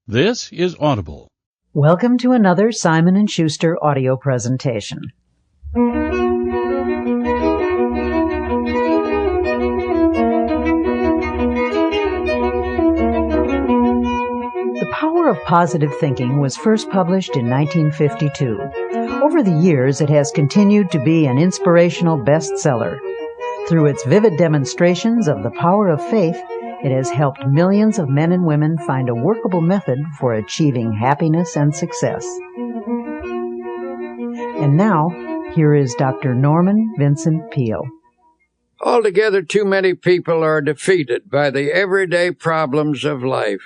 This is Audible. Welcome to another Simon & Schuster audio presentation. The Power of Positive Thinking was first published in 1952. Over the years, it has continued to be an inspirational bestseller. Through its vivid demonstrations of the power of faith, it has helped millions of men and women find a workable method for achieving happiness and success. And now, here is Dr. Norman Vincent Peale. Altogether, too many people are defeated by the everyday problems of life.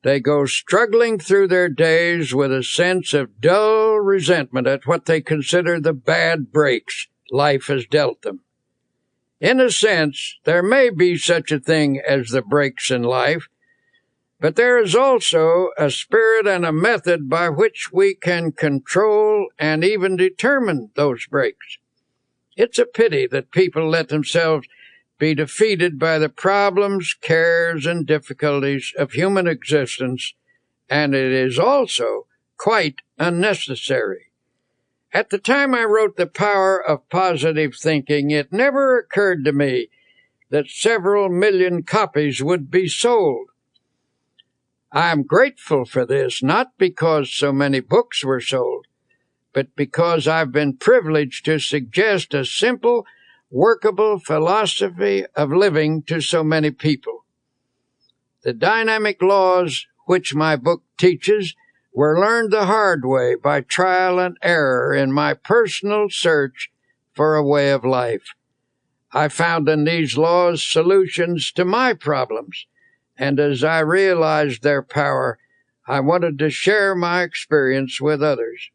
They go struggling through their days with a sense of dull resentment at what they consider the bad breaks life has dealt them. In a sense, there may be such a thing as the breaks in life, but there is also a spirit and a method by which we can control and even determine those breaks. It's a pity that people let themselves be defeated by the problems, cares, and difficulties of human existence, and it is also quite unnecessary. At the time I wrote The Power of Positive Thinking, it never occurred to me that several million copies would be sold. I am grateful for this, not because so many books were sold, but because I've been privileged to suggest a simple, workable philosophy of living to so many people. The dynamic laws which my book teaches were learned the hard way by trial and error in my personal search for a way of life. I found in these laws solutions to my problems, and as I realized their power, I wanted to share my experience with others.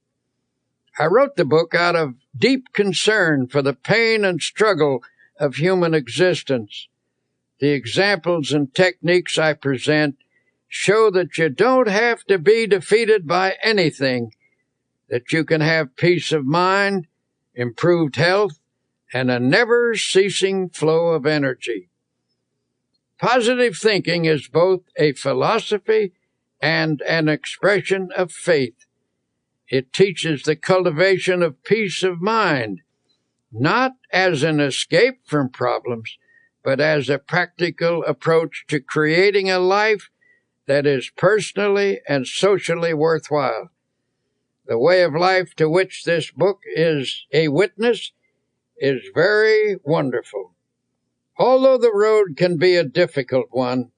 I wrote the book out of deep concern for the pain and struggle of human existence. The examples and techniques I present show that you don't have to be defeated by anything, that you can have peace of mind, improved health, and a never-ceasing flow of energy. Positive thinking is both a philosophy and an expression of faith. It teaches the cultivation of peace of mind, not as an escape from problems, but as a practical approach to creating a life that is personally and socially worthwhile. The way of life to which this book is a witness is very wonderful. Although the road can be a difficult one,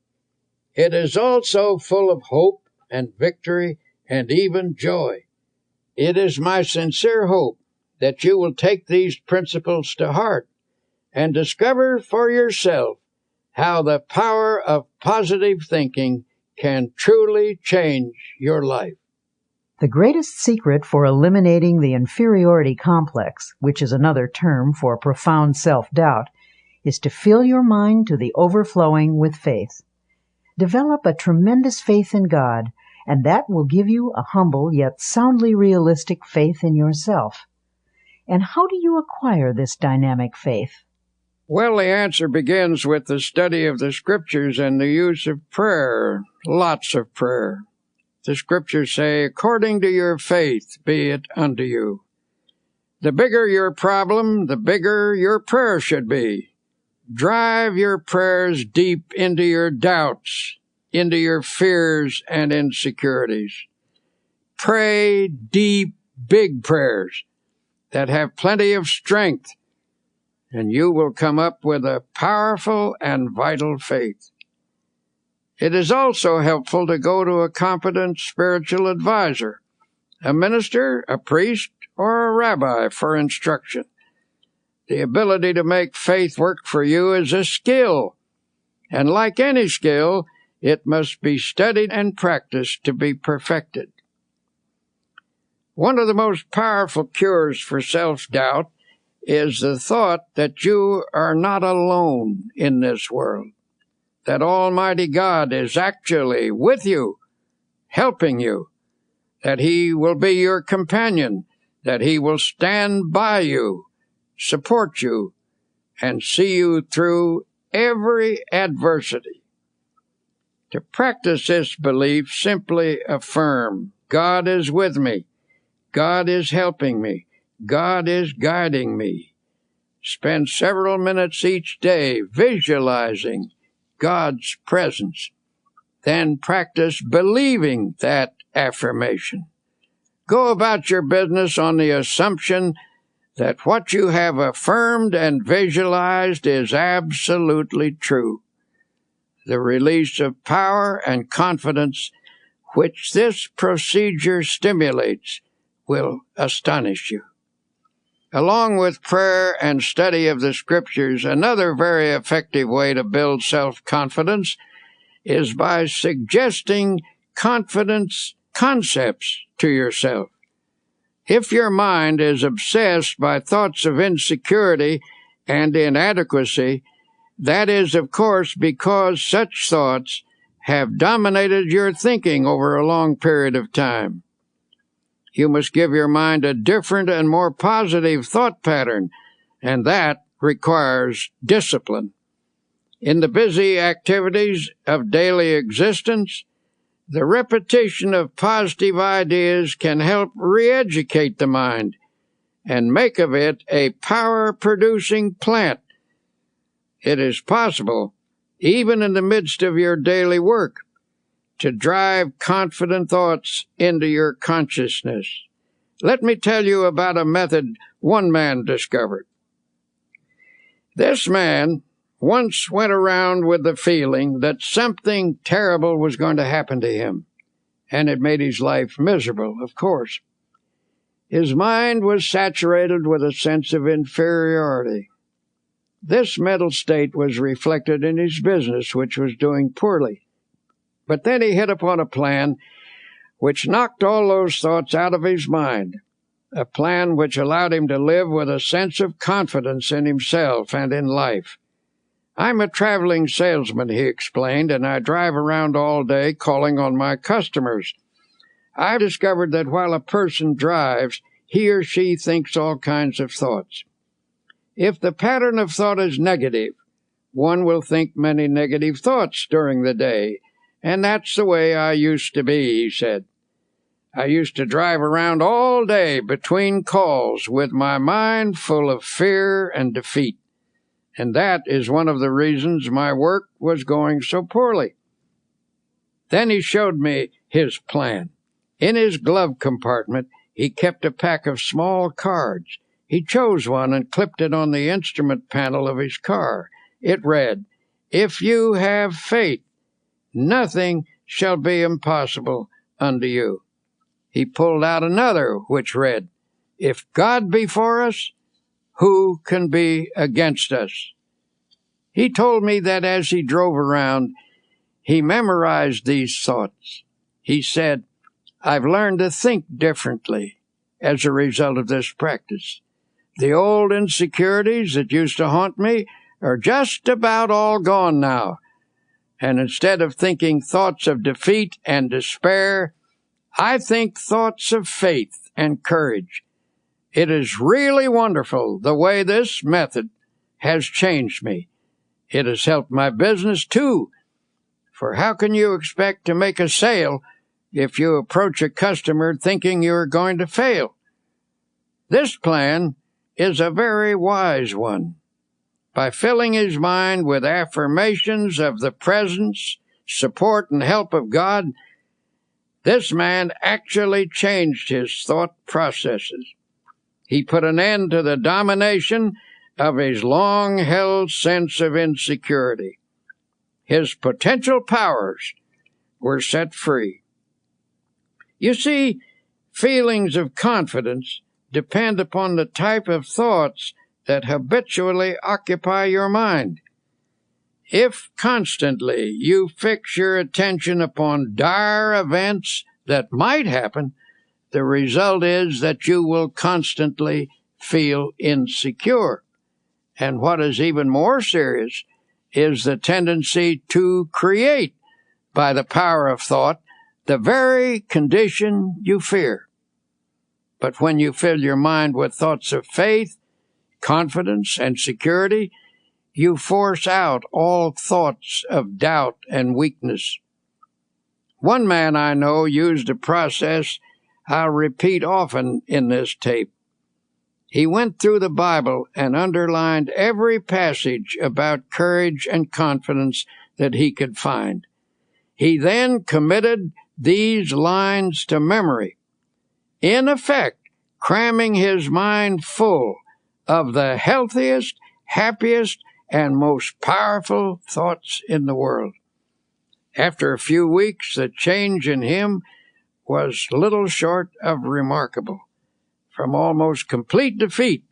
it is also full of hope and victory and even joy. It is my sincere hope that you will take these principles to heart and discover for yourself how the power of positive thinking can truly change your life. The greatest secret for eliminating the inferiority complex, which is another term for profound self-doubt, is to fill your mind to the overflowing with faith. Develop a tremendous faith in God, and that will give you a humble yet soundly realistic faith in yourself. And how do you acquire this dynamic faith? Well, the answer begins with the study of the Scriptures and the use of prayer, lots of prayer. The Scriptures say, according to your faith be it unto you. The bigger your problem, the bigger your prayer should be. Drive your prayers deep into your doubts, into your fears and insecurities. Pray deep, big prayers that have plenty of strength, and you will come up with a powerful and vital faith. It is also helpful to go to a competent spiritual advisor, a minister, a priest, or a rabbi for instruction. The ability to make faith work for you is a skill, and like any skill, it must be studied and practiced to be perfected. One of the most powerful cures for self-doubt is the thought that you are not alone in this world, that Almighty God is actually with you, helping you, that He will be your companion, that He will stand by you, support you, and see you through every adversity. To practice this belief, simply affirm, God is with me. God is helping me. God is guiding me. Spend several minutes each day visualizing God's presence. Then practice believing that affirmation. Go about your business on the assumption that what you have affirmed and visualized is absolutely true. The release of power and confidence which this procedure stimulates will astonish you. Along with prayer and study of the Scriptures, another very effective way to build self-confidence is by suggesting confidence concepts to yourself. If your mind is obsessed by thoughts of insecurity and inadequacy, that is, of course, because such thoughts have dominated your thinking over a long period of time. You must give your mind a different and more positive thought pattern, and that requires discipline. In the busy activities of daily existence, the repetition of positive ideas can help re-educate the mind and make of it a power-producing plant. It is possible, even in the midst of your daily work, to drive confident thoughts into your consciousness. Let me tell you about a method one man discovered. This man once went around with the feeling that something terrible was going to happen to him, and it made his life miserable, of course. His mind was saturated with a sense of inferiority. This mental state was reflected in his business, which was doing poorly. But then he hit upon a plan which knocked all those thoughts out of his mind, a plan which allowed him to live with a sense of confidence in himself and in life. I'm a traveling salesman, he explained, and I drive around all day calling on my customers. I've discovered that while a person drives, he or she thinks all kinds of thoughts. If the pattern of thought is negative, one will think many negative thoughts during the day, and that's the way I used to be, he said. I used to drive around all day between calls with my mind full of fear and defeat, and that is one of the reasons my work was going so poorly. Then he showed me his plan. In his glove compartment, he kept a pack of small cards. He chose one and clipped it on the instrument panel of his car. It read, "If you have faith, nothing shall be impossible unto you." He pulled out another, which read, "If God be for us, who can be against us?" He told me that as he drove around, he memorized these thoughts. He said, "I've learned to think differently as a result of this practice. The old insecurities that used to haunt me are just about all gone now. And instead of thinking thoughts of defeat and despair, I think thoughts of faith and courage. It is really wonderful the way this method has changed me. It has helped my business, too. For how can you expect to make a sale if you approach a customer thinking you are going to fail? This plan is a very wise one. By filling his mind with affirmations of the presence, support, and help of God, this man actually changed his thought processes. He put an end to the domination of his long-held sense of insecurity. His potential powers were set free. You see, feelings of confidence depend upon the type of thoughts that habitually occupy your mind. If constantly you fix your attention upon dire events that might happen, the result is that you will constantly feel insecure. And what is even more serious is the tendency to create, by the power of thought, the very condition you fear. But when you fill your mind with thoughts of faith, confidence, and security, you force out all thoughts of doubt and weakness. One man I know used a process I'll repeat often in this tape. He went through the Bible and underlined every passage about courage and confidence that he could find. He then committed these lines to memory, in effect, cramming his mind full of the healthiest, happiest, and most powerful thoughts in the world. After a few weeks, the change in him was little short of remarkable. From almost complete defeat,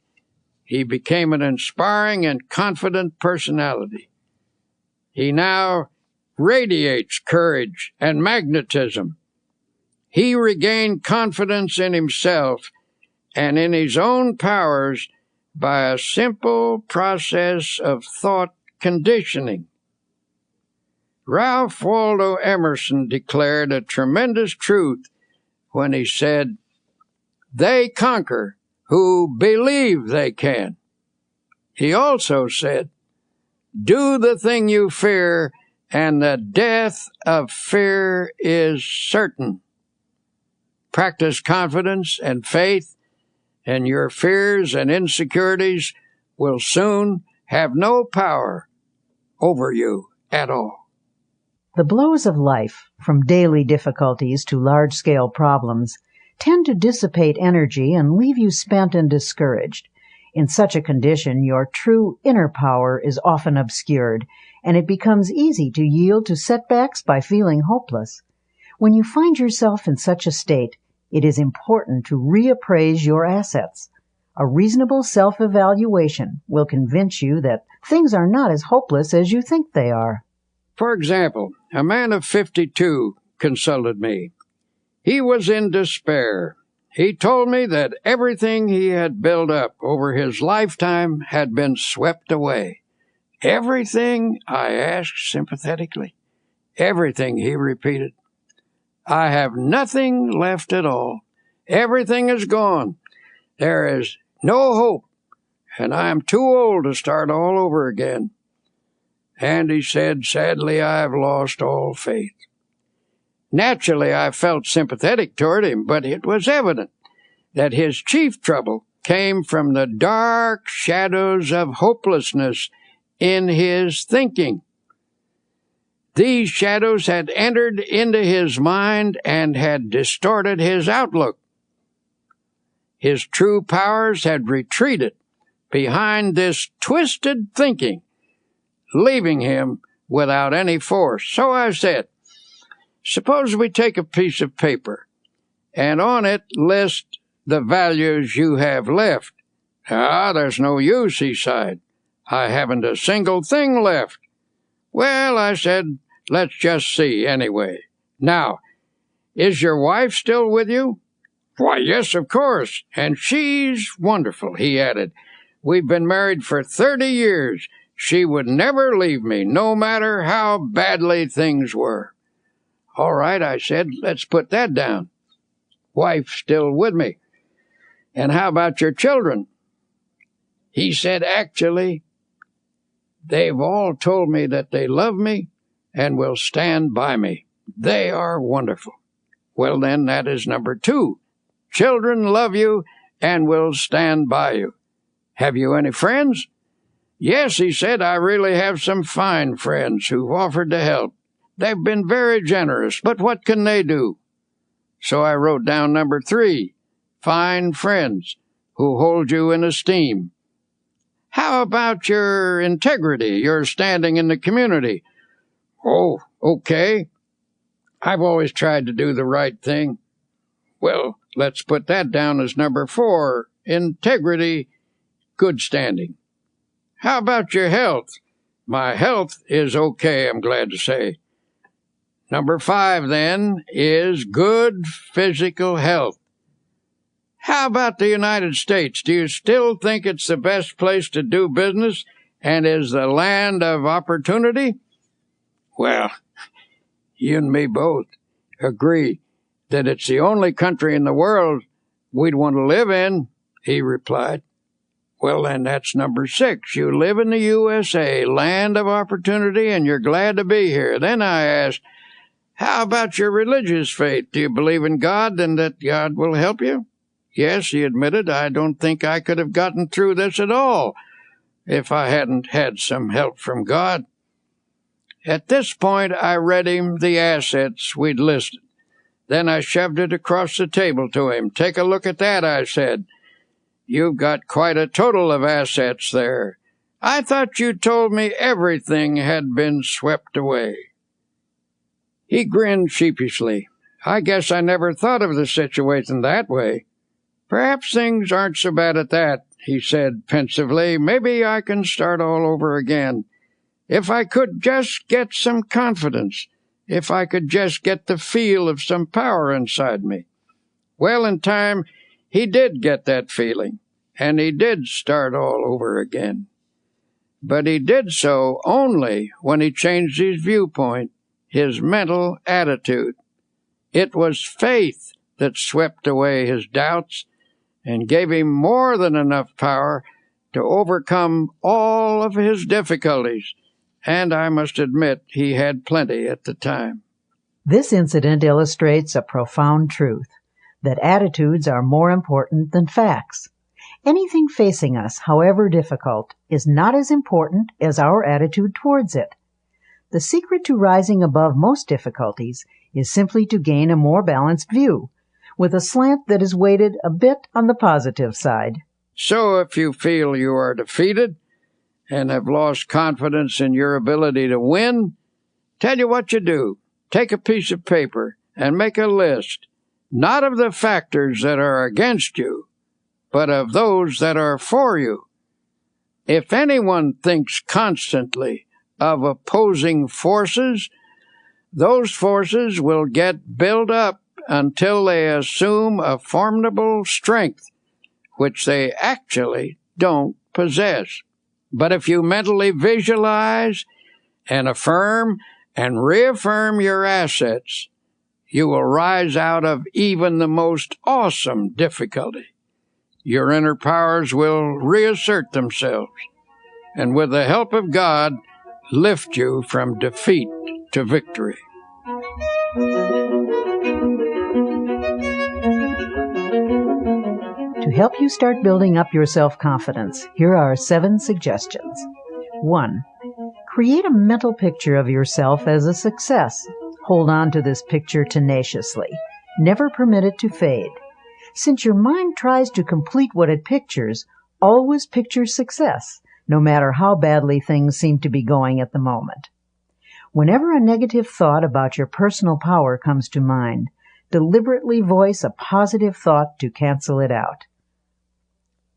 he became an inspiring and confident personality. He now radiates courage and magnetism. He regained confidence in himself and in his own powers by a simple process of thought conditioning. Ralph Waldo Emerson declared a tremendous truth when he said, "They conquer who believe they can." He also said, "Do the thing you fear, and the death of fear is certain." Practice confidence and faith, and your fears and insecurities will soon have no power over you at all. The blows of life, from daily difficulties to large-scale problems, tend to dissipate energy and leave you spent and discouraged. In such a condition, your true inner power is often obscured, and it becomes easy to yield to setbacks by feeling hopeless. When you find yourself in such a state, it is important to reappraise your assets. A reasonable self-evaluation will convince you that things are not as hopeless as you think they are. For example, a man of 52 consulted me. He was in despair. He told me that everything he had built up over his lifetime had been swept away. "Everything?" I asked sympathetically. "Everything," he repeated. "I have nothing left at all. Everything is gone. There is no hope, and I am too old to start all over again." And he said, "Sadly, I have lost all faith." Naturally, I felt sympathetic toward him, but it was evident that his chief trouble came from the dark shadows of hopelessness in his thinking. These shadows had entered into his mind and had distorted his outlook. His true powers had retreated behind this twisted thinking, leaving him without any force. So I said, "Suppose we take a piece of paper, and on it list the values you have left." There's no use," he sighed. "I haven't a single thing left." "Well," I said, "let's just see anyway. Now, is your wife still with you?" "Why, yes, of course, and she's wonderful," he added. "We've been married for 30 years. She would never leave me, no matter how badly things were." "All right," I said, "let's put that down. Wife's still with me. And how about your children?" He said, "Actually, they've all told me that they love me and will stand by me. They are wonderful." "Well, then, that is number 2. Children love you and will stand by you. Have you any friends?" "Yes," he said, "I really have some fine friends who've offered to help. They've been very generous, but what can they do?" So I wrote down number 3, fine friends who hold you in esteem. "How about your integrity, your standing in the community?" "Oh, okay. I've always tried to do the right thing." "Well, let's put that down as number 4, integrity, good standing." "How about your health?" "My health is okay, I'm glad to say." Number 5, then, is good physical health. "How about the United States? Do you still think it's the best place to do business and is the land of opportunity?" "Well, you and me both agree that it's the only country in the world we'd want to live in," he replied. "Well, then, that's number 6. You live in the USA, land of opportunity, and you're glad to be here." Then I asked, How about your religious faith? Do you believe in God and that God will help you? Yes, he admitted, I don't think I could have gotten through this at all if I hadn't had some help from God. At this point, I read him the assets we'd listed. Then I shoved it across the table to him. Take a look at that, I said. You've got quite a total of assets there. I thought you told me everything had been swept away. He grinned sheepishly. I guess I never thought of the situation that way. Perhaps things aren't so bad at that, he said pensively. Maybe I can start all over again. If I could just get some confidence, if I could just get the feel of some power inside me. Well, in time, he did get that feeling, and he did start all over again. But he did so only when he changed his viewpoint, his mental attitude. It was faith that swept away his doubts and gave him more than enough power to overcome all of his difficulties. And I must admit he had plenty at the time. This incident illustrates a profound truth, that attitudes are more important than facts. Anything facing us, however difficult, is not as important as our attitude towards it. The secret to rising above most difficulties is simply to gain a more balanced view, with a slant that is weighted a bit on the positive side. So if you feel you are defeated and have lost confidence in your ability to win, tell you what you do. Take a piece of paper and make a list, not of the factors that are against you, but of those that are for you. If anyone thinks constantly of opposing forces, those forces will get built up until they assume a formidable strength, which they actually don't possess. But if you mentally visualize and affirm and reaffirm your assets, you will rise out of even the most awesome difficulty. Your inner powers will reassert themselves, and with the help of God, lift you from defeat to victory. To help you start building up your self-confidence, here are 7 suggestions. 1. Create a mental picture of yourself as a success. Hold on to this picture tenaciously. Never permit it to fade. Since your mind tries to complete what it pictures, always picture success, no matter how badly things seem to be going at the moment. Whenever a negative thought about your personal power comes to mind, deliberately voice a positive thought to cancel it out.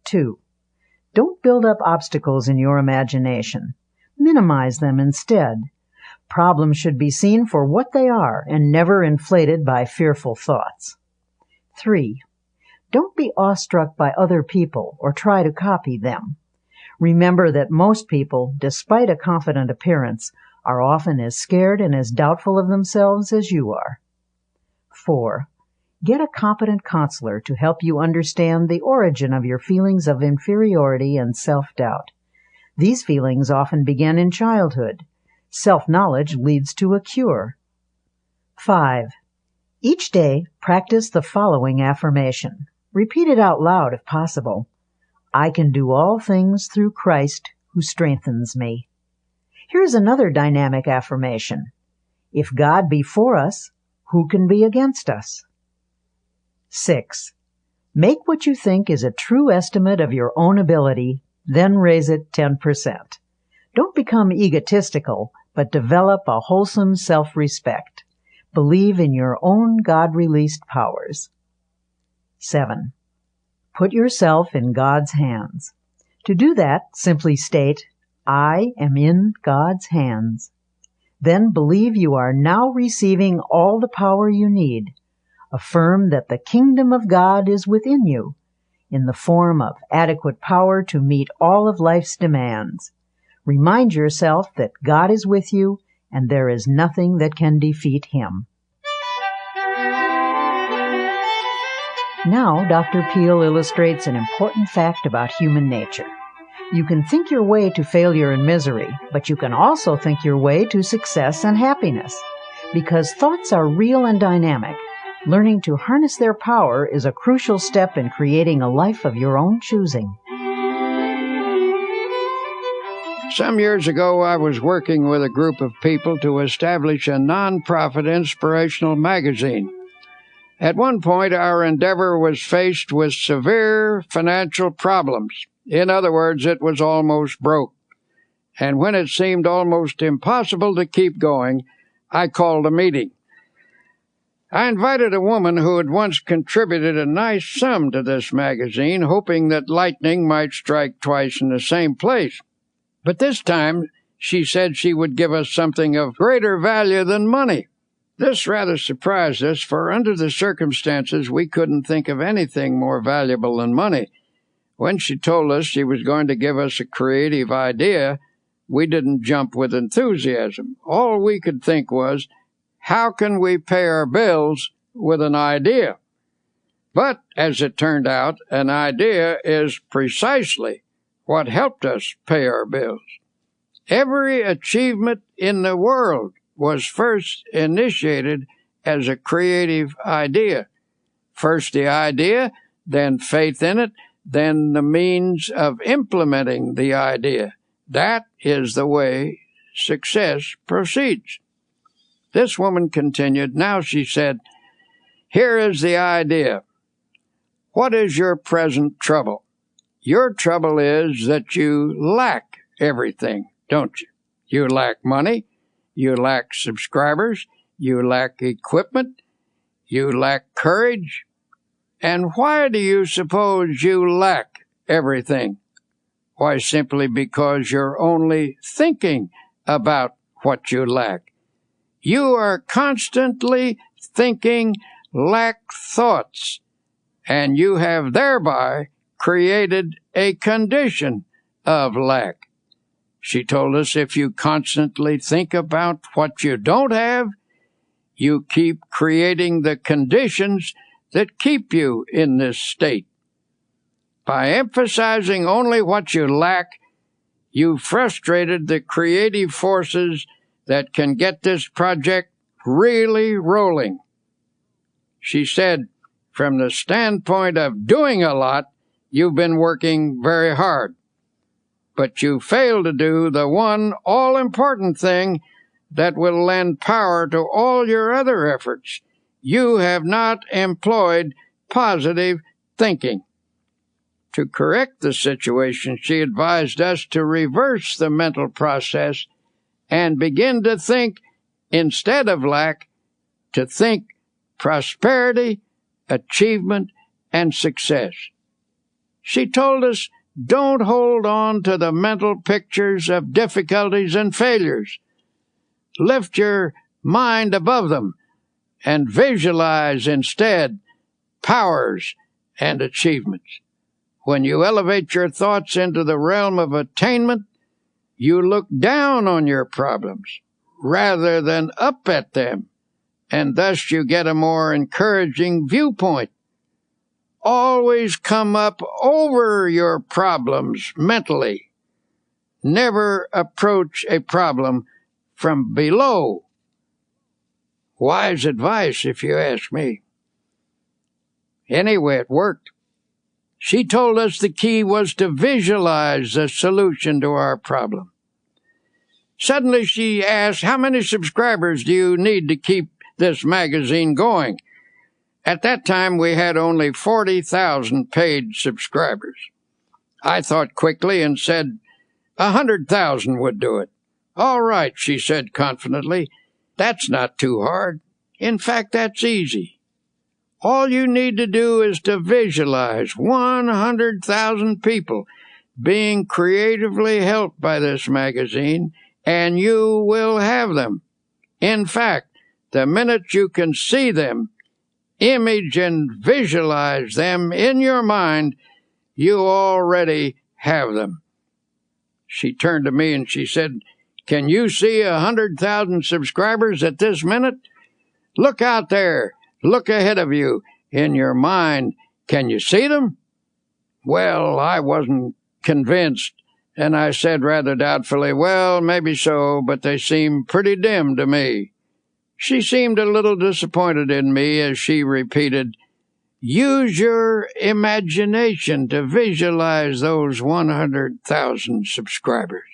2. Don't build up obstacles in your imagination. Minimize them instead. Problems should be seen for what they are and never inflated by fearful thoughts. 3. Don't be awestruck by other people or try to copy them. Remember that most people, despite a confident appearance, are often as scared and as doubtful of themselves as you are. 4. Get a competent counselor to help you understand the origin of your feelings of inferiority and self-doubt. These feelings often begin in childhood. Self-knowledge leads to a cure. 5. Each day, practice the following affirmation. Repeat it out loud if possible. I can do all things through Christ who strengthens me. Here's another dynamic affirmation. If God be for us, who can be against us? 6. Make what you think is a true estimate of your own ability, then raise it 10%. Don't become egotistical, but develop a wholesome self-respect. Believe in your own God-released powers. 7. Put yourself in God's hands. To do that, simply state, I am in God's hands. Then believe you are now receiving all the power you need. Affirm that the kingdom of God is within you, in the form of adequate power to meet all of life's demands. Remind yourself that God is with you, and there is nothing that can defeat Him. Now, Dr. Peale illustrates an important fact about human nature. You can think your way to failure and misery, but you can also think your way to success and happiness. Because thoughts are real and dynamic, learning to harness their power is a crucial step in creating a life of your own choosing. Some years ago, I was working with a group of people to establish a nonprofit inspirational magazine. At one point, our endeavor was faced with severe financial problems. In other words, it was almost broke. And when it seemed almost impossible to keep going, I called a meeting. I invited a woman who had once contributed a nice sum to this magazine, hoping that lightning might strike twice in the same place. But this time, she said she would give us something of greater value than money. This rather surprised us, for under the circumstances, we couldn't think of anything more valuable than money. When she told us she was going to give us a creative idea, we didn't jump with enthusiasm. All we could think was, how can we pay our bills with an idea? But, as it turned out, an idea is precisely what helped us pay our bills. Every achievement in the world was first initiated as a creative idea. First the idea, then faith in it, then the means of implementing the idea. That is the way success proceeds. This woman continued. Now she said, here is the idea. What is your present trouble? Your trouble is that you lack everything, don't you? You lack money. You lack subscribers, you lack equipment, you lack courage. And why do you suppose you lack everything? Why, simply because you're only thinking about what you lack. You are constantly thinking lack thoughts, and you have thereby created a condition of lack. She told us if you constantly think about what you don't have, you keep creating the conditions that keep you in this state. By emphasizing only what you lack, you frustrated the creative forces that can get this project really rolling. She said, from the standpoint of doing a lot, you've been working very hard. But you fail to do the one all-important thing that will lend power to all your other efforts. You have not employed positive thinking. To correct the situation, she advised us to reverse the mental process and begin to think, instead of lack, to think prosperity, achievement, and success. She told us, don't hold on to the mental pictures of difficulties and failures. Lift your mind above them and visualize instead powers and achievements. When you elevate your thoughts into the realm of attainment, you look down on your problems rather than up at them, and thus you get a more encouraging viewpoint. Always come up over your problems mentally. Never approach a problem from below. Wise advice, if you ask me. Anyway, it worked. She told us the key was to visualize the solution to our problem. Suddenly she asked, how many subscribers do you need to keep this magazine going? At that time, we had only 40,000 paid subscribers. I thought quickly and said 100,000 would do it. All right, she said confidently. That's not too hard. In fact, that's easy. All you need to do is to visualize 100,000 people being creatively helped by this magazine, and you will have them. In fact, the minute you can see them, image and visualize them in your mind, you already have them. She turned to me and she said, can you see 100,000 subscribers at this minute? Look out there. Look ahead of you. In your mind, can you see them? Well, I wasn't convinced, and I said rather doubtfully, well, maybe so, but they seem pretty dim to me. She seemed a little disappointed in me as she repeated, "Use your imagination to visualize those 100,000 subscribers."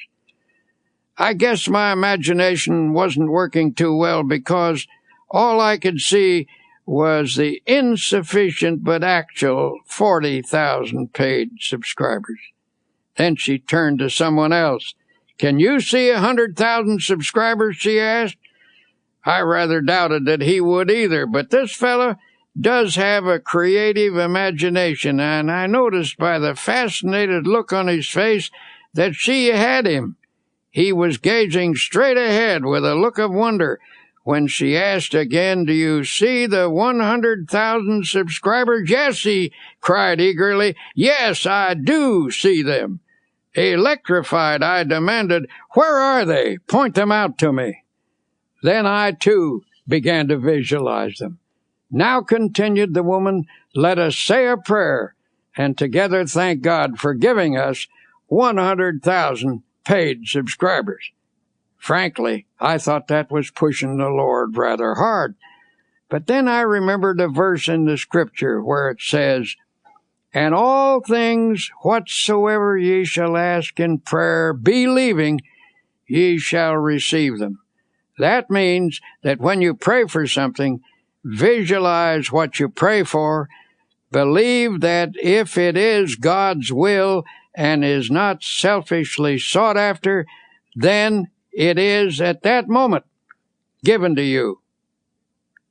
I guess my imagination wasn't working too well because all I could see was the insufficient but actual 40,000 paid subscribers. Then she turned to someone else. "Can you see 100,000 subscribers?" she asked. I rather doubted that he would either, but this fellow does have a creative imagination, and I noticed by the fascinated look on his face that she had him. He was gazing straight ahead with a look of wonder. When she asked again, "Do you see the 100,000 subscribers?" "Yes," he cried eagerly. "Yes, I do see them." Electrified, I demanded, "Where are they? Point them out to me." Then I, too, began to visualize them. "Now," continued the woman, "let us say a prayer, and together thank God for giving us 100,000 paid subscribers." Frankly, I thought that was pushing the Lord rather hard. But then I remembered a verse in the Scripture where it says, "And all things whatsoever ye shall ask in prayer, believing, ye shall receive them." That means that when you pray for something, visualize what you pray for, believe that if it is God's will and is not selfishly sought after, then it is at that moment given to you.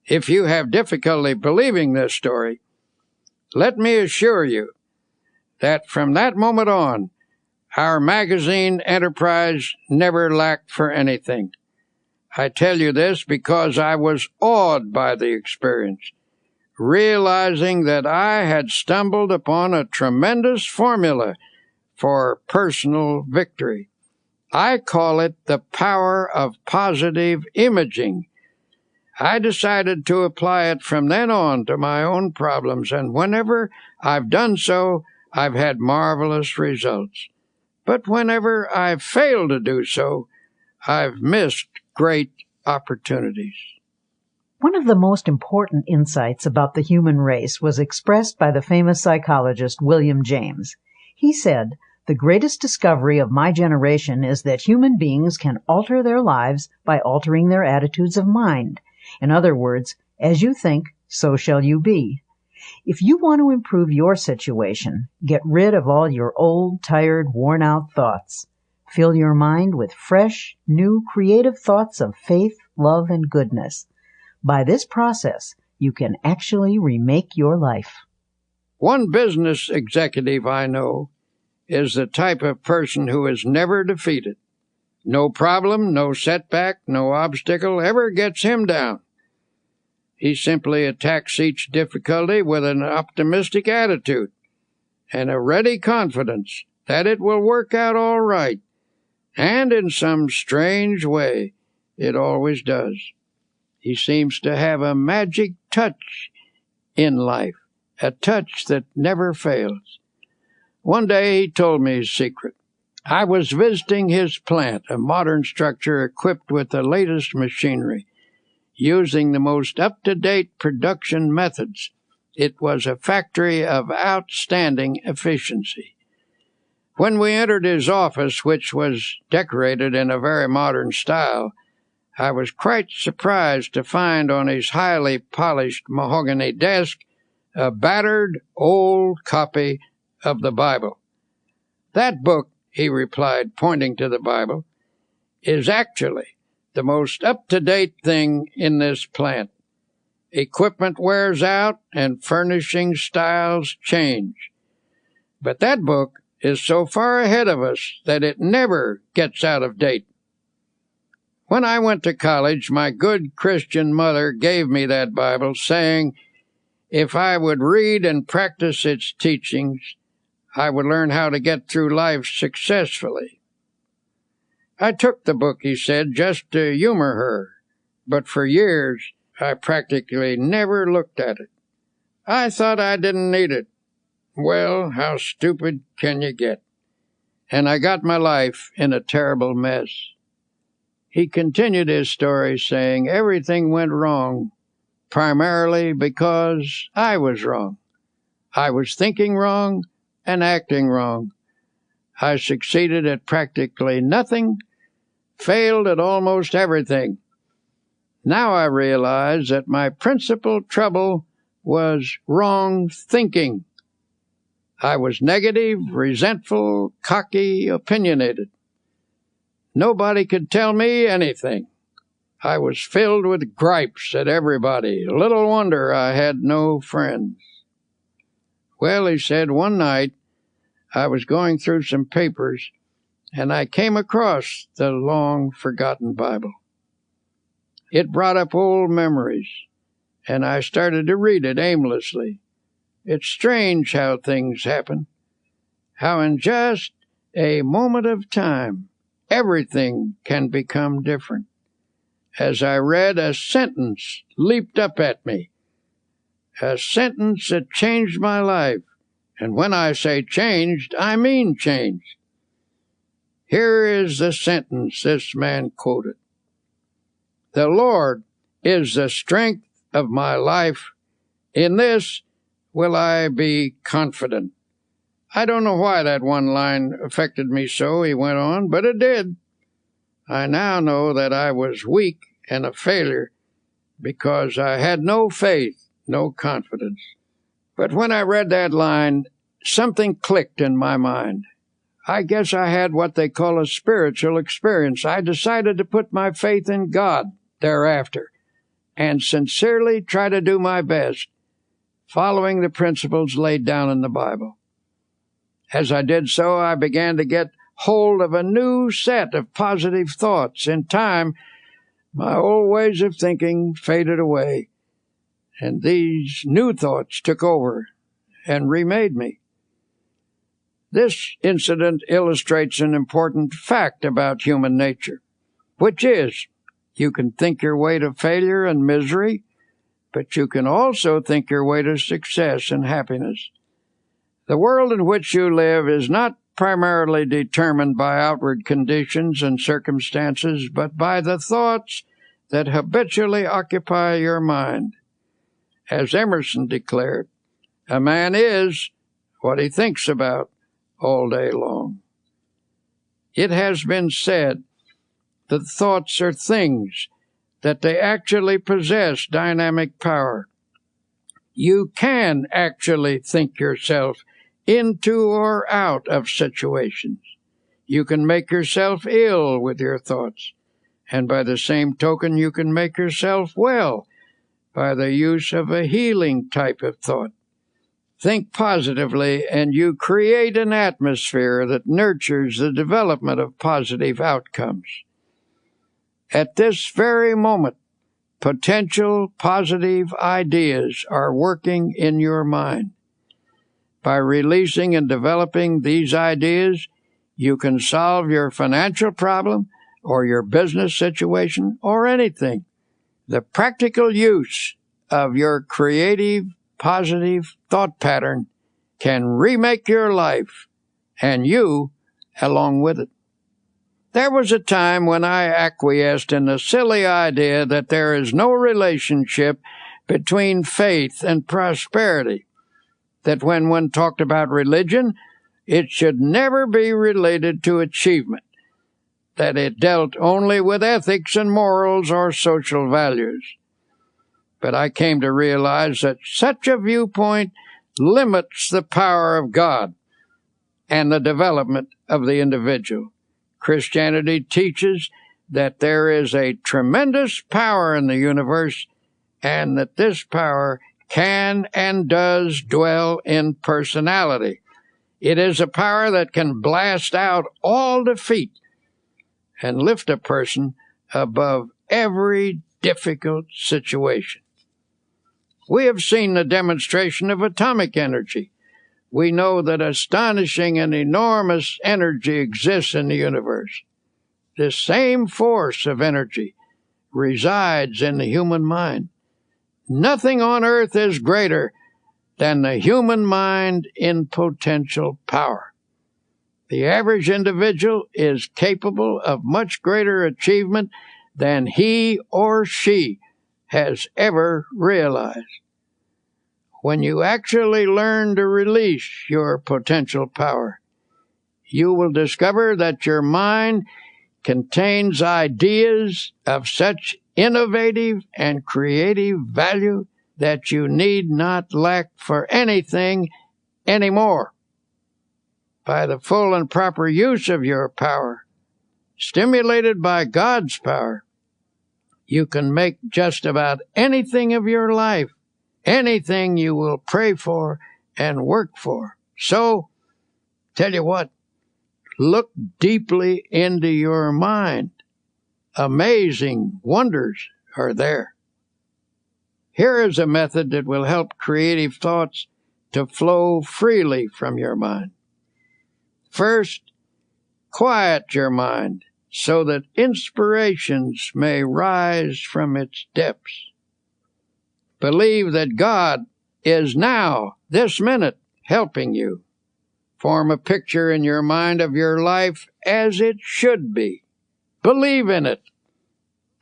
If you have difficulty believing this story, let me assure you that from that moment on, our magazine enterprise never lacked for anything. I tell you this because I was awed by the experience, realizing that I had stumbled upon a tremendous formula for personal victory. I call it the power of positive imaging. I decided to apply it from then on to my own problems, and whenever I've done so, I've had marvelous results. But whenever I've failed to do so, I've missed great opportunities. One of the most important insights about the human race was expressed by the famous psychologist William James. He said, "The greatest discovery of my generation is that human beings can alter their lives by altering their attitudes of mind. In other words, as you think, so shall you be." If you want to improve your situation, get rid of all your old, tired, worn-out thoughts. Fill your mind with fresh, new, creative thoughts of faith, love, and goodness. By this process, you can actually remake your life. One business executive I know is the type of person who is never defeated. No problem, no setback, no obstacle ever gets him down. He simply attacks each difficulty with an optimistic attitude and a ready confidence that it will work out all right. And in some strange way, it always does. He seems to have a magic touch in life, a touch that never fails. One day he told me his secret. I was visiting his plant, a modern structure equipped with the latest machinery, using the most up-to-date production methods. It was a factory of outstanding efficiency. When we entered his office, which was decorated in a very modern style, I was quite surprised to find on his highly polished mahogany desk a battered old copy of the Bible. "That book," he replied, pointing to the Bible, "is actually the most up-to-date thing in this plant. Equipment wears out and furnishing styles change. But that book is so far ahead of us that it never gets out of date." When I went to college, my good Christian mother gave me that Bible, saying if I would read and practice its teachings, I would learn how to get through life successfully. I took the book, he said, just to humor her, but for years I practically never looked at it. I thought I didn't need it. Well, how stupid can you get? And I got my life in a terrible mess. He continued his story saying everything went wrong primarily because I was wrong. I was thinking wrong and acting wrong. I succeeded at practically nothing, failed at almost everything. Now I realize that my principal trouble was wrong thinking. I was negative, resentful, cocky, opinionated. Nobody could tell me anything. I was filled with gripes at everybody. Little wonder I had no friends. Well, he said, one night I was going through some papers and I came across the long-forgotten Bible. It brought up old memories, and I started to read it aimlessly. It's strange how things happen, how in just a moment of time, everything can become different. As I read, a sentence leaped up at me, a sentence that changed my life. And when I say changed, I mean changed. Here is the sentence this man quoted. The Lord is the strength of my life. In this will I be confident. I don't know why that one line affected me so, he went on, but it did. I now know that I was weak and a failure because I had no faith, no confidence. But when I read that line, something clicked in my mind. I guess I had what they call a spiritual experience. I decided to put my faith in God thereafter and sincerely try to do my best, following the principles laid down in the Bible. As I did so, I began to get hold of a new set of positive thoughts. In time, my old ways of thinking faded away, and these new thoughts took over and remade me. This incident illustrates an important fact about human nature, which is you can think your way to failure and misery, but you can also think your way to success and happiness. The world in which you live is not primarily determined by outward conditions and circumstances, but by the thoughts that habitually occupy your mind. As Emerson declared, a man is what he thinks about all day long. It has been said that thoughts are things, that they actually possess dynamic power. You can actually think yourself into or out of situations. You can make yourself ill with your thoughts, and by the same token, you can make yourself well by the use of a healing type of thought. Think positively, and you create an atmosphere that nurtures the development of positive outcomes. At this very moment, potential positive ideas are working in your mind. By releasing and developing these ideas, you can solve your financial problem or your business situation or anything. The practical use of your creative, positive thought pattern can remake your life, and you along with it. There was a time when I acquiesced in the silly idea that there is no relationship between faith and prosperity, that when one talked about religion, it should never be related to achievement, that it dealt only with ethics and morals or social values. But I came to realize that such a viewpoint limits the power of God and the development of the individual. Christianity teaches that there is a tremendous power in the universe and that this power can and does dwell in personality. It is a power that can blast out all defeat and lift a person above every difficult situation. We have seen the demonstration of atomic energy. We know that astonishing and enormous energy exists in the universe. This same force of energy resides in the human mind. Nothing on earth is greater than the human mind in potential power. The average individual is capable of much greater achievement than he or she has ever realized. When you actually learn to release your potential power, you will discover that your mind contains ideas of such innovative and creative value that you need not lack for anything anymore. By the full and proper use of your power, stimulated by God's power, you can make just about anything of your life, anything you will pray for and work for. So, tell you what, look deeply into your mind. Amazing wonders are there. Here is a method that will help creative thoughts to flow freely from your mind. First, quiet your mind so that inspirations may rise from its depths. Believe that God is now, this minute, helping you. Form a picture in your mind of your life as it should be. Believe in it.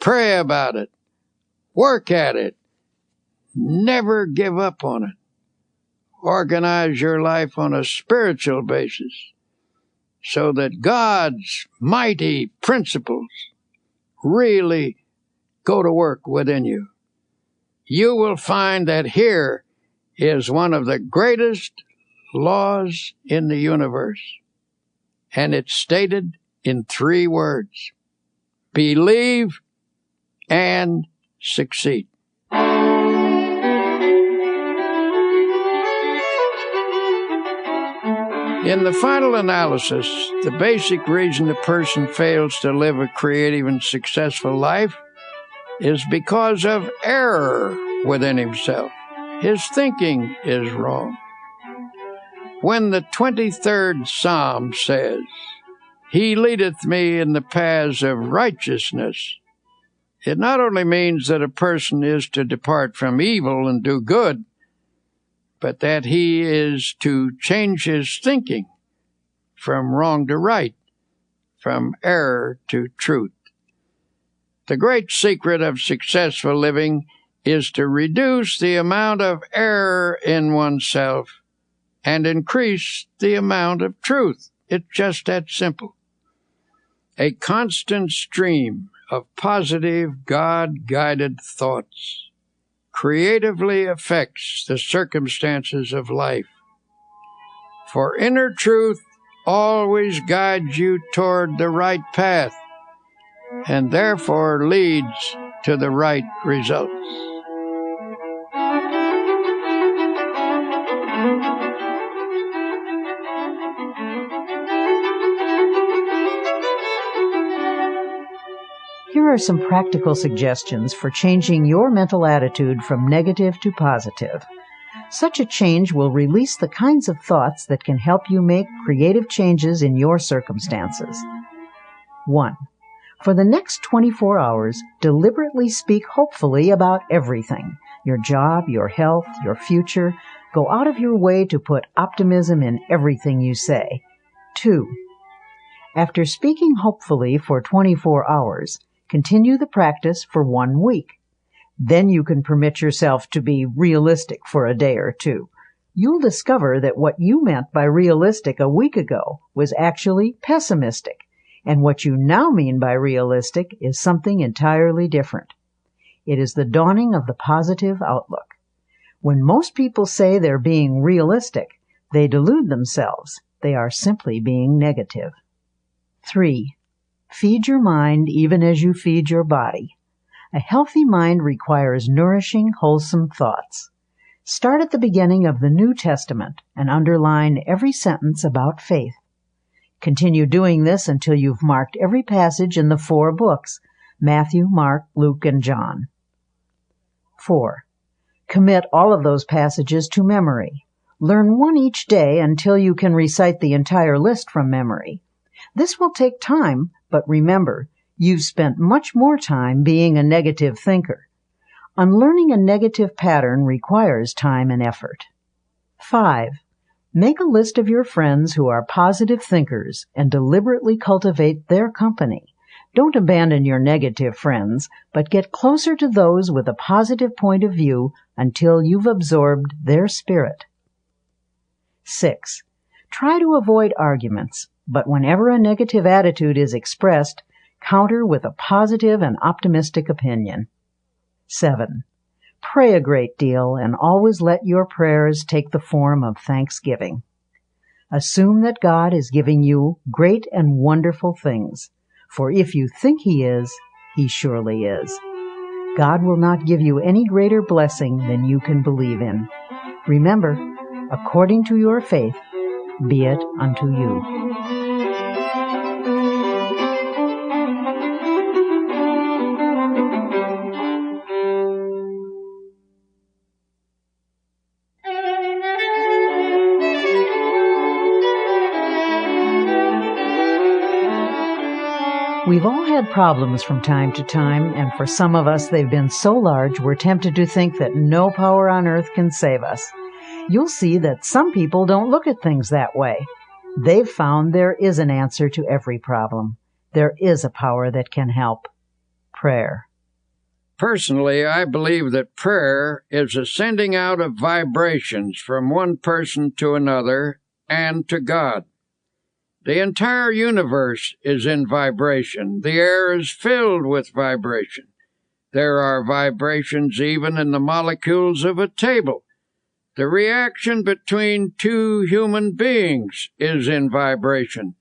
Pray about it. Work at it. Never give up on it. Organize your life on a spiritual basis so that God's mighty principles really go to work within you. You will find that here is one of the greatest laws in the universe, and it's stated in 3 words: believe and succeed. In the final analysis, the basic reason a person fails to live a creative and successful life is because of error within himself. His thinking is wrong. When the 23rd Psalm says, "He leadeth me in the paths of righteousness," it not only means that a person is to depart from evil and do good, but that he is to change his thinking from wrong to right, from error to truth. The great secret of successful living is to reduce the amount of error in oneself and increase the amount of truth. It's just that simple. A constant stream of positive, God-guided thoughts creatively affects the circumstances of life. For inner truth always guides you toward the right path and therefore leads to the right results. Here are some practical suggestions for changing your mental attitude from negative to positive. Such a change will release the kinds of thoughts that can help you make creative changes in your circumstances. 1. For the next 24 hours, deliberately speak hopefully about everything: your job, your health, your future. Go out of your way to put optimism in everything you say. 2. After speaking hopefully for 24 hours, continue the practice for 1 week. Then you can permit yourself to be realistic for a day or two. You'll discover that what you meant by realistic a week ago was actually pessimistic, and what you now mean by realistic is something entirely different. It is the dawning of the positive outlook. When most people say they're being realistic, they delude themselves. They are simply being negative. 3. Feed your mind even as you feed your body. A healthy mind requires nourishing, wholesome thoughts. Start at the beginning of the New Testament and underline every sentence about faith. Continue doing this until you've marked every passage in the 4 books: Matthew, Mark, Luke, and John. 4. Commit all of those passages to memory. Learn 1 each day until you can recite the entire list from memory. This will take time, but remember, you've spent much more time being a negative thinker. Unlearning a negative pattern requires time and effort. 5. Make a list of your friends who are positive thinkers and deliberately cultivate their company. Don't abandon your negative friends, but get closer to those with a positive point of view until you've absorbed their spirit. 6. Try to avoid arguments, but whenever a negative attitude is expressed, counter with a positive and optimistic opinion. 7. Pray a great deal and always let your prayers take the form of thanksgiving. Assume that God is giving you great and wonderful things, for if you think He is, He surely is. God will not give you any greater blessing than you can believe in. Remember, according to your faith, be it unto you. We've all had problems from time to time, and for some of us they've been so large we're tempted to think that no power on earth can save us. You'll see that some people don't look at things that way. They've found there is an answer to every problem. There is a power that can help. Prayer. Personally, I believe that prayer is a sending out of vibrations from one person to another and to God. The entire universe is in vibration. The air is filled with vibration. There are vibrations even in the molecules of a table. The reaction between two human beings is in vibration.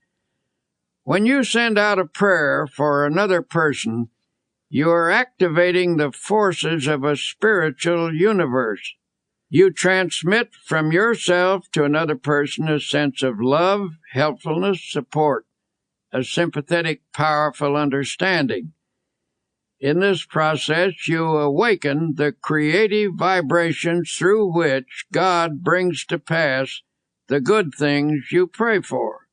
When you send out a prayer for another person, you are activating the forces of a spiritual universe. You transmit from yourself to another person a sense of love, helpfulness, support, a sympathetic, powerful understanding. In this process, you awaken the creative vibrations through which God brings to pass the good things you pray for.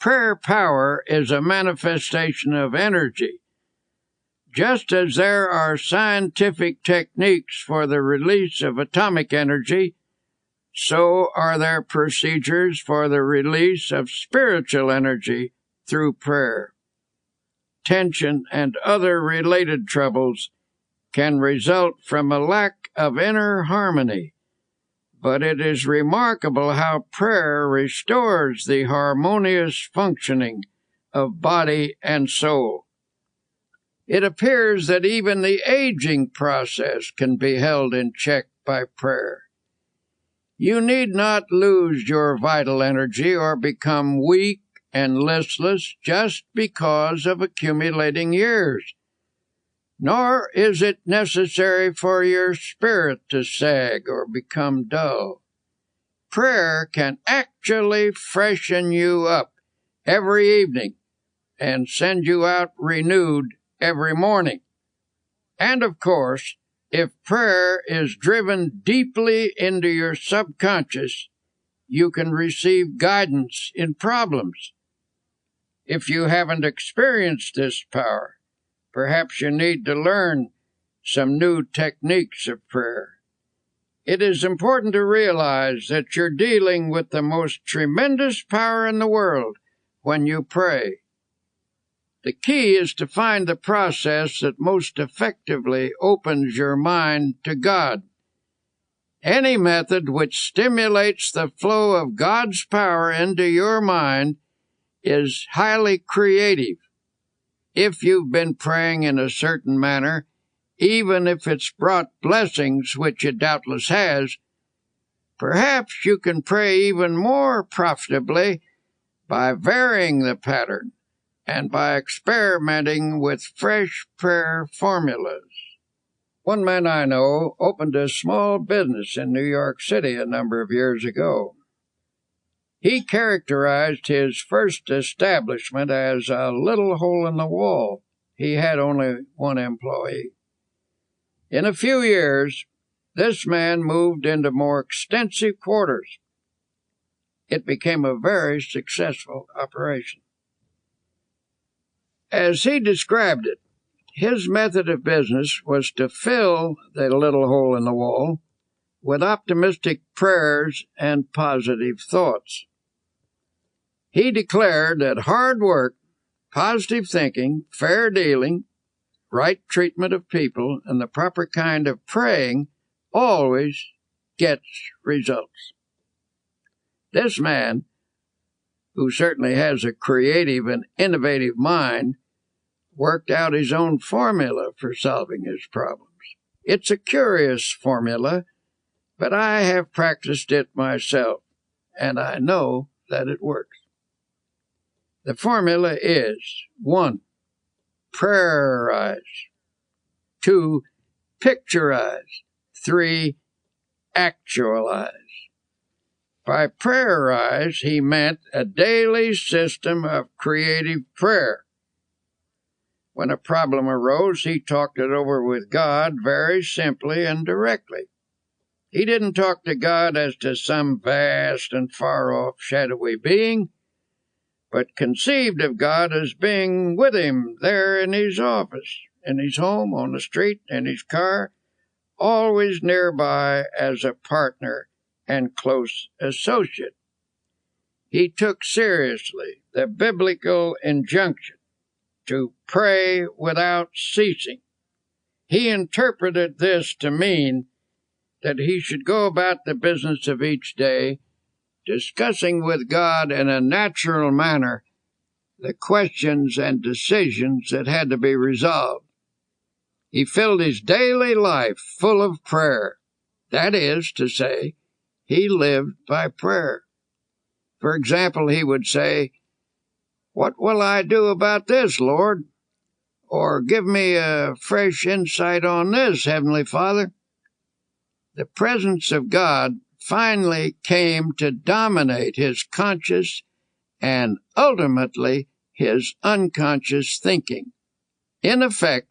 Prayer power is a manifestation of energy. Just as there are scientific techniques for the release of atomic energy, so are there procedures for the release of spiritual energy through prayer. Tension and other related troubles can result from a lack of inner harmony, but it is remarkable how prayer restores the harmonious functioning of body and soul. It appears that even the aging process can be held in check by prayer. You need not lose your vital energy or become weak and listless just because of accumulating years, nor is it necessary for your spirit to sag or become dull. Prayer can actually freshen you up every evening and send you out renewed every morning. And of course, if prayer is driven deeply into your subconscious, you can receive guidance in problems. If you haven't experienced this power, perhaps you need to learn some new techniques of prayer. It is important to realize that you're dealing with the most tremendous power in the world when you pray. The key is to find the process that most effectively opens your mind to God. Any method which stimulates the flow of God's power into your mind is highly creative. If you've been praying in a certain manner, even if it's brought blessings, which it doubtless has, perhaps you can pray even more profitably by varying the pattern and by experimenting with fresh prayer formulas. One man I know opened a small business in New York City a number of years ago. He characterized his first establishment as a little hole in the wall. He had only one employee. In a few years, this man moved into more extensive quarters. It became a very successful operation. As he described it, his method of business was to fill the little hole in the wall with optimistic prayers and positive thoughts. He declared that hard work, positive thinking, fair dealing, right treatment of people, and the proper kind of praying always gets results. This man, who certainly has a creative and innovative mind, worked out his own formula for solving his problems. It's a curious formula, but I have practiced it myself, and I know that it works. The formula is 1. Prayerize. 2. Picturize. 3. Actualize. By prayerize, he meant a daily system of creative prayer. When a problem arose, he talked it over with God very simply and directly. He didn't talk to God as to some vast and far-off shadowy being, but conceived of God as being with him there in his office, in his home, on the street, in his car, always nearby as a partner and close associate. He took seriously the biblical injunction to pray without ceasing. He interpreted this to mean that he should go about the business of each day, discussing with God in a natural manner the questions and decisions that had to be resolved. He filled his daily life full of prayer. That is to say, he lived by prayer. For example, he would say, "What will I do about this, Lord?" Or, "Give me a fresh insight on this, Heavenly Father." The presence of God finally came to dominate his conscious and ultimately his unconscious thinking. In effect,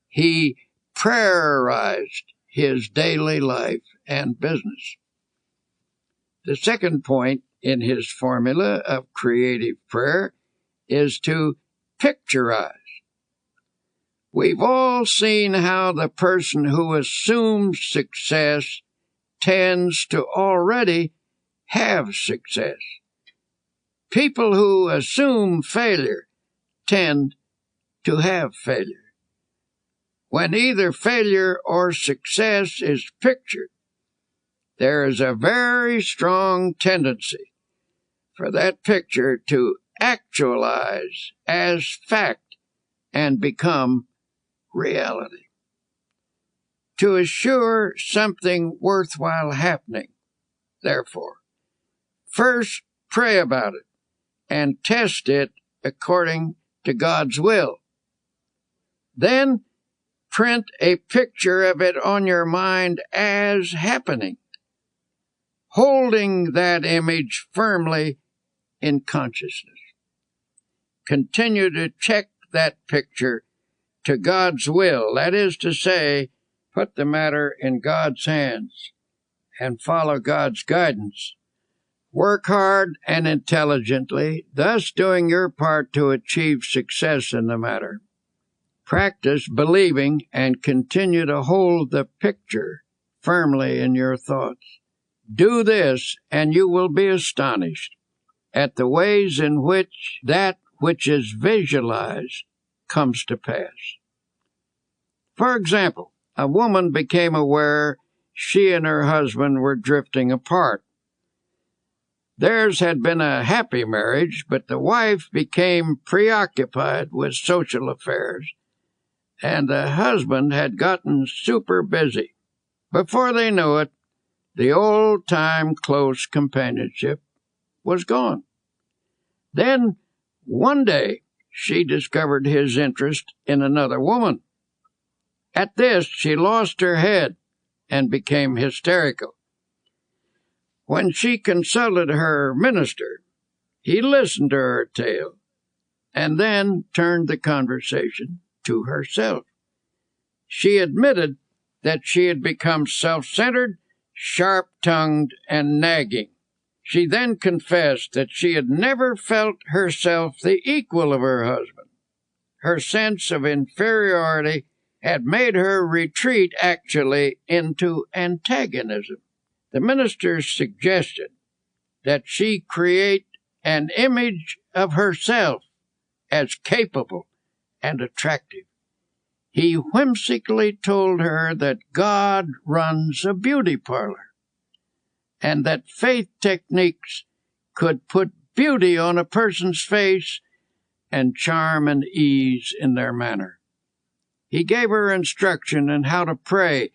he prayerized his daily life and business. The second point in his formula of creative prayer is to picturize. We've all seen how the person who assumes success tends to already have success. People who assume failure tend to have failure. When either failure or success is pictured, there is a very strong tendency for that picture to actualize as fact and become reality. To assure something worthwhile happening, therefore, first pray about it and test it according to God's will. Then print a picture of it on your mind as happening, holding that image firmly in consciousness. Continue to check that picture to God's will, that is to say, put the matter in God's hands and follow God's guidance. Work hard and intelligently, thus doing your part to achieve success in the matter. Practice believing and continue to hold the picture firmly in your thoughts. Do this, and you will be astonished at the ways in which that which is visualized comes to pass. For example, a woman became aware she and her husband were drifting apart. Theirs had been a happy marriage, but the wife became preoccupied with social affairs, and the husband had gotten super busy. Before they knew it, the old-time close companionship was gone. Then, one day, she discovered his interest in another woman. At this, she lost her head and became hysterical. When she consulted her minister, he listened to her tale and then turned the conversation to herself. She admitted that she had become self-centered, sharp-tongued, and nagging. She then confessed that she had never felt herself the equal of her husband. Her sense of inferiority had made her retreat actually into antagonism. The minister suggested that she create an image of herself as capable and attractive. He whimsically told her that God runs a beauty parlor and that faith techniques could put beauty on a person's face and charm and ease in their manner. He gave her instruction in how to pray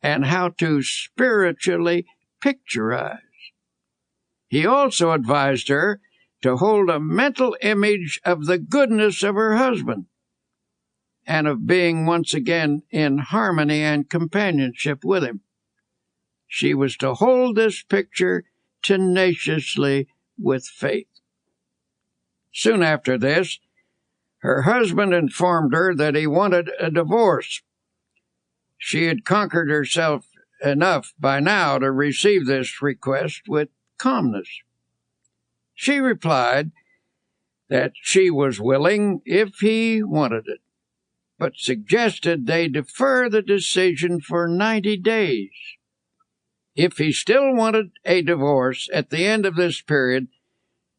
and how to spiritually picturize. He also advised her to hold a mental image of the goodness of her husband and of being once again in harmony and companionship with him. She was to hold this picture tenaciously with faith. Soon after this, her husband informed her that he wanted a divorce. She had conquered herself enough by now to receive this request with calmness. She replied that she was willing if he wanted it, but suggested they defer the decision for 90 days. If he still wanted a divorce at the end of this period,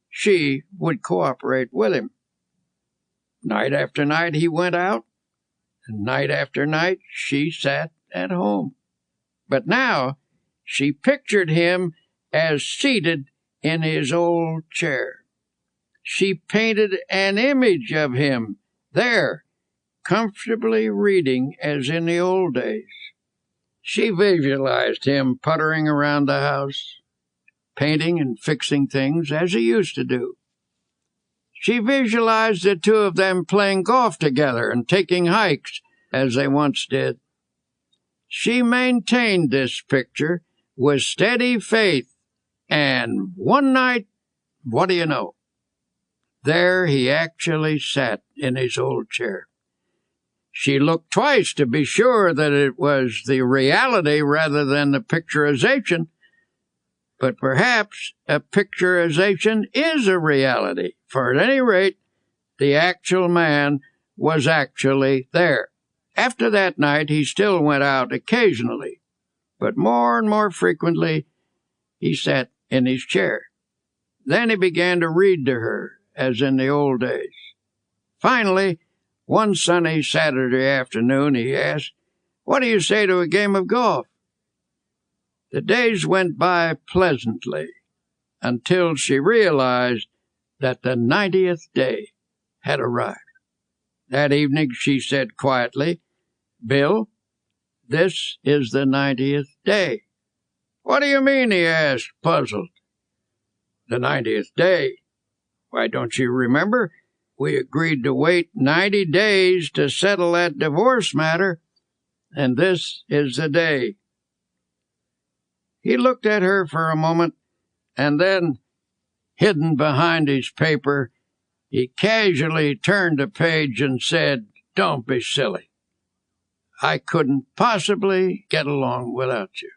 she would cooperate with him. Night after night he went out, and night after night she sat at home. But now she pictured him as seated in his old chair. She painted an image of him there, comfortably reading as in the old days. She visualized him puttering around the house, painting and fixing things as he used to do. She visualized the two of them playing golf together and taking hikes as they once did. She maintained this picture with steady faith, and one night, what do you know? There he actually sat in his old chair. She looked twice to be sure that it was the reality rather than the picturization. But perhaps a picturization is a reality, for at any rate, the actual man was actually there. After that night, he still went out occasionally, but more and more frequently, he sat in his chair. Then he began to read to her, as in the old days. Finally, one sunny Saturday afternoon, he asked, "What do you say to a game of golf?" The days went by pleasantly until she realized that the 90th day had arrived. That evening she said quietly, "Bill, this is the 90th day." "What do you mean?" he asked, puzzled. "The 90th day. Why, don't you remember? We agreed to wait 90 days to settle that divorce matter, and this is the day." He looked at her for a moment, and then, hidden behind his paper, he casually turned a page and said, "Don't be silly. I couldn't possibly get along without you.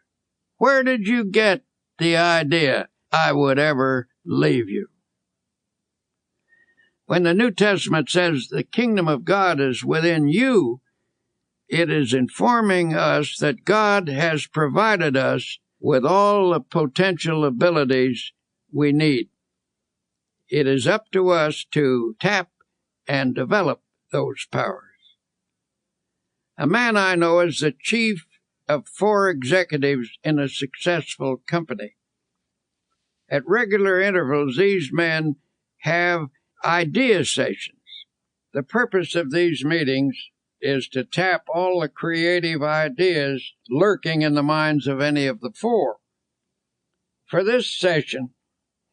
Where did you get the idea I would ever leave you?" When the New Testament says the kingdom of God is within you, it is informing us that God has provided us with all the potential abilities we need. It is up to us to tap and develop those powers. A man I know is the chief of 4 executives in a successful company. At regular intervals, these men have idea sessions. The purpose of these meetings is to tap all the creative ideas lurking in the minds of any of the 4. For this session,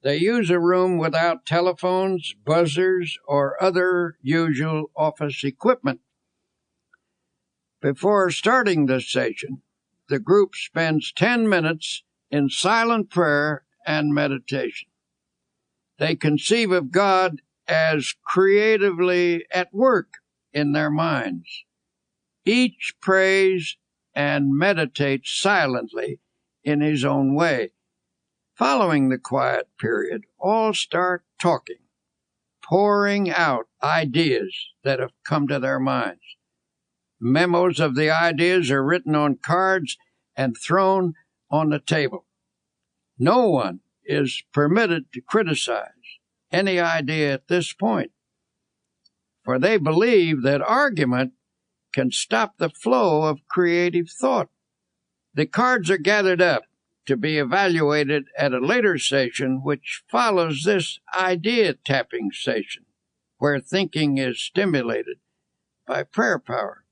they use a room without telephones, buzzers, or other usual office equipment. Before starting the session, the group spends 10 minutes in silent prayer and meditation. They conceive of God as creatively at work in their minds. Each prays and meditates silently in his own way. Following the quiet period, all start talking, pouring out ideas that have come to their minds. Memos of the ideas are written on cards and thrown on the table. No one is permitted to criticize any idea at this point, for they believe that argument can stop the flow of creative thought. The cards are gathered up to be evaluated at a later session, which follows this idea-tapping session, where thinking is stimulated by prayer power.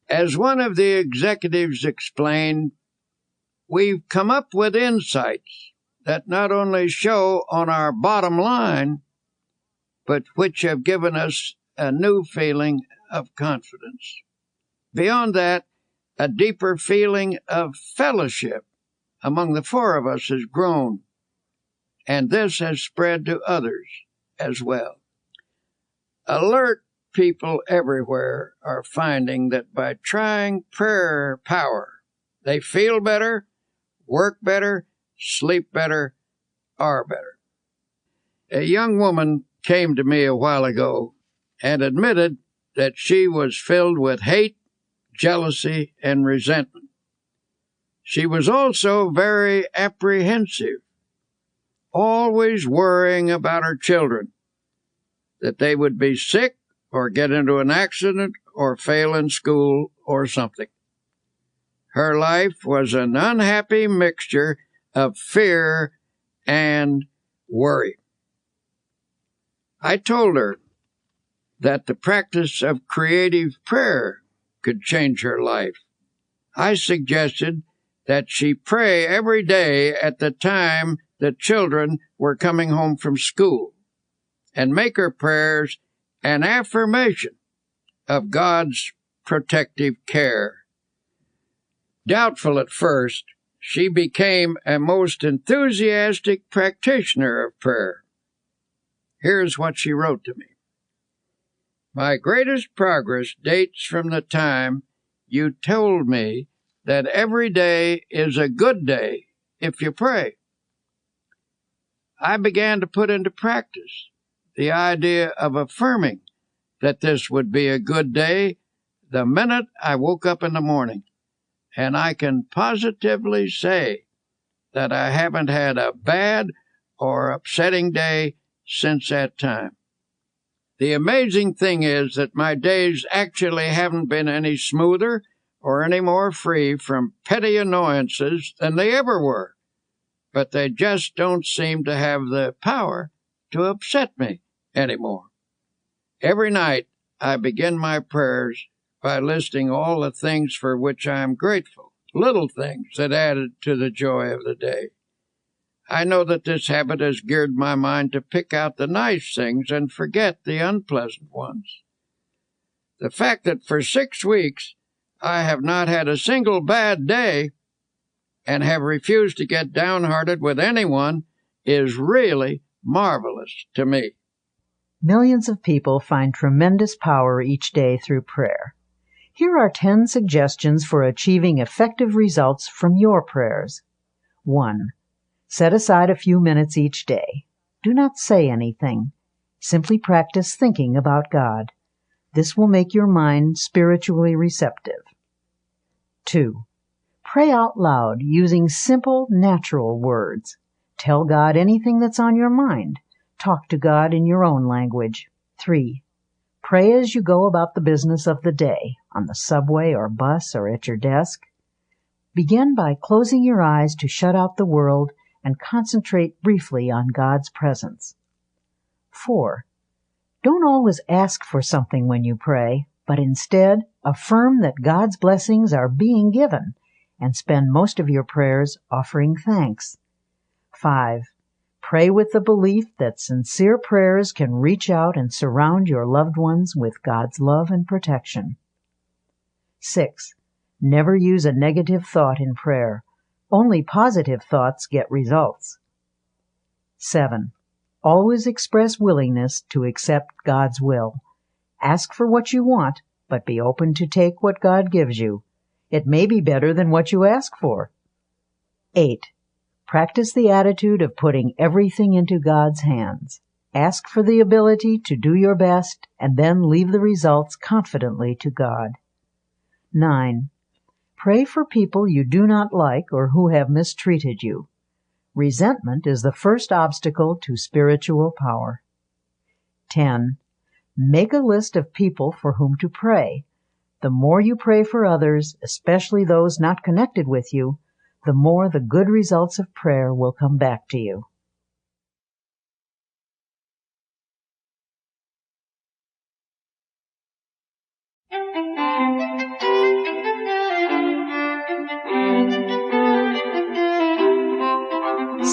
As one of the executives explained, we've come up with insights that not only show on our bottom line, but which have given us a new feeling of confidence. Beyond that, a deeper feeling of fellowship among the four of us has grown, and this has spread to others as well. Alert people everywhere are finding that by trying prayer power, they feel better, work better, sleep better, are better. A young woman came to me a while ago and admitted that she was filled with hate, jealousy, and resentment. She was also very apprehensive, always worrying about her children, that they would be sick or get into an accident or fail in school or something. Her life was an unhappy mixture of fear and worry. I told her that the practice of creative prayer could change her life. I suggested that she pray every day at the time the children were coming home from school, and make her prayers an affirmation of God's protective care. Doubtful at first, she became a most enthusiastic practitioner of prayer. Here's what she wrote to me. My greatest progress dates from the time you told me that every day is a good day if you pray. I began to put into practice the idea of affirming that this would be a good day the minute I woke up in the morning, and I can positively say that I haven't had a bad or upsetting day since that time. The amazing thing is that my days actually haven't been any smoother or any more free from petty annoyances than they ever were, but they just don't seem to have the power to upset me anymore. Every night I begin my prayers by listing all the things for which I am grateful, little things that added to the joy of the day. I know that this habit has geared my mind to pick out the nice things and forget the unpleasant ones. The fact that for 6 weeks I have not had a single bad day and have refused to get downhearted with anyone is really marvelous to me. Millions of people find tremendous power each day through prayer. Here are 10 suggestions for achieving effective results from your prayers. 1. Set aside a few minutes each day. Do not say anything. Simply practice thinking about God. This will make your mind spiritually receptive. 2. Pray out loud using simple, natural words. Tell God anything that's on your mind. Talk to God in your own language. 3. Pray as you go about the business of the day, on the subway or bus or at your desk. Begin by closing your eyes to shut out the world and concentrate briefly on God's presence. 4. Don't always ask for something when you pray, but instead affirm that God's blessings are being given and spend most of your prayers offering thanks. 5. Pray with the belief that sincere prayers can reach out and surround your loved ones with God's love and protection. 6. Never use a negative thought in prayer. Only positive thoughts get results. 7. Always express willingness to accept God's will. Ask for what you want, but be open to take what God gives you. It may be better than what you ask for. 8. Practice the attitude of putting everything into God's hands. Ask for the ability to do your best and then leave the results confidently to God. 9. Pray for people you do not like or who have mistreated you. Resentment is the first obstacle to spiritual power. 10. Make a list of people for whom to pray. The more you pray for others, especially those not connected with you, the more the good results of prayer will come back to you.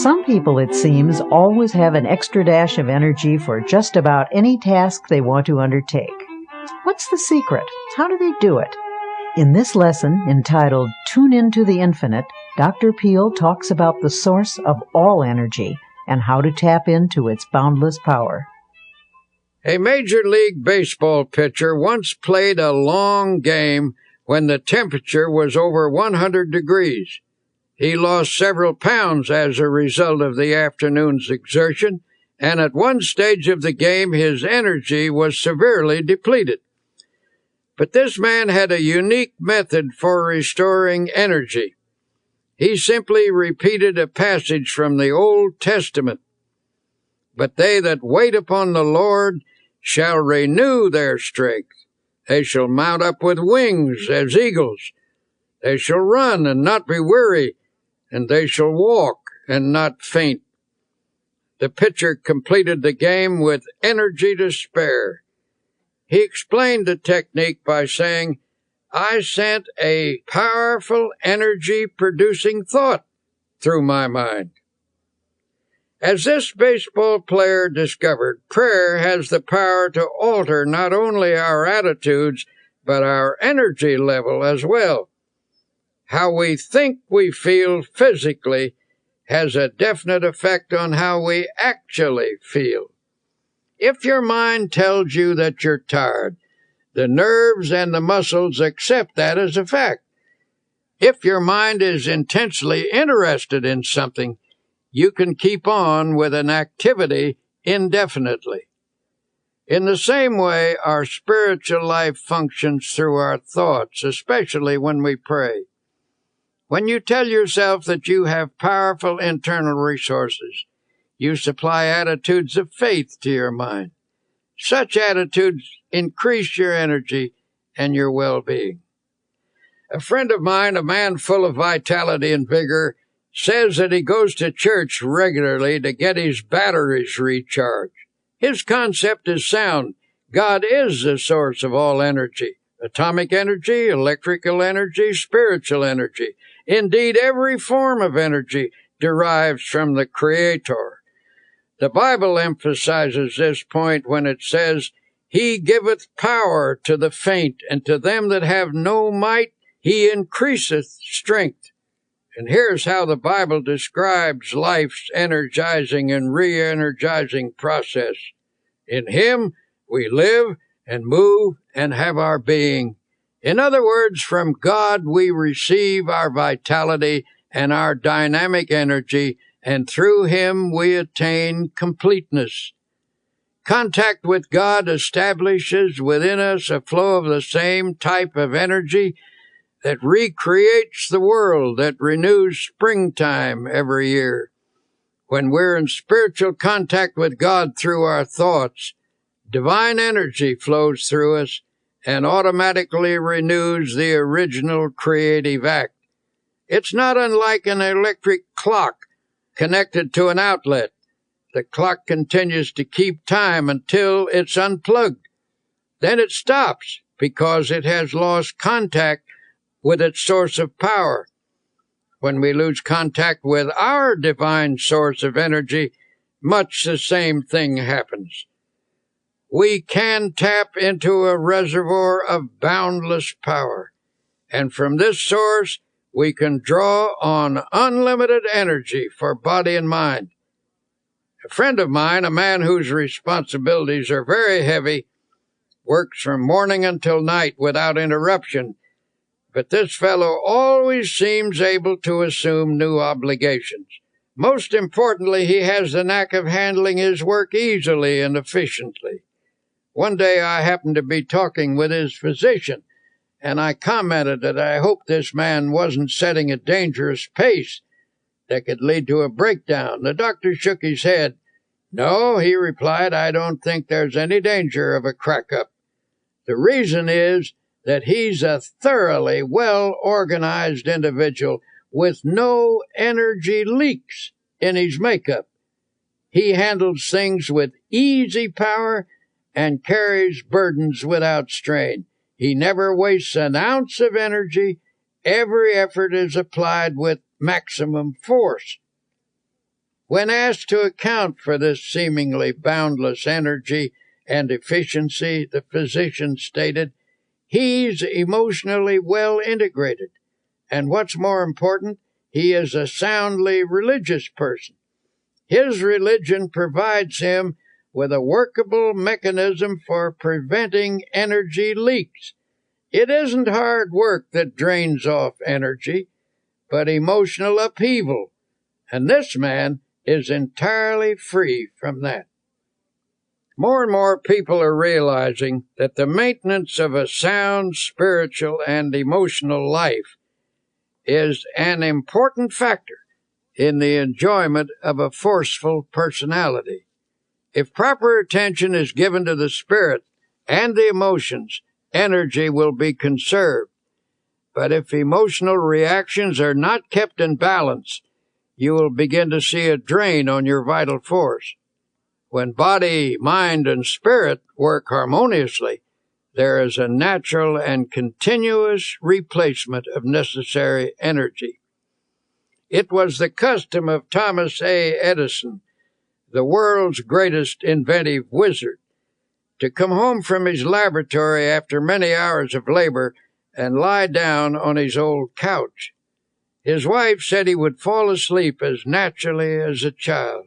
Some people, it seems, always have an extra dash of energy for just about any task they want to undertake. What's the secret? How do they do it? In this lesson, entitled Tune Into the Infinite, Dr. Peale talks about the source of all energy and how to tap into its boundless power. A Major League Baseball pitcher once played a long game when the temperature was over 100 degrees. He lost several pounds as a result of the afternoon's exertion, and at one stage of the game his energy was severely depleted. But this man had a unique method for restoring energy. He simply repeated a passage from the Old Testament. But they that wait upon the Lord shall renew their strength. They shall mount up with wings as eagles. They shall run and not be weary, and they shall walk and not faint. The pitcher completed the game with energy to spare. He explained the technique by saying, I sent a powerful energy-producing thought through my mind. As this baseball player discovered, prayer has the power to alter not only our attitudes, but our energy level as well. How we think we feel physically has a definite effect on how we actually feel. If your mind tells you that you're tired, the nerves and the muscles accept that as a fact. If your mind is intensely interested in something, you can keep on with an activity indefinitely. In the same way, our spiritual life functions through our thoughts, especially when we pray. When you tell yourself that you have powerful internal resources, you supply attitudes of faith to your mind. Such attitudes increase your energy and your well-being. A friend of mine, a man full of vitality and vigor, says that he goes to church regularly to get his batteries recharged. His concept is sound. God is the source of all energy. Atomic energy, electrical energy, spiritual energy. Indeed, every form of energy derives from the Creator. The Bible emphasizes this point when it says, He giveth power to the faint, and to them that have no might He increaseth strength. And here's how the Bible describes life's energizing and re-energizing process. In Him we live and move and have our being. In other words, from God we receive our vitality and our dynamic energy, and through Him we attain completeness. Contact with God establishes within us a flow of the same type of energy that recreates the world, that renews springtime every year. When we're in spiritual contact with God through our thoughts, divine energy flows through us and automatically renews the original creative act. It's not unlike an electric clock connected to an outlet. The clock continues to keep time until it's unplugged. Then it stops because it has lost contact with its source of power. When we lose contact with our divine source of energy, much the same thing happens. We can tap into a reservoir of boundless power, and from this source we can draw on unlimited energy for body and mind. A friend of mine, a man whose responsibilities are very heavy, works from morning until night without interruption, but this fellow always seems able to assume new obligations. Most importantly, he has the knack of handling his work easily and efficiently. One day I happened to be talking with his physician, and I commented that I hoped this man wasn't setting a dangerous pace. that could lead to a breakdown. The doctor shook his head. "No," he replied, "I don't think there's any danger of a crack-up. The reason is that he's a thoroughly well-organized individual with no energy leaks in his makeup. He handles things with easy power and carries burdens without strain. He never wastes an ounce of energy. Every effort is applied with maximum force." When asked to account for this seemingly boundless energy and efficiency, the physician stated, "He's emotionally well integrated, and what's more important, he is a soundly religious person. His religion provides him with a workable mechanism for preventing energy leaks. It isn't hard work that drains off energy, but emotional upheaval, and this man is entirely free from that." More and more people are realizing that the maintenance of a sound spiritual and emotional life is an important factor in the enjoyment of a forceful personality. If proper attention is given to the spirit and the emotions, energy will be conserved. But if emotional reactions are not kept in balance, you will begin to see a drain on your vital force. When body, mind, and spirit work harmoniously, there is a natural and continuous replacement of necessary energy. It was the custom of Thomas A. Edison, the world's greatest inventive wizard, to come home from his laboratory after many hours of labor and lie down on his old couch. His wife said he would fall asleep as naturally as a child.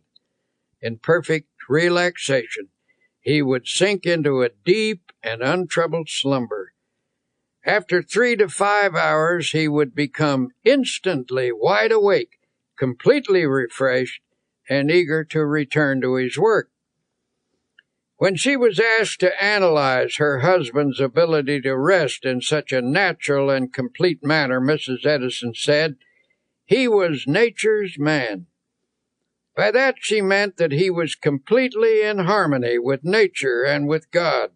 In perfect relaxation, he would sink into a deep and untroubled slumber. After 3 to 5 hours, he would become instantly wide awake, completely refreshed, and eager to return to his work. When she was asked to analyze her husband's ability to rest in such a natural and complete manner, Mrs. Edison said, "He was nature's man." By that she meant that he was completely in harmony with nature and with God.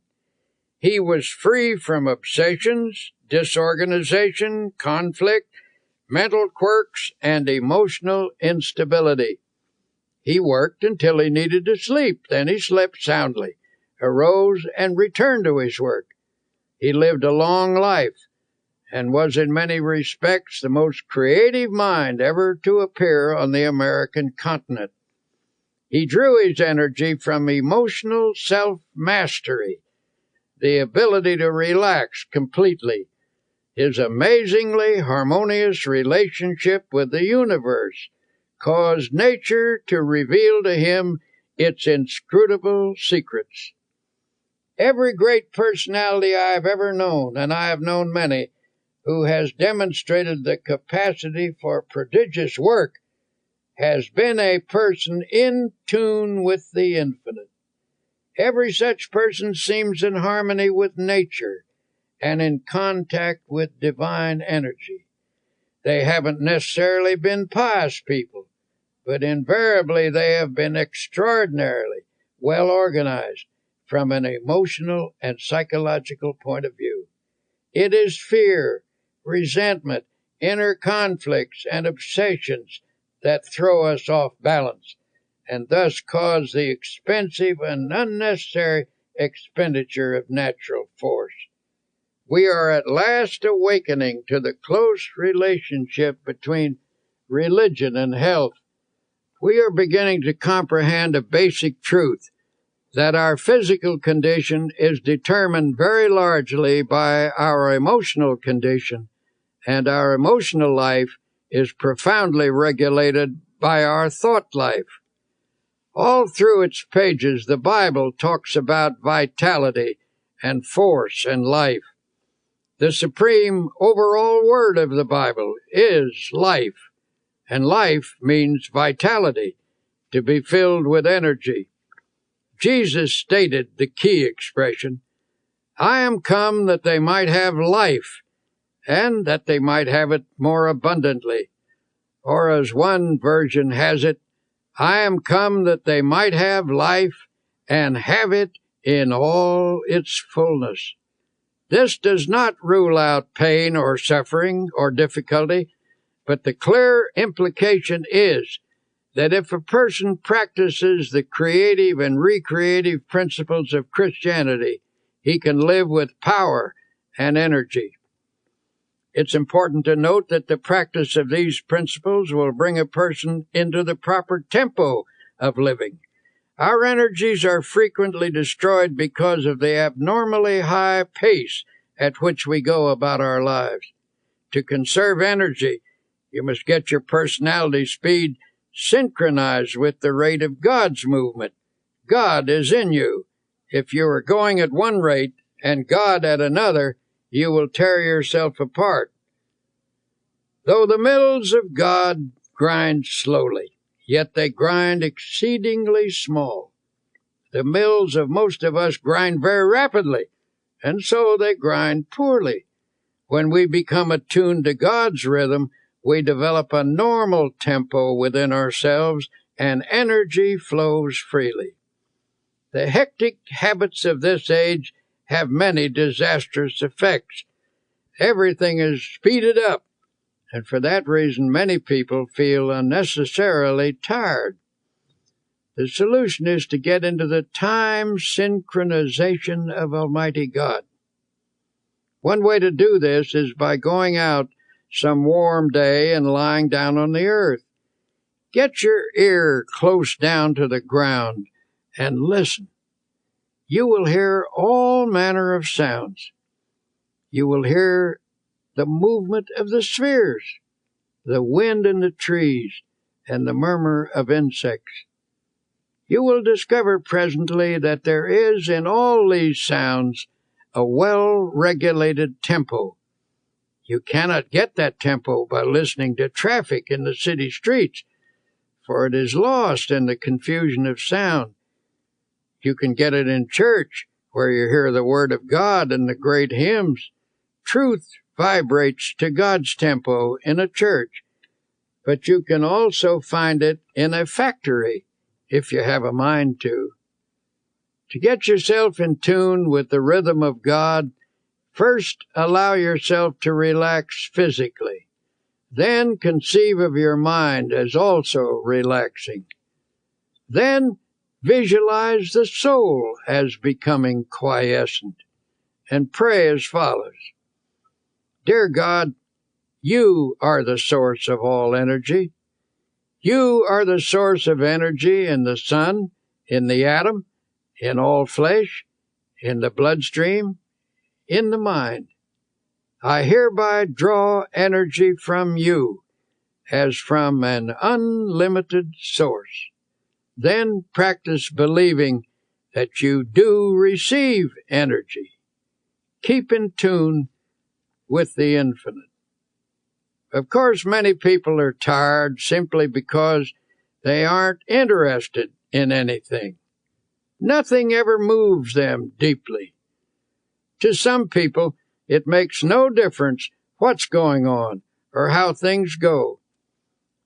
He was free from obsessions, disorganization, conflict, mental quirks, and emotional instability. He worked until he needed to sleep. Then he slept soundly, arose, and returned to his work. He lived a long life and was in many respects the most creative mind ever to appear on the American continent. He drew his energy from emotional self-mastery, the ability to relax completely, his amazingly harmonious relationship with the universe caused nature to reveal to him its inscrutable secrets. Every great personality I have ever known, and I have known many, who has demonstrated the capacity for prodigious work, has been a person in tune with the infinite. Every such person seems in harmony with nature and in contact with divine energy. They haven't necessarily been pious people, but invariably they have been extraordinarily well organized from an emotional and psychological point of view. It is fear, resentment, inner conflicts, and obsessions that throw us off balance, and thus cause the expensive and unnecessary expenditure of natural force. We are at last awakening to the close relationship between religion and health. We are beginning to comprehend a basic truth, that our physical condition is determined very largely by our emotional condition, and our emotional life is profoundly regulated by our thought life. All through its pages, the Bible talks about vitality and force and life. The supreme overall word of the Bible is life, and life means vitality, to be filled with energy. Jesus stated the key expression, "I am come that they might have life, and that they might have it more abundantly." Or as one version has it, I am come that they might have life and have it in all its fullness. This does not rule out pain or suffering or difficulty, but the clear implication is that if a person practices the creative and recreative principles of Christianity, he can live with power and energy. It's important to note that the practice of these principles will bring a person into the proper tempo of living. Our energies are frequently destroyed because of the abnormally high pace at which we go about our lives. To conserve energy, you must get your personality speed synchronized with the rate of God's movement. God is in you. If you are going at one rate and God at another, you will tear yourself apart. Though the mills of God grind slowly, yet they grind exceedingly small. The mills of most of us grind very rapidly, and so they grind poorly. When we become attuned to God's rhythm, we develop a normal tempo within ourselves, and energy flows freely. The hectic habits of this age have many disastrous effects. Everything is speeded up, and for that reason many people feel unnecessarily tired. The solution is to get into the time synchronization of Almighty God. One way to do this is by going out some warm day and lying down on the earth. Get your ear close down to the ground and listen. You will hear all manner of sounds. You will hear the movement of the spheres, the wind in the trees, and the murmur of insects. You will discover presently that there is in all these sounds a well-regulated tempo. You cannot get that tempo by listening to traffic in the city streets, for it is lost in the confusion of sound. You can get it in church, where you hear the Word of God and the great hymns. Truth vibrates to God's tempo in a church, but you can also find it in a factory, if you have a mind to. To get yourself in tune with the rhythm of God, first allow yourself to relax physically. Then conceive of your mind as also relaxing. Then visualize the soul as becoming quiescent, and pray as follows. Dear God, you are the source of all energy. You are the source of energy in the sun, in the atom, in all flesh, in the bloodstream, in the mind. I hereby draw energy from you as from an unlimited source. Then practice believing that you do receive energy. Keep in tune with the infinite. Of course, many people are tired simply because they aren't interested in anything. Nothing ever moves them deeply. To some people, it makes no difference what's going on or how things go.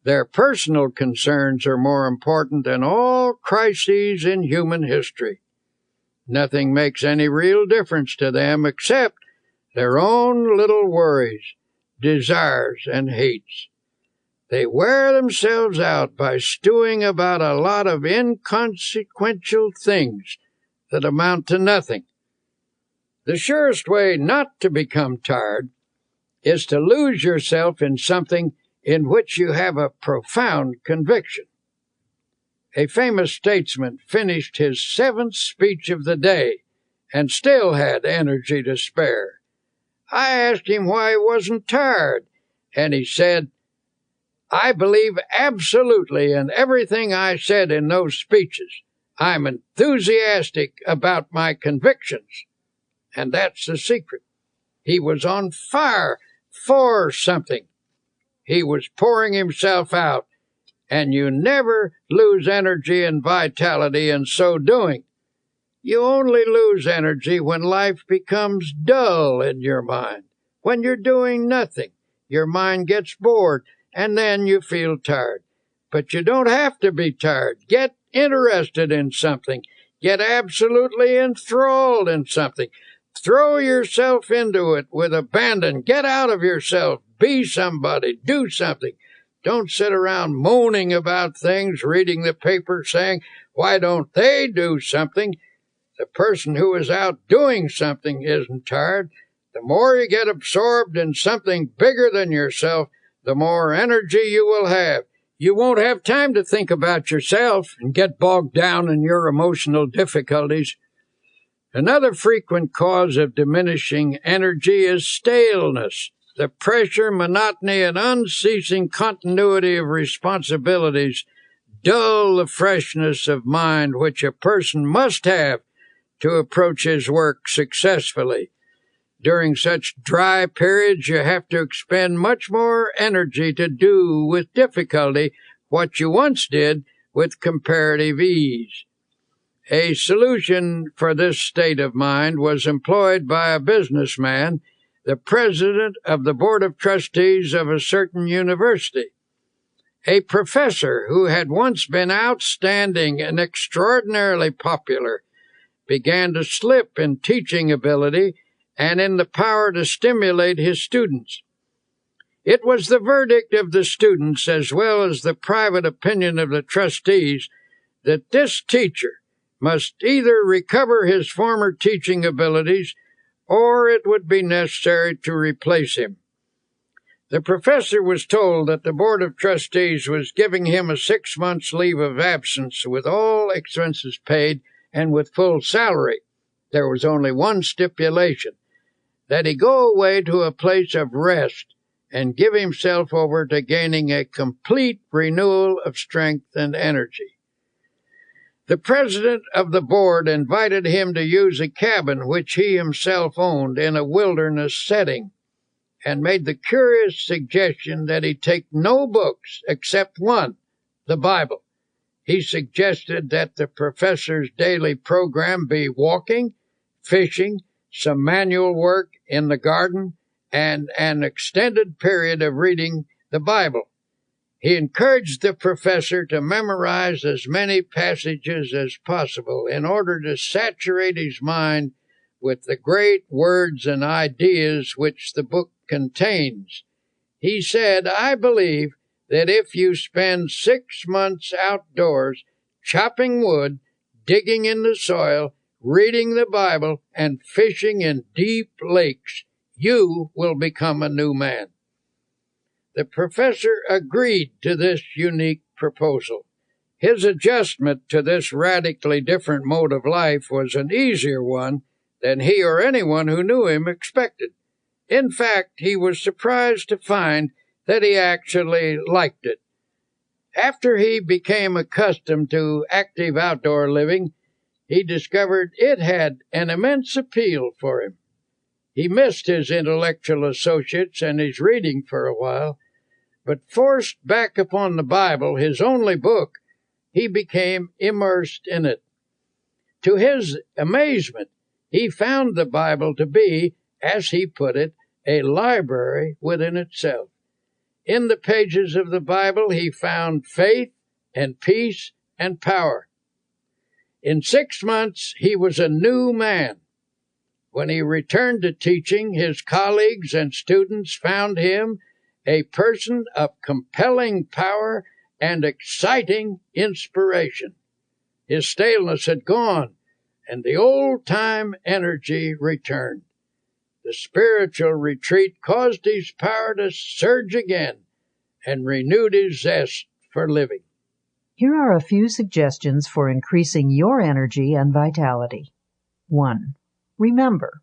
Their personal concerns are more important than all crises in human history. Nothing makes any real difference to them except their own little worries, desires, and hates. They wear themselves out by stewing about a lot of inconsequential things that amount to nothing. The surest way not to become tired is to lose yourself in something in which you have a profound conviction. A famous statesman finished his 7th speech of the day and still had energy to spare. I asked him why he wasn't tired, and he said, I believe absolutely in everything I said in those speeches. I'm enthusiastic about my convictions. And that's the secret. He was on fire for something. He was pouring himself out, and you never lose energy and vitality in so doing. You only lose energy when life becomes dull in your mind. When you're doing nothing, your mind gets bored, and then you feel tired. But you don't have to be tired. Get interested in something. Get absolutely enthralled in something. Throw yourself into it with abandon. Get out of yourself. Be somebody. Do something. Don't sit around moaning about things, reading the paper saying, why don't they do something? The person who is out doing something isn't tired. The more you get absorbed in something bigger than yourself, the more energy you will have. You won't have time to think about yourself and get bogged down in your emotional difficulties. Another frequent cause of diminishing energy is staleness. The pressure, monotony, and unceasing continuity of responsibilities dull the freshness of mind which a person must have to approach his work successfully. During such dry periods, you have to expend much more energy to do with difficulty what you once did with comparative ease. A solution for this state of mind was employed by a businessman, the president of the board of trustees of a certain university. A professor who had once been outstanding and extraordinarily popular began to slip in teaching ability and in the power to stimulate his students. It was the verdict of the students, as well as the private opinion of the trustees, that this teacher must either recover his former teaching abilities or it would be necessary to replace him. The professor was told that the Board of Trustees was giving him a 6 months leave of absence with all expenses paid and with full salary. There was only one stipulation, that he go away to a place of rest and give himself over to gaining a complete renewal of strength and energy. The president of the board invited him to use a cabin which he himself owned in a wilderness setting, and made the curious suggestion that he take no books except one, the Bible. He suggested that the professor's daily program be walking, fishing, some manual work in the garden, and an extended period of reading the Bible. He encouraged the professor to memorize as many passages as possible in order to saturate his mind with the great words and ideas which the book contains. He said, I believe that if you spend 6 months outdoors chopping wood, digging in the soil, reading the Bible, and fishing in deep lakes, you will become a new man. The professor agreed to this unique proposal. His adjustment to this radically different mode of life was an easier one than he or anyone who knew him expected. In fact, he was surprised to find that he actually liked it. After he became accustomed to active outdoor living, he discovered it had an immense appeal for him. He missed his intellectual associates and his reading for a while, but forced back upon the Bible, his only book, he became immersed in it. To his amazement, he found the Bible to be, as he put it, a library within itself. In the pages of the Bible, he found faith and peace and power. In 6 months, he was a new man. When he returned to teaching, his colleagues and students found him a person of compelling power and exciting inspiration. His staleness had gone, and the old-time energy returned. The spiritual retreat caused his power to surge again and renewed his zest for living. Here are a few suggestions for increasing your energy and vitality. 1. Remember,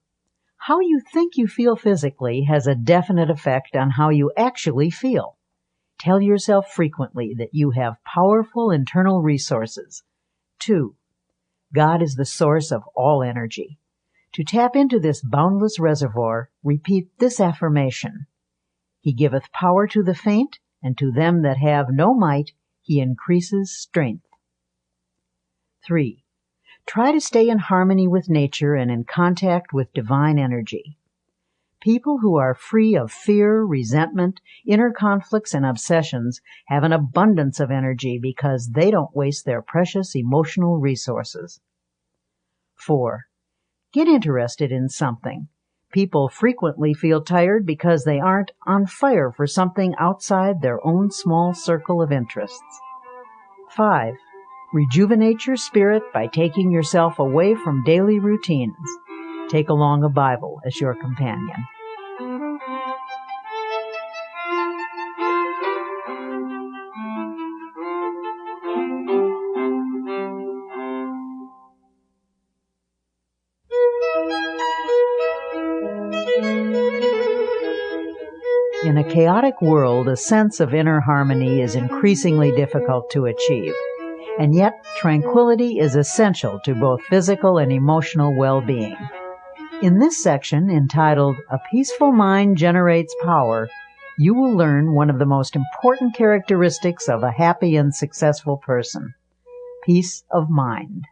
how you think you feel physically has a definite effect on how you actually feel. Tell yourself frequently that you have powerful internal resources. 2. God is the source of all energy. To tap into this boundless reservoir, repeat this affirmation. He giveth power to the faint, and to them that have no might, he increases strength. 3. Try to stay in harmony with nature and in contact with divine energy. People who are free of fear, resentment, inner conflicts, and obsessions have an abundance of energy because they don't waste their precious emotional resources. 4. Get interested in something. People frequently feel tired because they aren't on fire for something outside their own small circle of interests. 5. Rejuvenate your spirit by taking yourself away from daily routines. Take along a Bible as your companion. In a chaotic world, a sense of inner harmony is increasingly difficult to achieve, and yet tranquility is essential to both physical and emotional well-being. In this section, entitled "A Peaceful Mind Generates Power," you will learn one of the most important characteristics of a happy and successful person: peace of mind.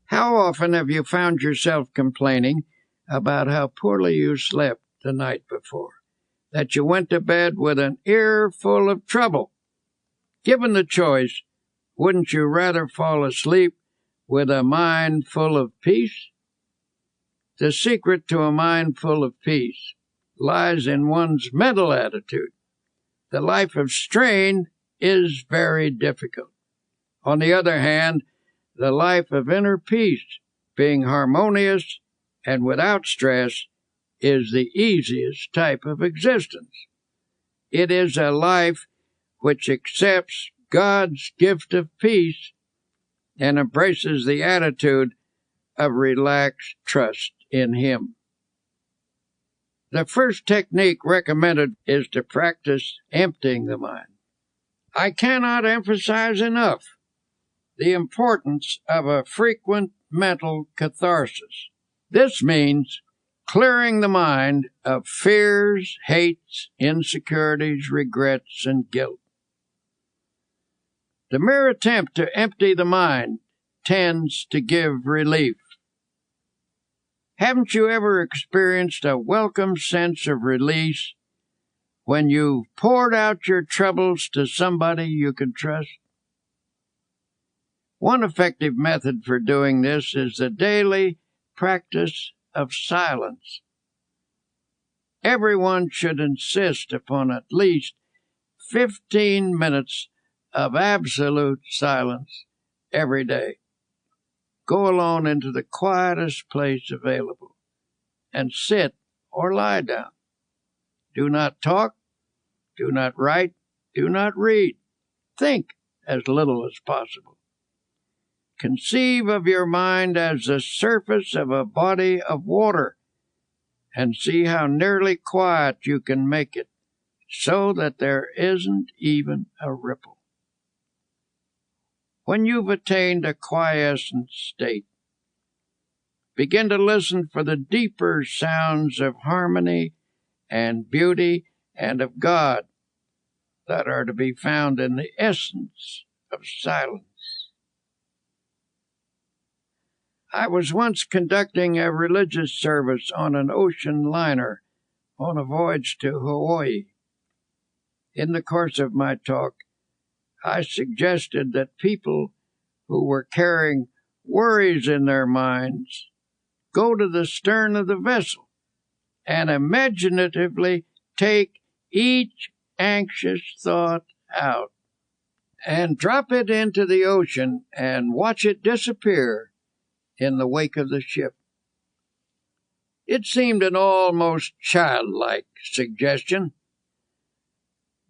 How often have you found yourself complaining about how poorly you slept the night before? That you went to bed with an ear full of trouble? Given the choice, wouldn't you rather fall asleep with a mind full of peace? The secret to a mind full of peace lies in one's mental attitude. The life of strain is very difficult. On the other hand, the life of inner peace, being harmonious and without stress, is the easiest type of existence. It is a life which accepts God's gift of peace and embraces the attitude of relaxed trust in Him. The first technique recommended is to practice emptying the mind. I cannot emphasize enough the importance of a frequent mental catharsis. This means clearing the mind of fears, hates, insecurities, regrets, and guilt. The mere attempt to empty the mind tends to give relief. Haven't you ever experienced a welcome sense of release when you've poured out your troubles to somebody you can trust? One effective method for doing this is the daily practice of silence. Everyone should insist upon at least 15 minutes of absolute silence every day. Go alone into the quietest place available and sit or lie down. Do not talk, do not write, do not read. Think as little as possible. Conceive of your mind as the surface of a body of water and see how nearly quiet you can make it so that there isn't even a ripple. When you've attained a quiescent state, begin to listen for the deeper sounds of harmony and beauty and of God that are to be found in the essence of silence. I was once conducting a religious service on an ocean liner on a voyage to Hawaii. In the course of my talk, I suggested that people who were carrying worries in their minds go to the stern of the vessel and imaginatively take each anxious thought out and drop it into the ocean and watch it disappear in the wake of the ship. It seemed an almost childlike suggestion,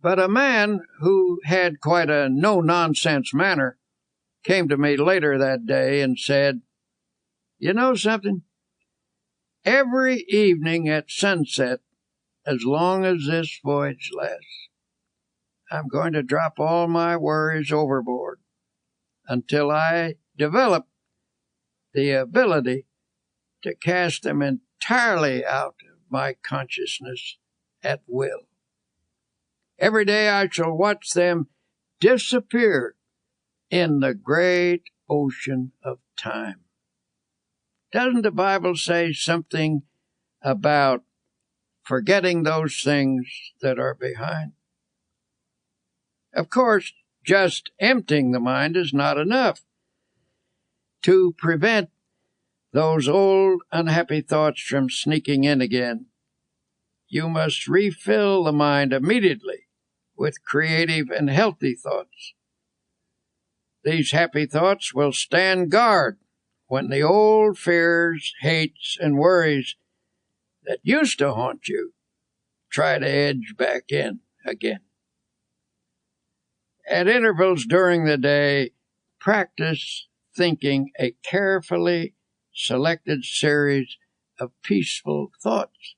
but a man who had quite a no-nonsense manner came to me later that day and said, "You know something? Every evening at sunset, as long as this voyage lasts, I'm going to drop all my worries overboard until I develop the ability to cast them entirely out of my consciousness at will. Every day I shall watch them disappear in the great ocean of time." Doesn't the Bible say something about forgetting those things that are behind. Of course, just emptying the mind is not enough. To prevent those old unhappy thoughts from sneaking in again, you must refill the mind immediately with creative and healthy thoughts. These happy thoughts will stand guard when the old fears, hates, and worries that used to haunt you try to edge back in again. At intervals during the day, practice thinking a carefully selected series of peaceful thoughts.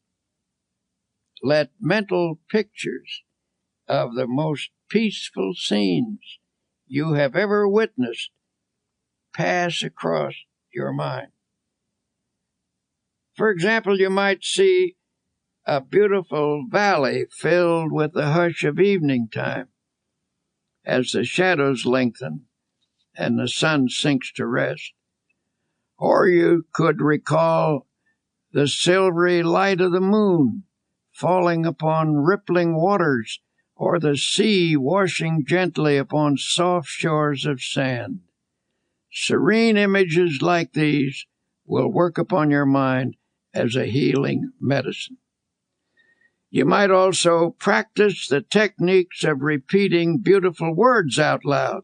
Let mental pictures of the most peaceful scenes you have ever witnessed pass across your mind. For example, you might see a beautiful valley filled with the hush of evening time as the shadows lengthen and the sun sinks to rest. Or you could recall the silvery light of the moon falling upon rippling waters, or the sea washing gently upon soft shores of sand. Serene images like these will work upon your mind as a healing medicine. You might also practice the techniques of repeating beautiful words out loud.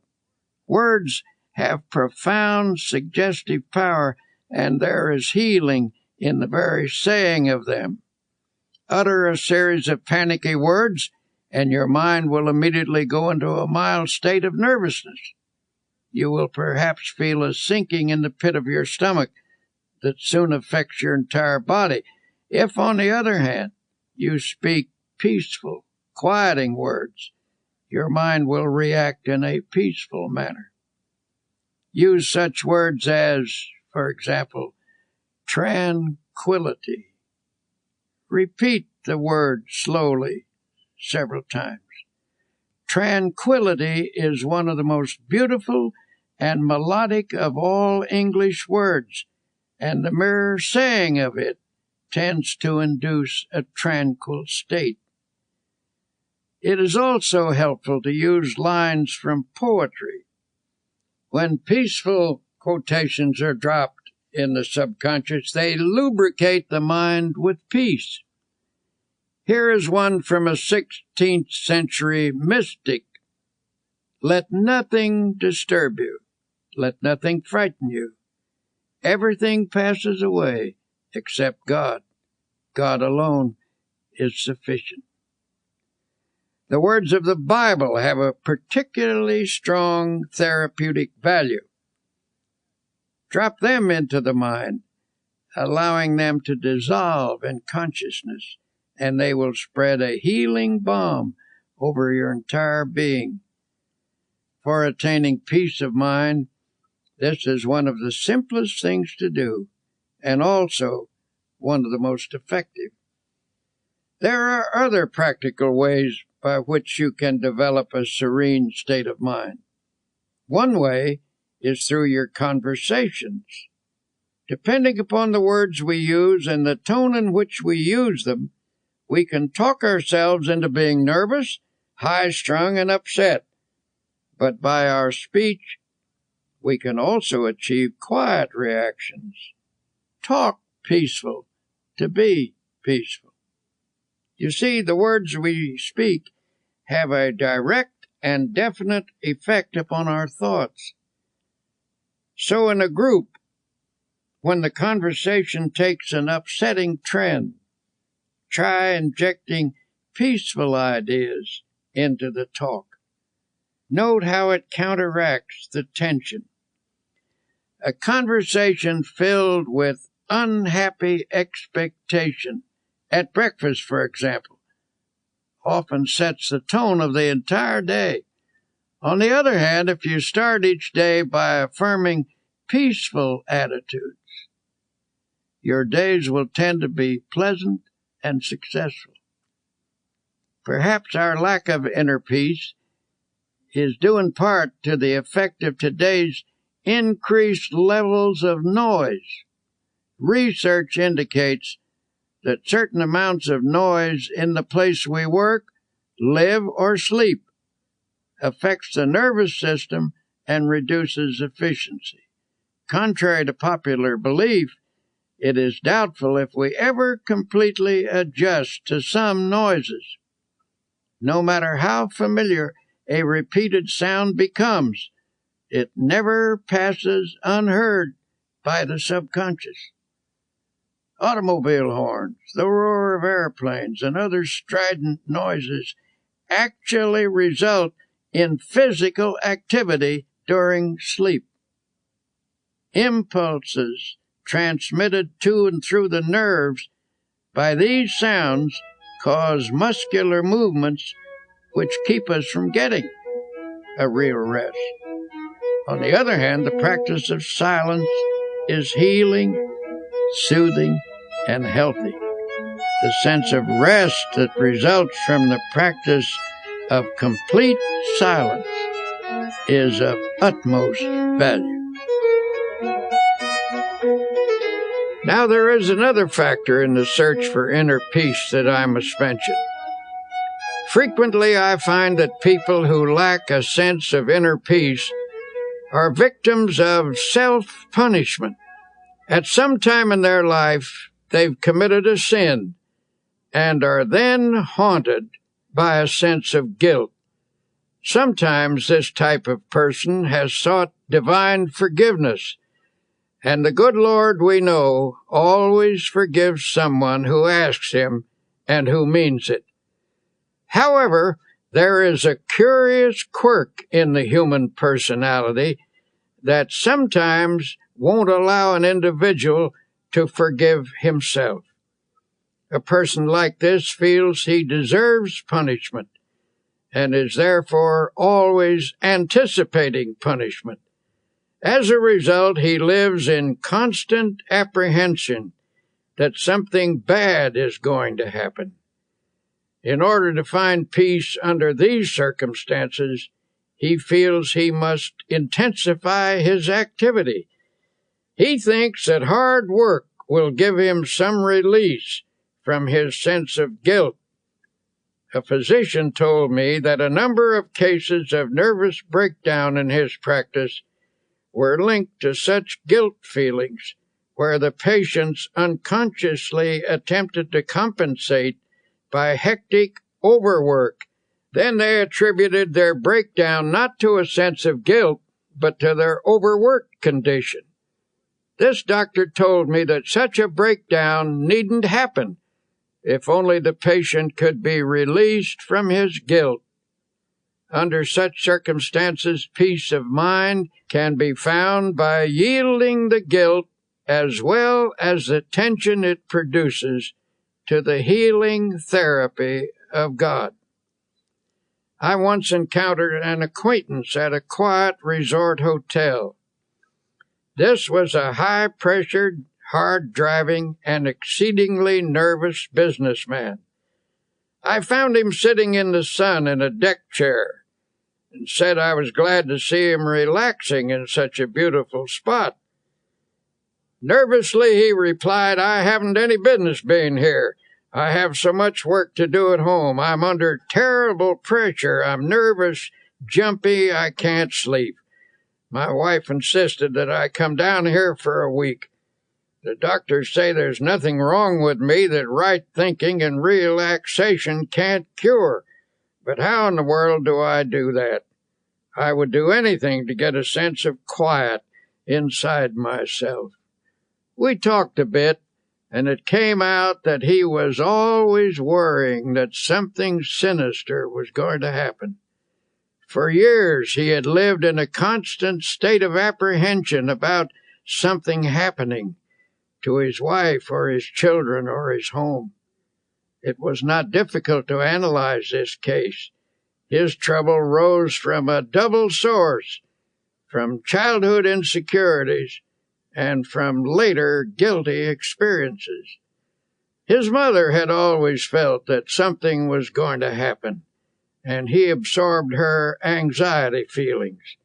Words have profound suggestive power, and there is healing in the very saying of them. Utter a series of panicky words, and your mind will immediately go into a mild state of nervousness. You will perhaps feel a sinking in the pit of your stomach that soon affects your entire body. If, on the other hand, you speak peaceful, quieting words, your mind will react in a peaceful manner. Use such words as, for example, tranquility. Repeat the word slowly several times. Tranquility is one of the most beautiful and melodic of all English words, and the mere saying of it tends to induce a tranquil state. It is also helpful to use lines from poetry. When peaceful quotations are dropped in the subconscious, they lubricate the mind with peace. Here is one from a 16th century mystic. Let nothing disturb you. Let nothing frighten you. Everything passes away except God. God alone is sufficient. The words of the Bible have a particularly strong therapeutic value. Drop them into the mind, allowing them to dissolve in consciousness, and they will spread a healing balm over your entire being. For attaining peace of mind, this is one of the simplest things to do, and also one of the most effective. There are other practical ways by which you can develop a serene state of mind. One way is through your conversations. Depending upon the words we use and the tone in which we use them, we can talk ourselves into being nervous, high-strung, and upset. But by our speech, we can also achieve quiet reactions. Talk peaceful to be peaceful. You see, the words we speak have a direct and definite effect upon our thoughts. So in a group, when the conversation takes an upsetting trend, try injecting peaceful ideas into the talk. Note how it counteracts the tension. A conversation filled with unhappy expectation, at breakfast, for example, often sets the tone of the entire day. On the other hand, if you start each day by affirming peaceful attitudes, your days will tend to be pleasant and successful. Perhaps our lack of inner peace is due in part to the effect of today's increased levels of noise. Research indicates that certain amounts of noise in the place we work, live, or sleep affects the nervous system and reduces efficiency. Contrary to popular belief, it is doubtful if we ever completely adjust to some noises. No matter how familiar a repeated sound becomes, it never passes unheard by the subconscious. Automobile horns, the roar of airplanes, and other strident noises actually result in physical activity during sleep. Impulses transmitted to and through the nerves by these sounds cause muscular movements which keep us from getting a real rest. On the other hand, the practice of silence is healing, soothing, and healthy. The sense of rest that results from the practice of complete silence is of utmost value. Now there is another factor in the search for inner peace that I must mention. Frequently I find that people who lack a sense of inner peace are victims of self-punishment. At some time in their life, they've committed a sin and are then haunted by a sense of guilt. Sometimes this type of person has sought divine forgiveness, and the good Lord, we know, always forgives someone who asks him and who means it. However, there is a curious quirk in the human personality that sometimes won't allow an individual to forgive himself. A person like this feels he deserves punishment and is therefore always anticipating punishment. As a result, he lives in constant apprehension that something bad is going to happen. In order to find peace under these circumstances, he feels he must intensify his activity. He thinks that hard work will give him some release from his sense of guilt. A physician told me that a number of cases of nervous breakdown in his practice were linked to such guilt feelings, where the patients unconsciously attempted to compensate by hectic overwork. Then they attributed their breakdown not to a sense of guilt, but to their overworked condition. This doctor told me that such a breakdown needn't happen if only the patient could be released from his guilt. Under such circumstances, peace of mind can be found by yielding the guilt as well as the tension it produces to the healing therapy of God. I once encountered an acquaintance at a quiet resort hotel. This was a high-pressured, hard-driving, and exceedingly nervous businessman. I found him sitting in the sun in a deck chair and said I was glad to see him relaxing in such a beautiful spot. Nervously, he replied, "I haven't any business being here. I have so much work to do at home. I'm under terrible pressure. I'm nervous, jumpy, I can't sleep. My wife insisted that I come down here for a week. The doctors say there's nothing wrong with me that right thinking and relaxation can't cure. But how in the world do I do that? I would do anything to get a sense of quiet inside myself." We talked a bit, and it came out that he was always worrying that something sinister was going to happen. For years he had lived in a constant state of apprehension about something happening to his wife or his children or his home. It was not difficult to analyze this case. His trouble rose from a double source, from childhood insecurities and from later guilty experiences. His mother had always felt that something was going to happen, and he absorbed her anxiety feelings.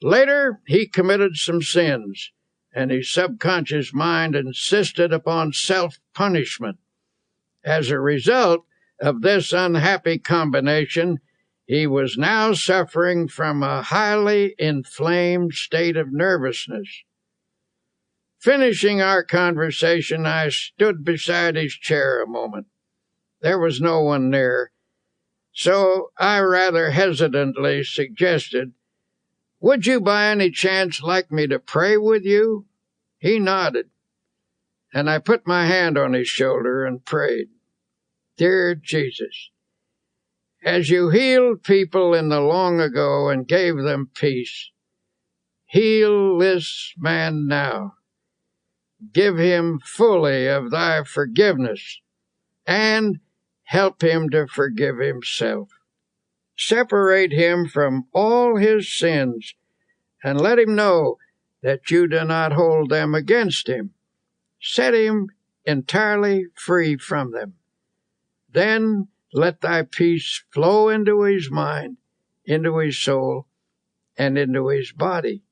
Later, he committed some sins, and his subconscious mind insisted upon self-punishment. As a result of this unhappy combination, he was now suffering from a highly inflamed state of nervousness. Finishing our conversation, I stood beside his chair a moment. There was no one near, so I rather hesitantly suggested, "Would you by any chance like me to pray with you?" He nodded, and I put my hand on his shoulder and prayed. "Dear Jesus, as you healed people in the long ago and gave them peace, heal this man now. Give him fully of thy forgiveness, and help him to forgive himself. Separate him from all his sins, and let him know that you do not hold them against him. Set him entirely free from them. Then let thy peace flow into his mind, into his soul, and into his body."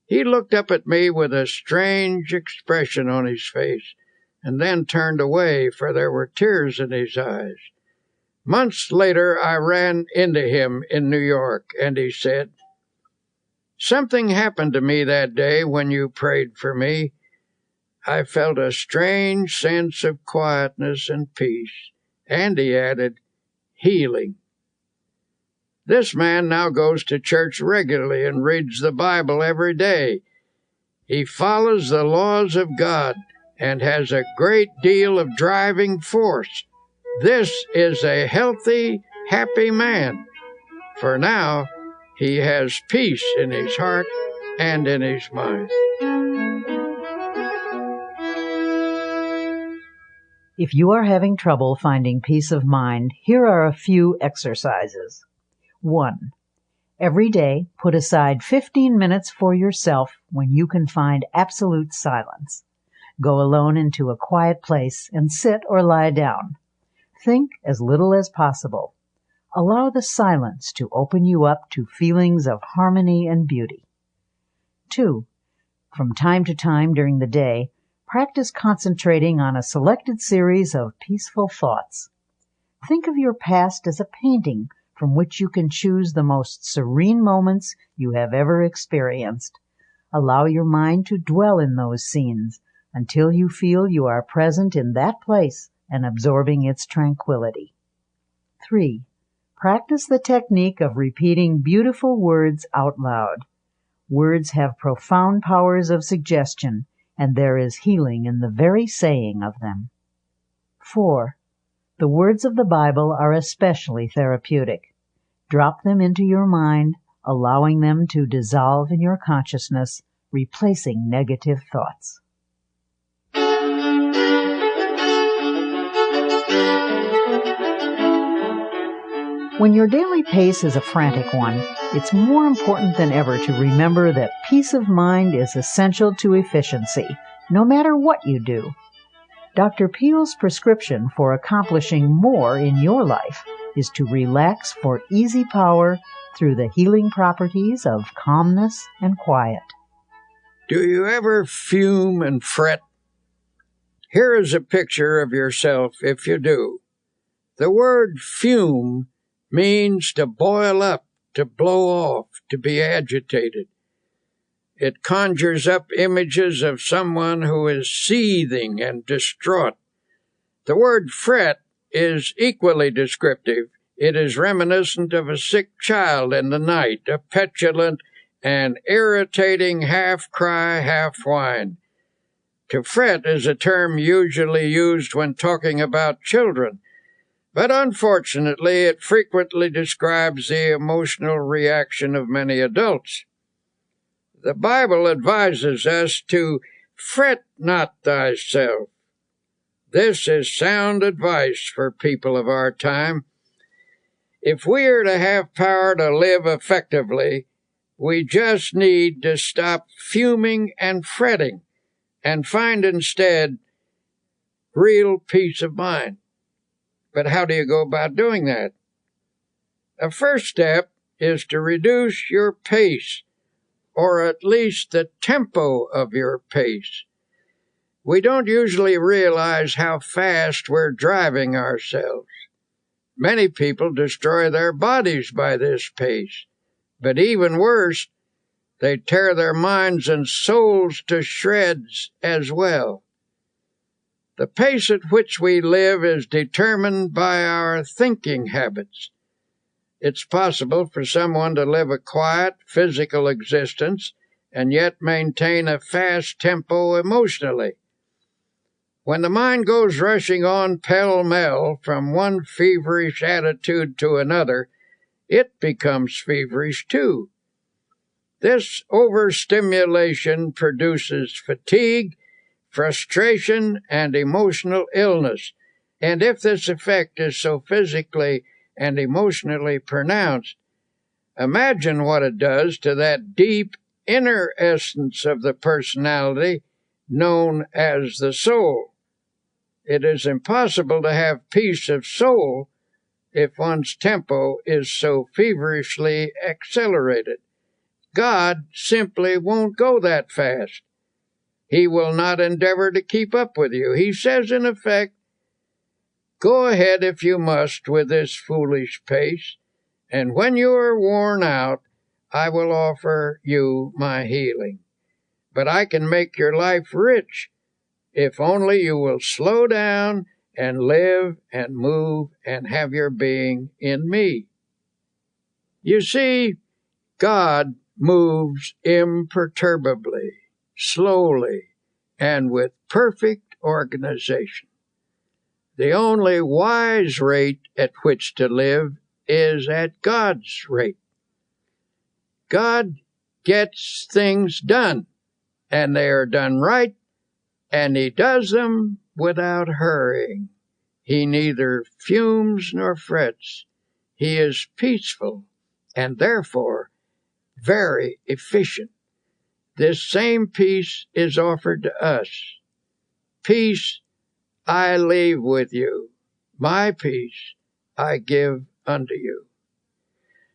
He looked up at me with a strange expression on his face, and then turned away, for there were tears in his eyes. Months later, I ran into him in New York, and he said, "Something happened to me that day when you prayed for me. I felt a strange sense of quietness and peace," and he added, "healing." This man now goes to church regularly and reads the Bible every day. He follows the laws of God and has a great deal of driving force. This is a healthy, happy man, for now he has peace in his heart and in his mind. If you are having trouble finding peace of mind, here are a few exercises. 1. Every day, put aside 15 minutes for yourself when you can find absolute silence. Go alone into a quiet place and sit or lie down. Think as little as possible. Allow the silence to open you up to feelings of harmony and beauty. 2. From time to time during the day, practice concentrating on a selected series of peaceful thoughts. Think of your past as a painting from which you can choose the most serene moments you have ever experienced. Allow your mind to dwell in those scenes until you feel you are present in that place and absorbing its tranquility. 3. Practice the technique of repeating beautiful words out loud. Words have profound powers of suggestion, and there is healing in the very saying of them. 4. The words of the Bible are especially therapeutic. Drop them into your mind, allowing them to dissolve in your consciousness, replacing negative thoughts. When your daily pace is a frantic one, it's more important than ever to remember that peace of mind is essential to efficiency, no matter what you do. Dr. Peale's prescription for accomplishing more in your life is to relax for easy power through the healing properties of calmness and quiet. Do you ever fume and fret? Here is a picture of yourself if you do. The word fume means to boil up, to blow off, to be agitated. It conjures up images of someone who is seething and distraught. The word fret is equally descriptive. It is reminiscent of a sick child in the night, a petulant and irritating half-cry, half-whine. To fret is a term usually used when talking about children, but unfortunately it frequently describes the emotional reaction of many adults. The Bible advises us to fret not thyself. This is sound advice for people of our time. If we are to have power to live effectively, we just need to stop fuming and fretting and find instead real peace of mind. But how do you go about doing that? The first step is to reduce your pace, or at least the tempo of your pace. We don't usually realize how fast we're driving ourselves. Many people destroy their bodies by this pace, but even worse, they tear their minds and souls to shreds as well. The pace at which we live is determined by our thinking habits. It's possible for someone to live a quiet, physical existence and yet maintain a fast tempo emotionally. When the mind goes rushing on pell-mell from one feverish attitude to another, it becomes feverish too. This overstimulation produces fatigue, frustration, and emotional illness, and if this effect is so physically and emotionally pronounced, imagine what it does to that deep inner essence of the personality known as the soul. It is impossible to have peace of soul if one's tempo is so feverishly accelerated. God simply won't go that fast. He will not endeavor to keep up with you. He says, in effect, go ahead if you must with this foolish pace, and when you are worn out, I will offer you my healing. But I can make your life rich if only you will slow down and live and move and have your being in me. You see, God moves imperturbably, slowly, and with perfect organization. The only wise rate at which to live is at God's rate. God gets things done, and they are done right, and he does them without hurrying. He neither fumes nor frets. He is peaceful, and therefore very efficient. This same peace is offered to us. Peace I leave with you. My peace I give unto you.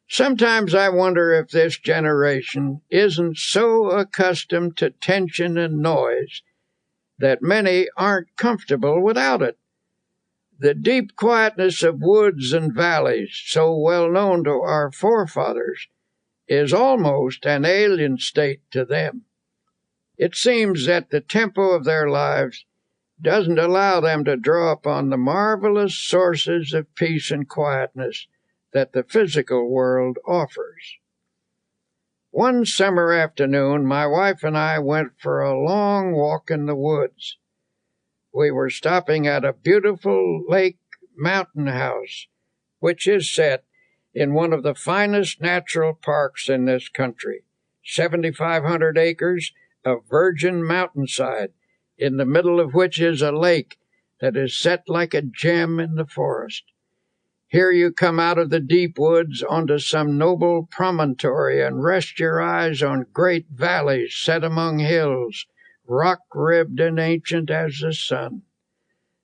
Sometimes I wonder if this generation isn't so accustomed to tension and noise that many aren't comfortable without it. The deep quietness of woods and valleys, so well known to our forefathers, is almost an alien state to them. It seems that the tempo of their lives doesn't allow them to draw upon the marvelous sources of peace and quietness that the physical world offers. One summer afternoon, my wife and I went for a long walk in the woods. We were stopping at a beautiful lake mountain house, which is set in one of the finest natural parks in this country, 7,500 acres of virgin mountainside, in the middle of which is a lake that is set like a gem in the forest. Here you come out of the deep woods onto some noble promontory and rest your eyes on great valleys set among hills, rock-ribbed and ancient as the sun.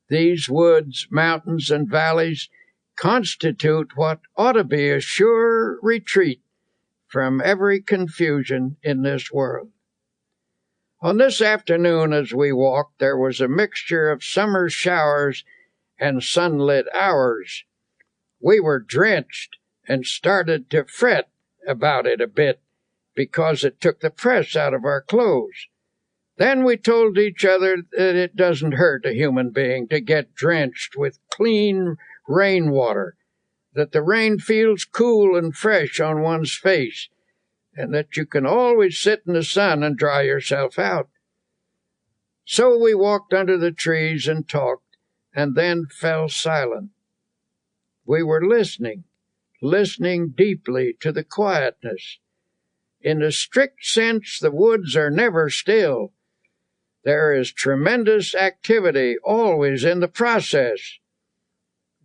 These woods, mountains, and valleys constitute what ought to be a sure retreat from every confusion in this world. On this afternoon as we walked, there was a mixture of summer showers and sunlit hours. We were drenched and started to fret about it a bit because it took the press out of our clothes. Then we told each other that it doesn't hurt a human being to get drenched with clean rainwater, that the rain feels cool and fresh on one's face, and that you can always sit in the sun and dry yourself out. So we walked under the trees and talked, and then fell silent. We were listening deeply to the quietness. In the strict sense, the woods are never still. There is tremendous activity always in the process.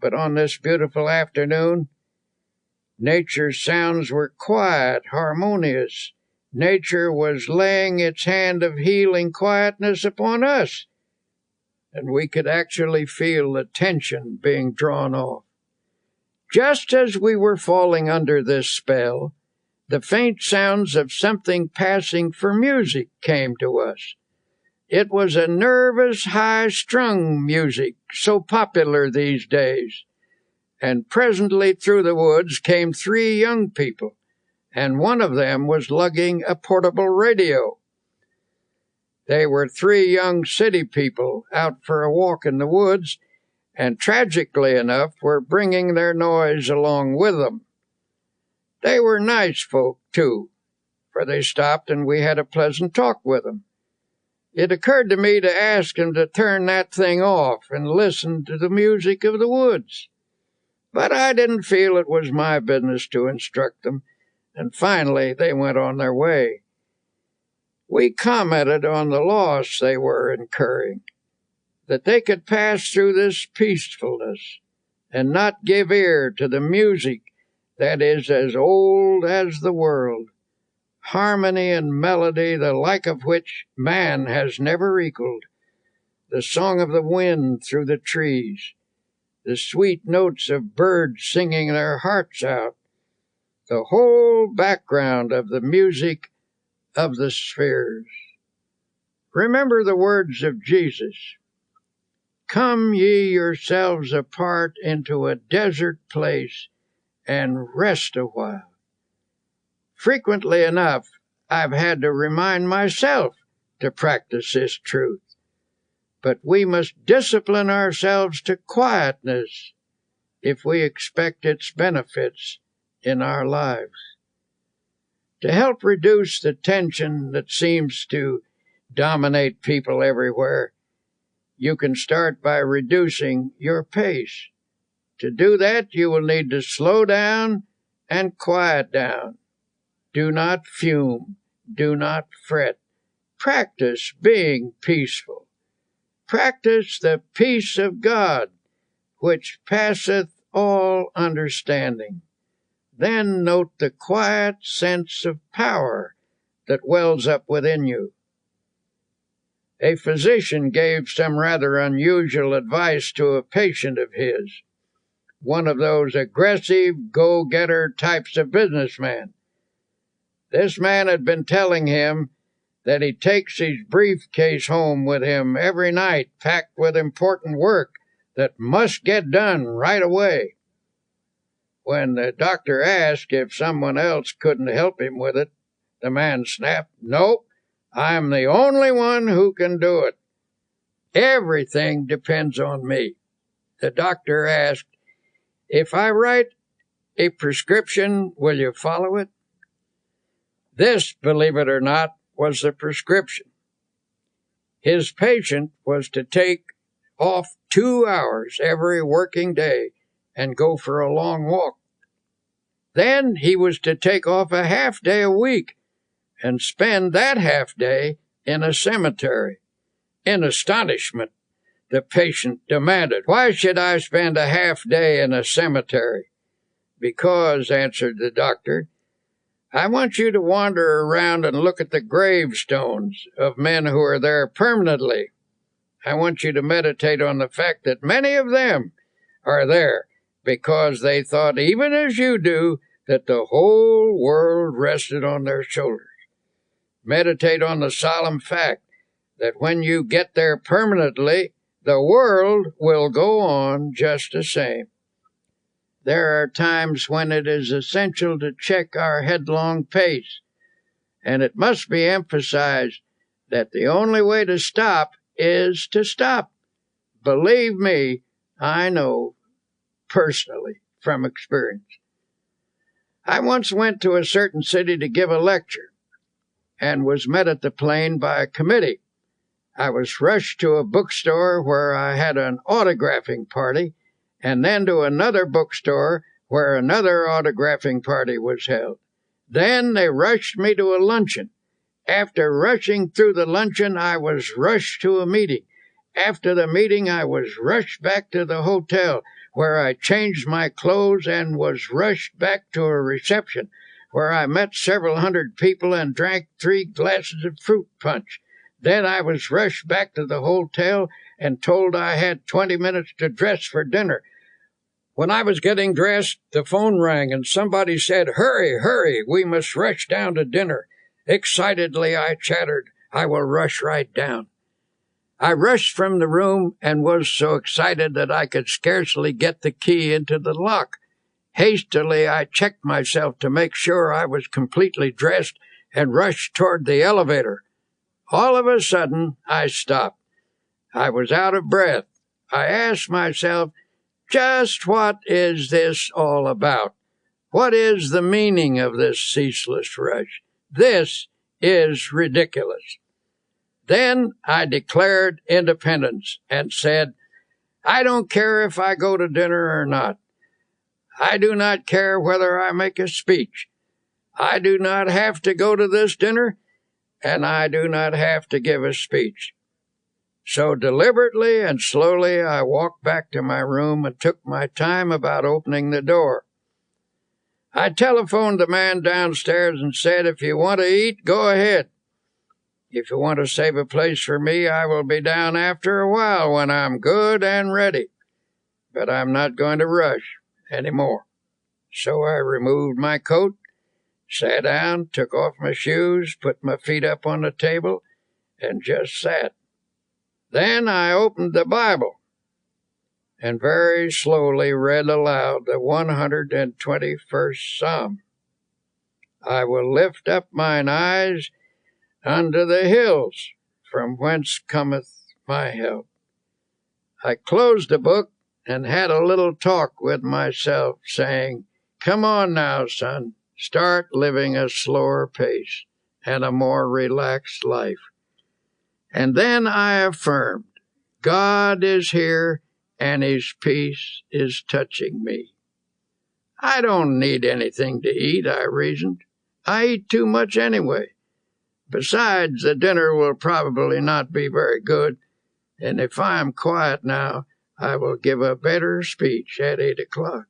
But on this beautiful afternoon, nature's sounds were quiet, harmonious. Nature was laying its hand of healing quietness upon us, and we could actually feel the tension being drawn off. Just as we were falling under this spell, the faint sounds of something passing for music came to us. It was a nervous, high-strung music, so popular these days. And presently through the woods came 3 young people, and one of them was lugging a portable radio. They were 3 young city people out for a walk in the woods, and tragically enough were bringing their noise along with them. They were nice folk, too, for they stopped and we had a pleasant talk with them. It occurred to me to ask them to turn that thing off and listen to the music of the woods. But I didn't feel it was my business to instruct them, and finally they went on their way. We commented on the loss they were incurring, that they could pass through this peacefulness and not give ear to the music that is as old as the world, harmony and melody the like of which man has never equaled, the song of the wind through the trees, the sweet notes of birds singing their hearts out, the whole background of the music of the spheres. Remember the words of Jesus, "Come ye yourselves apart into a desert place and rest a while." Frequently enough, I've had to remind myself to practice this truth. But we must discipline ourselves to quietness if we expect its benefits in our lives. To help reduce the tension that seems to dominate people everywhere, you can start by reducing your pace. To do that, you will need to slow down and quiet down. Do not fume. Do not fret. Practice being peaceful. Practice the peace of God, which passeth all understanding. Then note the quiet sense of power that wells up within you. A physician gave some rather unusual advice to a patient of his, one of those aggressive, go-getter types of businessman. This man had been telling him that he takes his briefcase home with him every night, packed with important work that must get done right away. When the doctor asked if someone else couldn't help him with it, the man snapped, "Nope, I'm the only one who can do it. Everything depends on me." The doctor asked, "If I write a prescription, will you follow it?" This, believe it or not, was the prescription. His patient was to take off 2 hours every working day and go for a long walk. Then he was to take off a half day a week and spend that half day in a cemetery. In astonishment, the patient demanded, "Why should I spend a half day in a cemetery?" "Because," answered the doctor, "I want you to wander around and look at the gravestones of men who are there permanently. I want you to meditate on the fact that many of them are there because they thought, even as you do, that the whole world rested on their shoulders. Meditate on the solemn fact that when you get there permanently, the world will go on just the same. There are times when it is essential to check our headlong pace, and it must be emphasized that the only way to stop is to stop. Believe me, I know personally from experience. I once went to a certain city to give a lecture and was met at the plane by a committee. I was rushed to a bookstore where I had an autographing party, and then to another bookstore where another autographing party was held. Then they rushed me to a luncheon. After rushing through the luncheon, I was rushed to a meeting. After the meeting, I was rushed back to the hotel, where I changed my clothes and was rushed back to a reception, where I met several hundred people and drank 3 glasses of fruit punch. Then I was rushed back to the hotel and told I had 20 minutes to dress for dinner. When I was getting dressed, the phone rang and somebody said, "Hurry, hurry, we must rush down to dinner." Excitedly I chattered, "I will rush right down." I rushed from the room and was so excited that I could scarcely get the key into the lock. Hastily, I checked myself to make sure I was completely dressed and rushed toward the elevator. All of a sudden, I stopped. I was out of breath. I asked myself, just what is this all about? What is the meaning of this ceaseless rush? This is ridiculous. Then I declared independence and said, I don't care if I go to dinner or not. I do not care whether I make a speech. I do not have to go to this dinner, and I do not have to give a speech. So deliberately and slowly I walked back to my room and took my time about opening the door. I telephoned the man downstairs and said, if you want to eat, go ahead. If you want to save a place for me, I will be down after a while when I'm good and ready. But I'm not going to rush anymore. So I removed my coat, sat down, took off my shoes, put my feet up on the table, and just sat. Then I opened the Bible and very slowly read aloud the 121st Psalm. I will lift up mine eyes unto the hills, from whence cometh my help. I closed the book and had a little talk with myself, saying, come on now, son, start living a slower pace and a more relaxed life. And then I affirmed, God is here and his peace is touching me. I don't need anything to eat, I reasoned. I eat too much anyway. Besides, the dinner will probably not be very good, and if I am quiet now, I will give a better speech at 8 o'clock.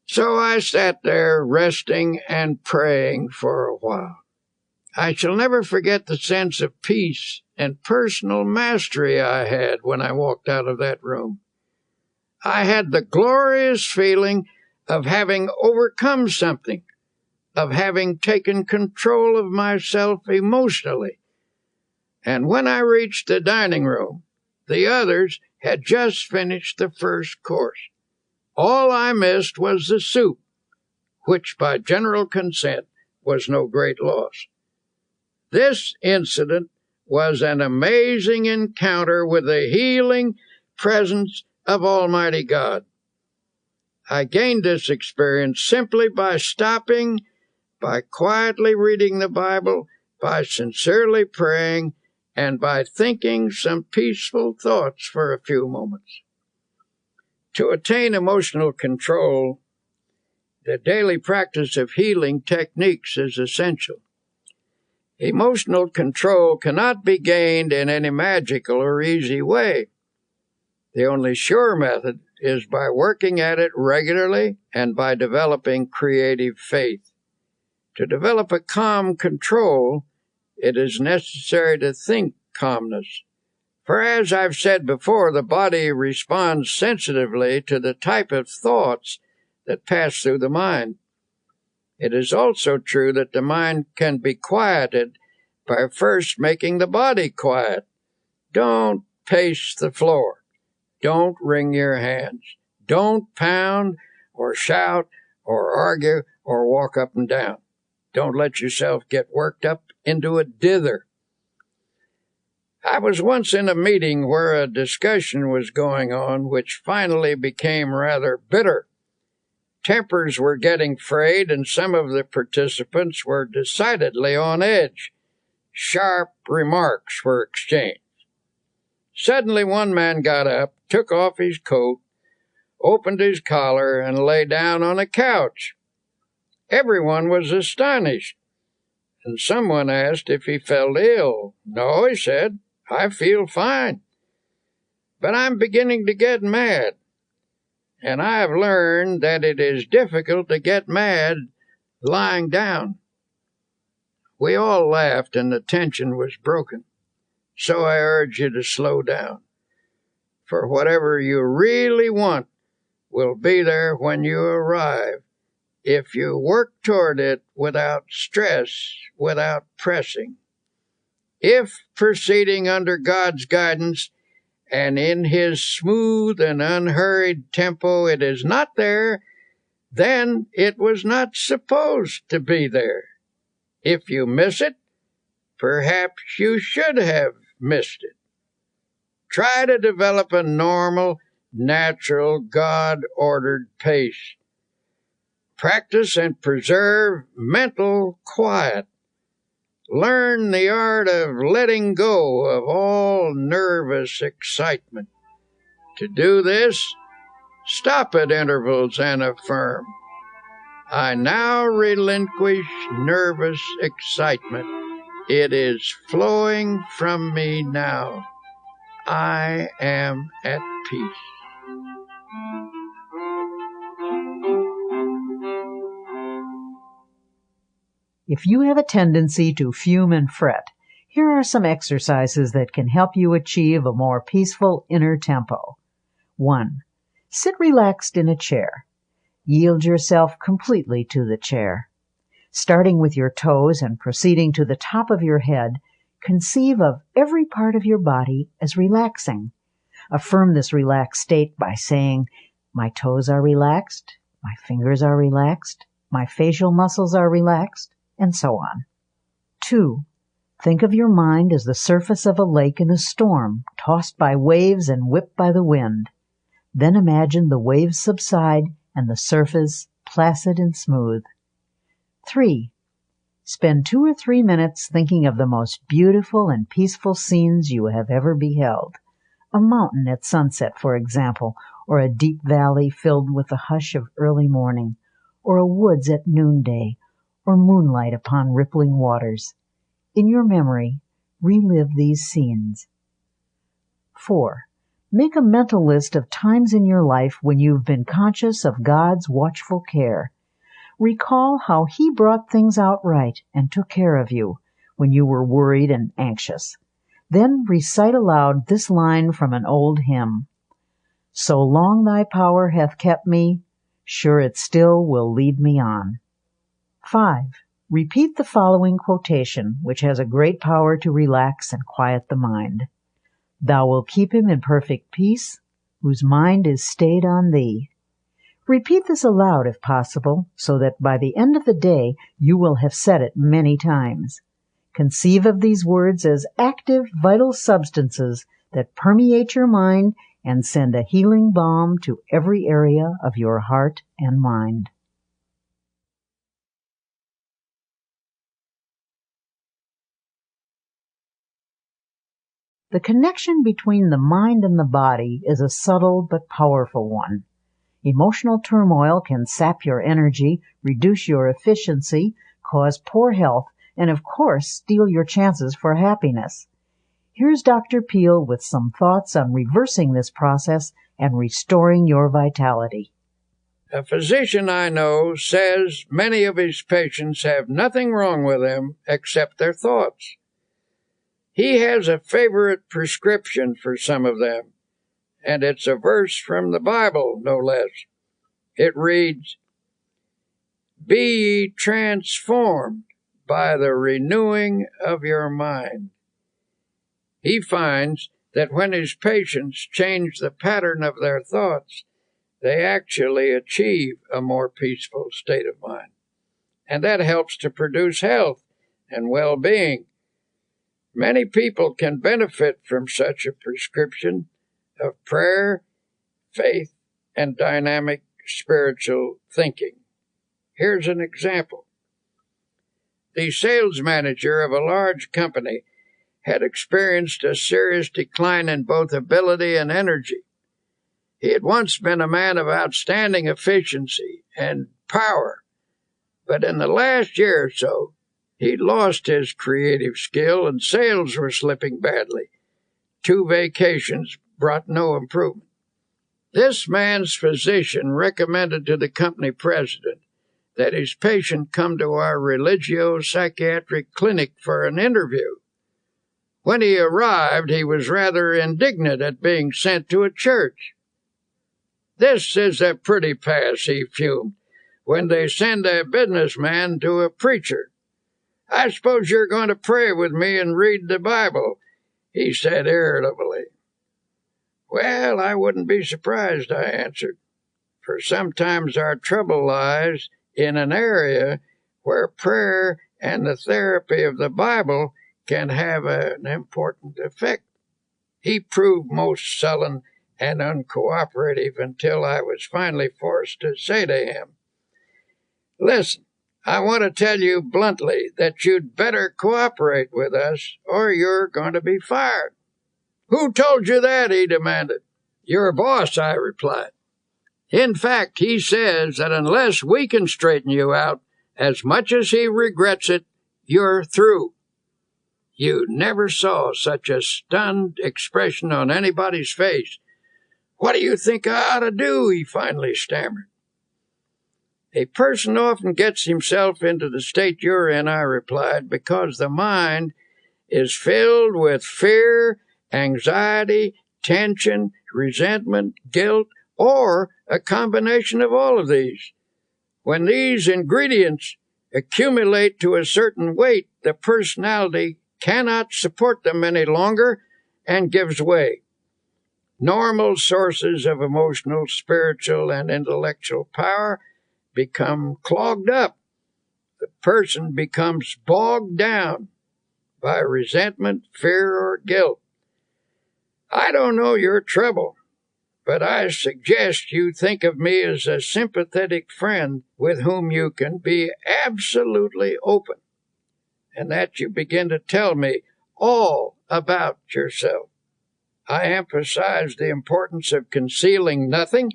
So I sat there resting and praying for a while. I shall never forget the sense of peace and personal mastery I had when I walked out of that room. I had the glorious feeling of having overcome something, of having taken control of myself emotionally. And when I reached the dining room, the others had just finished the first course. All I missed was the soup, which by general consent was no great loss. This incident was an amazing encounter with the healing presence of Almighty God. I gained this experience simply by stopping, by quietly reading the Bible, by sincerely praying, and by thinking some peaceful thoughts for a few moments. To attain emotional control, the daily practice of healing techniques is essential. Emotional control cannot be gained in any magical or easy way. The only sure method is by working at it regularly and by developing creative faith. To develop a calm control, it is necessary to think calmness. For as I've said before, the body responds sensitively to the type of thoughts that pass through the mind. It is also true that the mind can be quieted by first making the body quiet. Don't pace the floor. Don't wring your hands. Don't pound or shout or argue or walk up and down. Don't let yourself get worked up into a dither. I was once in a meeting where a discussion was going on which finally became rather bitter. Tempers were getting frayed and some of the participants were decidedly on edge. Sharp remarks were exchanged. Suddenly one man got up, took off his coat, opened his collar, and lay down on a couch. Everyone was astonished, and someone asked if he felt ill. No, he said, I feel fine. But I'm beginning to get mad, and I have learned that it is difficult to get mad lying down. We all laughed, and the tension was broken. So I urge you to slow down. For whatever you really want will be there when you arrive, if you work toward it without stress, without pressing. If proceeding under God's guidance and in His smooth and unhurried tempo it is not there, then it was not supposed to be there. If you miss it, perhaps you should have missed it. Try to develop a normal, natural, God-ordered pace. Practice and preserve mental quiet. Learn the art of letting go of all nervous excitement. To do this, stop at intervals and affirm, I now relinquish nervous excitement. It is flowing from me now. I am at peace. If you have a tendency to fume and fret, here are some exercises that can help you achieve a more peaceful inner tempo. 1. Sit relaxed in a chair. Yield yourself completely to the chair. Starting with your toes and proceeding to the top of your head, conceive of every part of your body as relaxing. Affirm this relaxed state by saying, my toes are relaxed, my fingers are relaxed, my facial muscles are relaxed, and so on. 2. Think of your mind as the surface of a lake in a storm, tossed by waves and whipped by the wind. Then imagine the waves subside and the surface placid and smooth. 3. Spend 2 or 3 minutes thinking of the most beautiful and peaceful scenes you have ever beheld. A mountain at sunset, for example, or a deep valley filled with the hush of early morning, or a woods at noonday, or moonlight upon rippling waters. In your memory, relive these scenes. 4. Make a mental list of times in your life when you've been conscious of God's watchful care. Recall how He brought things out right and took care of you when you were worried and anxious. Then recite aloud this line from an old hymn. So long thy power hath kept me, sure it still will lead me on. 5. Repeat the following quotation, which has a great power to relax and quiet the mind. Thou wilt keep him in perfect peace, whose mind is stayed on thee. Repeat this aloud if possible, so that by the end of the day you will have said it many times. Conceive of these words as active, vital substances that permeate your mind and send a healing balm to every area of your heart and mind. The connection between the mind and the body is a subtle but powerful one. Emotional turmoil can sap your energy, reduce your efficiency, cause poor health, and of course, steal your chances for happiness. Here's Dr. Peale with some thoughts on reversing this process and restoring your vitality. A physician I know says many of his patients have nothing wrong with them except their thoughts. He has a favorite prescription for some of them, and it's a verse from the Bible, no less. It reads, Be ye transformed by the renewing of your mind. He finds that when his patients change the pattern of their thoughts, they actually achieve a more peaceful state of mind. And that helps to produce health and well-being. Many people can benefit from such a prescription of prayer, faith, and dynamic spiritual thinking. Here's an example. The sales manager of a large company had experienced a serious decline in both ability and energy. He had once been a man of outstanding efficiency and power, but in the last year or so, he'd lost his creative skill and sales were slipping badly. 2 vacations brought no improvement. This man's physician recommended to the company president that his patient come to our religio-psychiatric clinic for an interview. When he arrived, he was rather indignant at being sent to a church. This is a pretty pass, he fumed, when they send a businessman to a preacher. I suppose you're going to pray with me and read the Bible, he said irritably. Well, I wouldn't be surprised, I answered, for sometimes our trouble lies in an area where prayer and the therapy of the Bible can have an important effect. He proved most sullen and uncooperative until I was finally forced to say to him, "Listen, I want to tell you bluntly that you'd better cooperate with us or you're going to be fired." "Who told you that?" he demanded. "Your boss," I replied. "In fact, he says that unless we can straighten you out, as much as he regrets it, you're through." You never saw such a stunned expression on anybody's face. "What do you think I ought to do?" he finally stammered. "A person often gets himself into the state you're in," I replied, "because the mind is filled with fear, anxiety, tension, resentment, guilt, or a combination of all of these. When these ingredients accumulate to a certain weight, the personality cannot support them any longer and gives way. Normal sources of emotional, spiritual, and intellectual power become clogged up. The person becomes bogged down by resentment, fear, or guilt. I don't know your trouble, but I suggest you think of me as a sympathetic friend with whom you can be absolutely open, and that you begin to tell me all about yourself. I emphasize the importance of concealing nothing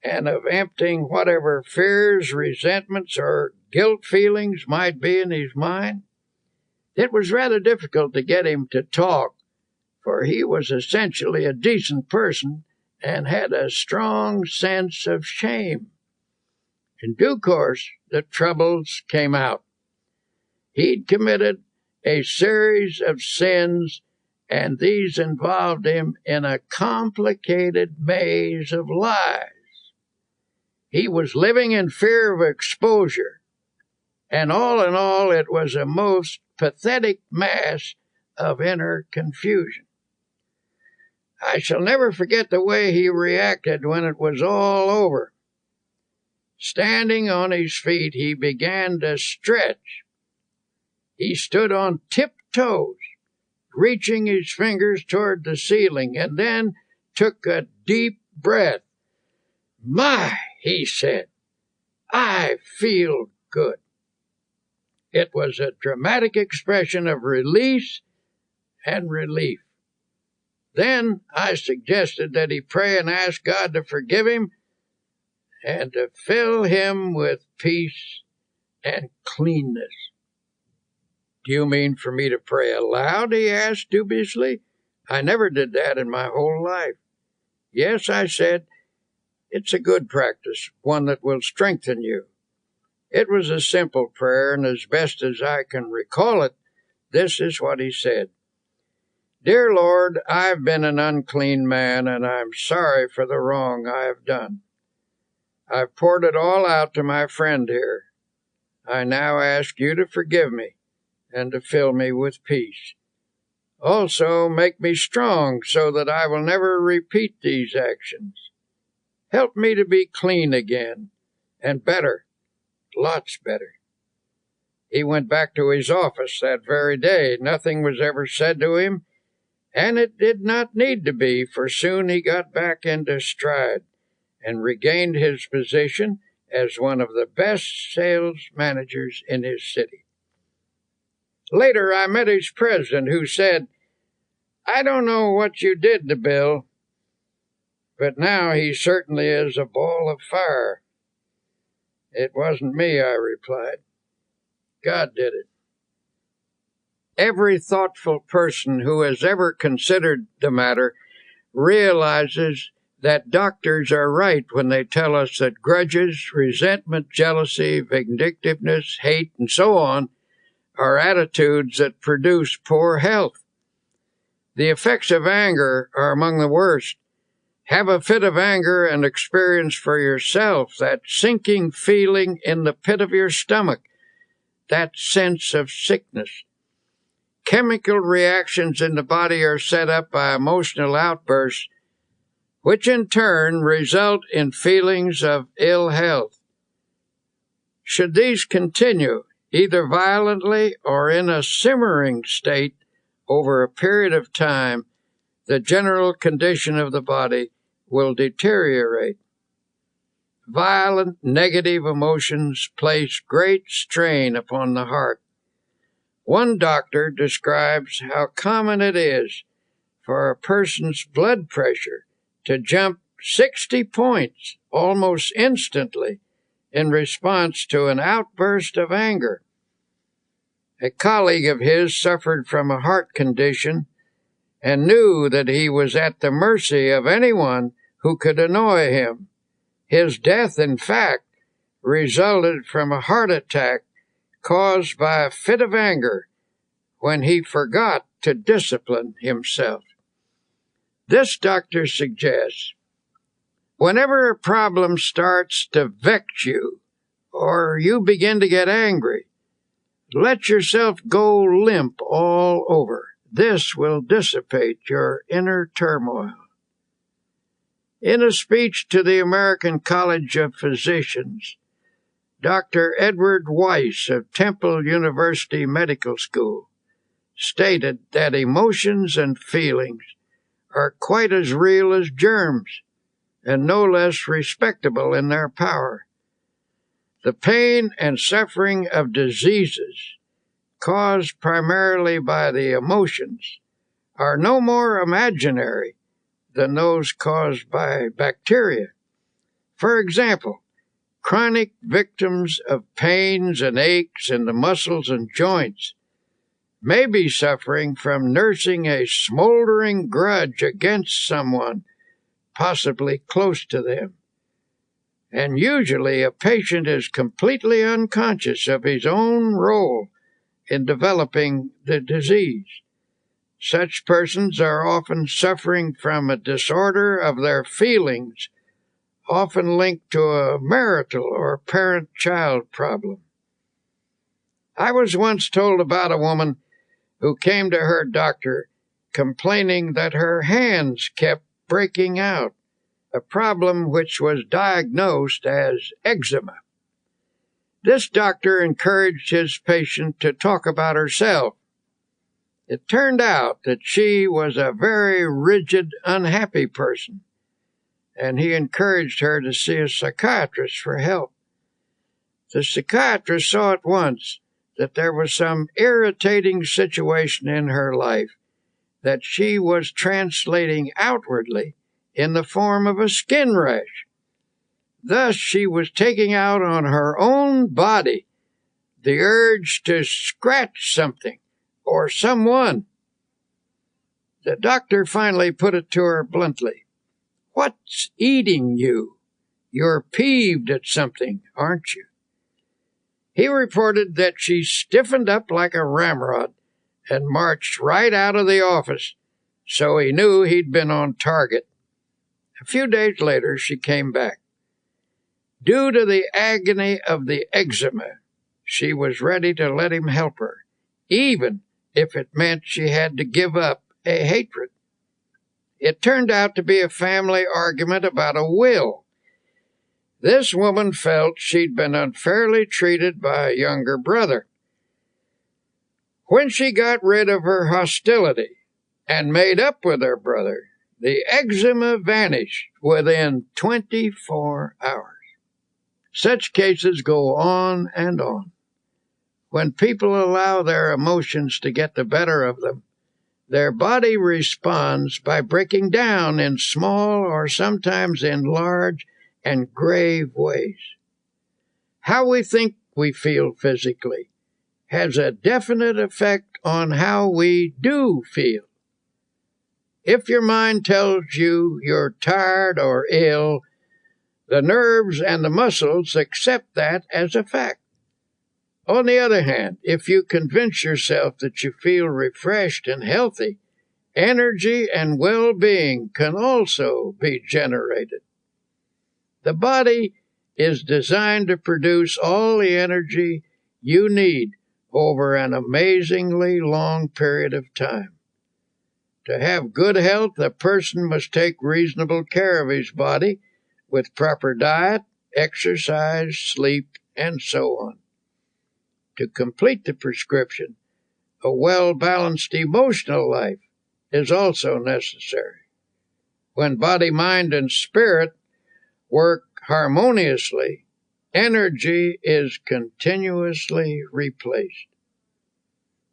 and of emptying whatever fears, resentments, or guilt feelings might be in his mind." It was rather difficult to get him to talk, for he was essentially a decent person and had a strong sense of shame. In due course, the troubles came out. He'd committed a series of sins, and these involved him in a complicated maze of lies. He was living in fear of exposure, and all in all, it was a most pathetic mass of inner confusion. I shall never forget the way he reacted when it was all over. Standing on his feet, he began to stretch. He stood on tiptoes, reaching his fingers toward the ceiling, and then took a deep breath. "My," he said, "I feel good." It was a dramatic expression of release and relief. Then I suggested that he pray and ask God to forgive him and to fill him with peace and cleanness. "Do you mean for me to pray aloud?" he asked dubiously. "I never did that in my whole life." "Yes," I said, "it's a good practice, one that will strengthen you." It was a simple prayer, and as best as I can recall it, this is what he said. "Dear Lord, I've been an unclean man, and I'm sorry for the wrong I have done. I've poured it all out to my friend here. I now ask you to forgive me and to fill me with peace. Also, make me strong so that I will never repeat these actions. Help me to be clean again, and better, lots better." He went back to his office that very day. Nothing was ever said to him, and it did not need to be, for soon he got back into stride and regained his position as one of the best sales managers in his city. Later, I met his president, who said, "I don't know what you did to Bill, but now he certainly is a ball of fire." "It wasn't me," I replied. "God did it." Every thoughtful person who has ever considered the matter realizes that doctors are right when they tell us that grudges, resentment, jealousy, vindictiveness, hate, and so on are attitudes that produce poor health. The effects of anger are among the worst. Have a fit of anger and experience for yourself that sinking feeling in the pit of your stomach, that sense of sickness. Chemical reactions in the body are set up by emotional outbursts, which in turn result in feelings of ill health. Should these continue, either violently or in a simmering state over a period of time, the general condition of the body will deteriorate. Violent negative emotions place great strain upon the heart. One doctor describes how common it is for a person's blood pressure to jump 60 points almost instantly in response to an outburst of anger. A colleague of his suffered from a heart condition and knew that he was at the mercy of anyone who could annoy him. His death, in fact, resulted from a heart attack caused by a fit of anger when he forgot to discipline himself. This doctor suggests, whenever a problem starts to vex you or you begin to get angry, let yourself go limp all over. This will dissipate your inner turmoil. In a speech to the American College of Physicians, Dr. Edward Weiss of Temple University Medical School stated that emotions and feelings are quite as real as germs and no less respectable in their power. The pain and suffering of diseases caused primarily by the emotions are no more imaginary than those caused by bacteria. For example, chronic victims of pains and aches in the muscles and joints may be suffering from nursing a smoldering grudge against someone, possibly close to them. And usually a patient is completely unconscious of his own role in developing the disease. Such persons are often suffering from a disorder of their feelings, often linked to a marital or parent-child problem. I was once told about a woman who came to her doctor complaining that her hands kept breaking out, a problem which was diagnosed as eczema. This doctor encouraged his patient to talk about herself. It turned out that she was a very rigid, unhappy person, and he encouraged her to see a psychiatrist for help. The psychiatrist saw at once that there was some irritating situation in her life that she was translating outwardly in the form of a skin rash. Thus, she was taking out on her own body the urge to scratch something or someone. The doctor finally put it to her bluntly. "What's eating you? You're peeved at something, aren't you?" He reported that she stiffened up like a ramrod and marched right out of the office, so he knew he'd been on target. A few days later, she came back. Due to the agony of the eczema, she was ready to let him help her, even if it meant she had to give up a hatred. It turned out to be a family argument about a will. This woman felt she'd been unfairly treated by a younger brother. When she got rid of her hostility and made up with her brother, the eczema vanished within 24 hours. Such cases go on and on. When people allow their emotions to get the better of them, their body responds by breaking down in small or sometimes in large and grave ways. How we think we feel physically has a definite effect on how we do feel. If your mind tells you you're tired or ill, the nerves and the muscles accept that as a fact. On the other hand, if you convince yourself that you feel refreshed and healthy, energy and well-being can also be generated. The body is designed to produce all the energy you need over an amazingly long period of time. To have good health, a person must take reasonable care of his body with proper diet, exercise, sleep, and so on. To complete the prescription, a well-balanced emotional life is also necessary. When body, mind, and spirit work harmoniously, energy is continuously replaced.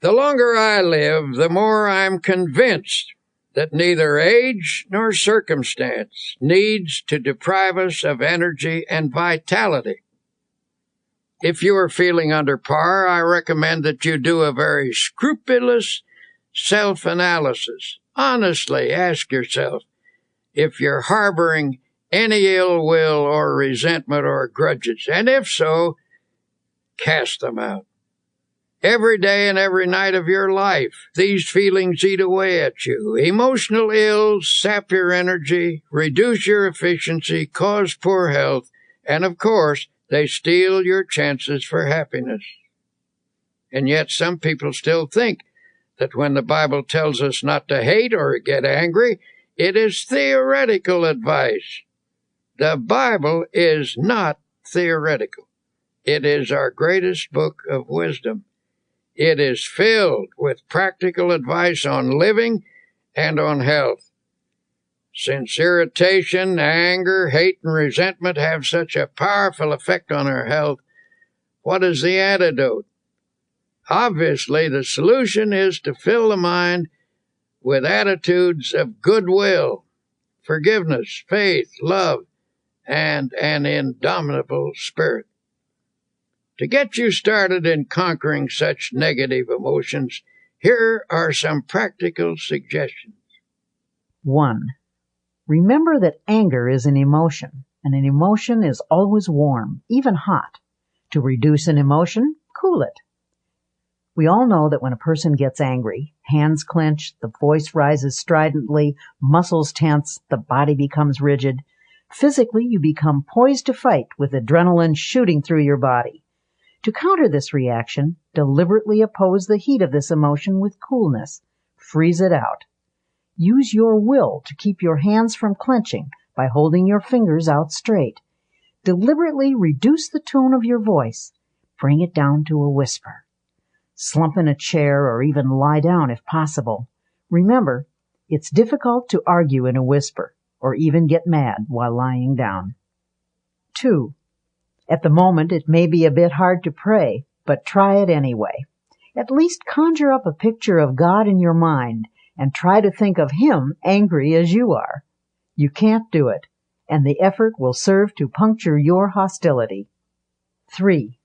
The longer I live, the more I'm convinced that neither age nor circumstance needs to deprive us of energy and vitality. If you are feeling under par, I recommend that you do a very scrupulous self-analysis. Honestly ask yourself if you're harboring any ill will or resentment or grudges, and if so, cast them out. Every day and every night of your life, these feelings eat away at you. Emotional ills sap your energy, reduce your efficiency, cause poor health, and of course, they steal your chances for happiness. And yet some people still think that when the Bible tells us not to hate or get angry, it is theoretical advice. The Bible is not theoretical. It is our greatest book of wisdom. It is filled with practical advice on living and on health. Since irritation, anger, hate, and resentment have such a powerful effect on our health, what is the antidote? Obviously, the solution is to fill the mind with attitudes of goodwill, forgiveness, faith, love, and an indomitable spirit. To get you started in conquering such negative emotions, here are some practical suggestions. 1. Remember that anger is an emotion, and an emotion is always warm, even hot. To reduce an emotion, cool it. We all know that when a person gets angry, hands clench, the voice rises stridently, muscles tense, the body becomes rigid. Physically, you become poised to fight with adrenaline shooting through your body. To counter this reaction, deliberately oppose the heat of this emotion with coolness. Freeze it out. Use your will to keep your hands from clenching by holding your fingers out straight. Deliberately reduce the tone of your voice. Bring it down to a whisper. Slump in a chair or even lie down if possible. Remember, it's difficult to argue in a whisper or even get mad while lying down. 2. At the moment, it may be a bit hard to pray, but try it anyway. At least conjure up a picture of God in your mind and try to think of Him angry as you are. You can't do it, and the effort will serve to puncture your hostility. 3.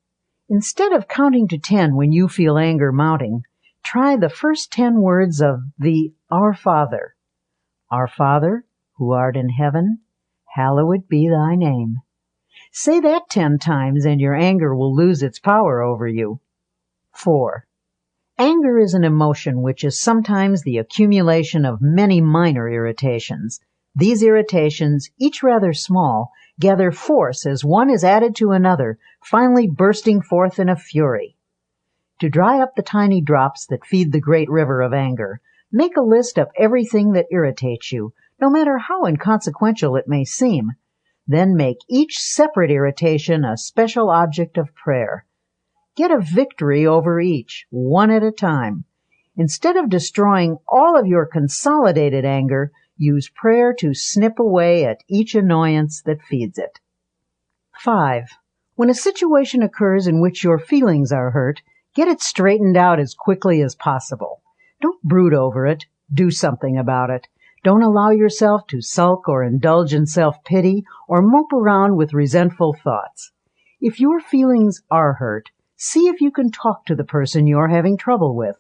Instead of counting to 10 when you feel anger mounting, try the first 10 words of the Our Father. Our Father, who art in heaven, hallowed be thy name. Say that 10 times and your anger will lose its power over you. 4. Anger is an emotion which is sometimes the accumulation of many minor irritations. These irritations, each rather small, gather force as one is added to another, finally bursting forth in a fury. To dry up the tiny drops that feed the great river of anger, make a list of everything that irritates you, no matter how inconsequential it may seem. Then make each separate irritation a special object of prayer. Get a victory over each, one at a time. Instead of destroying all of your consolidated anger, use prayer to snip away at each annoyance that feeds it. 5. When a situation occurs in which your feelings are hurt, get it straightened out as quickly as possible. Don't brood over it. Do something about it. Don't allow yourself to sulk or indulge in self-pity or mope around with resentful thoughts. If your feelings are hurt, see if you can talk to the person you're having trouble with.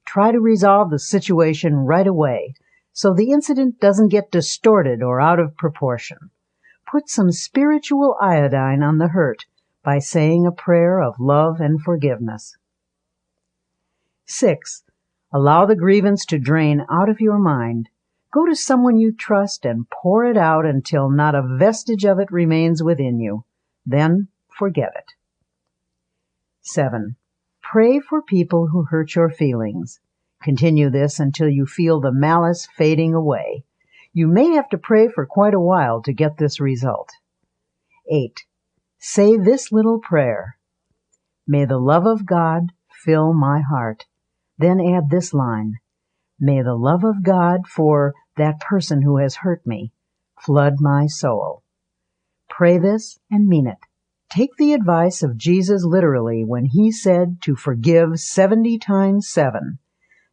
Try to resolve the situation right away so the incident doesn't get distorted or out of proportion. Put some spiritual iodine on the hurt by saying a prayer of love and forgiveness. 6. Allow the grievance to drain out of your mind. Go to someone you trust and pour it out until not a vestige of it remains within you. Then forget it. 7. Pray for people who hurt your feelings. Continue this until you feel the malice fading away. You may have to pray for quite a while to get this result. 8. Say this little prayer. May the love of God fill my heart. Then add this line. May the love of God for that person who has hurt me flood my soul. Pray this and mean it. Take the advice of Jesus literally when he said to forgive 70 times 7.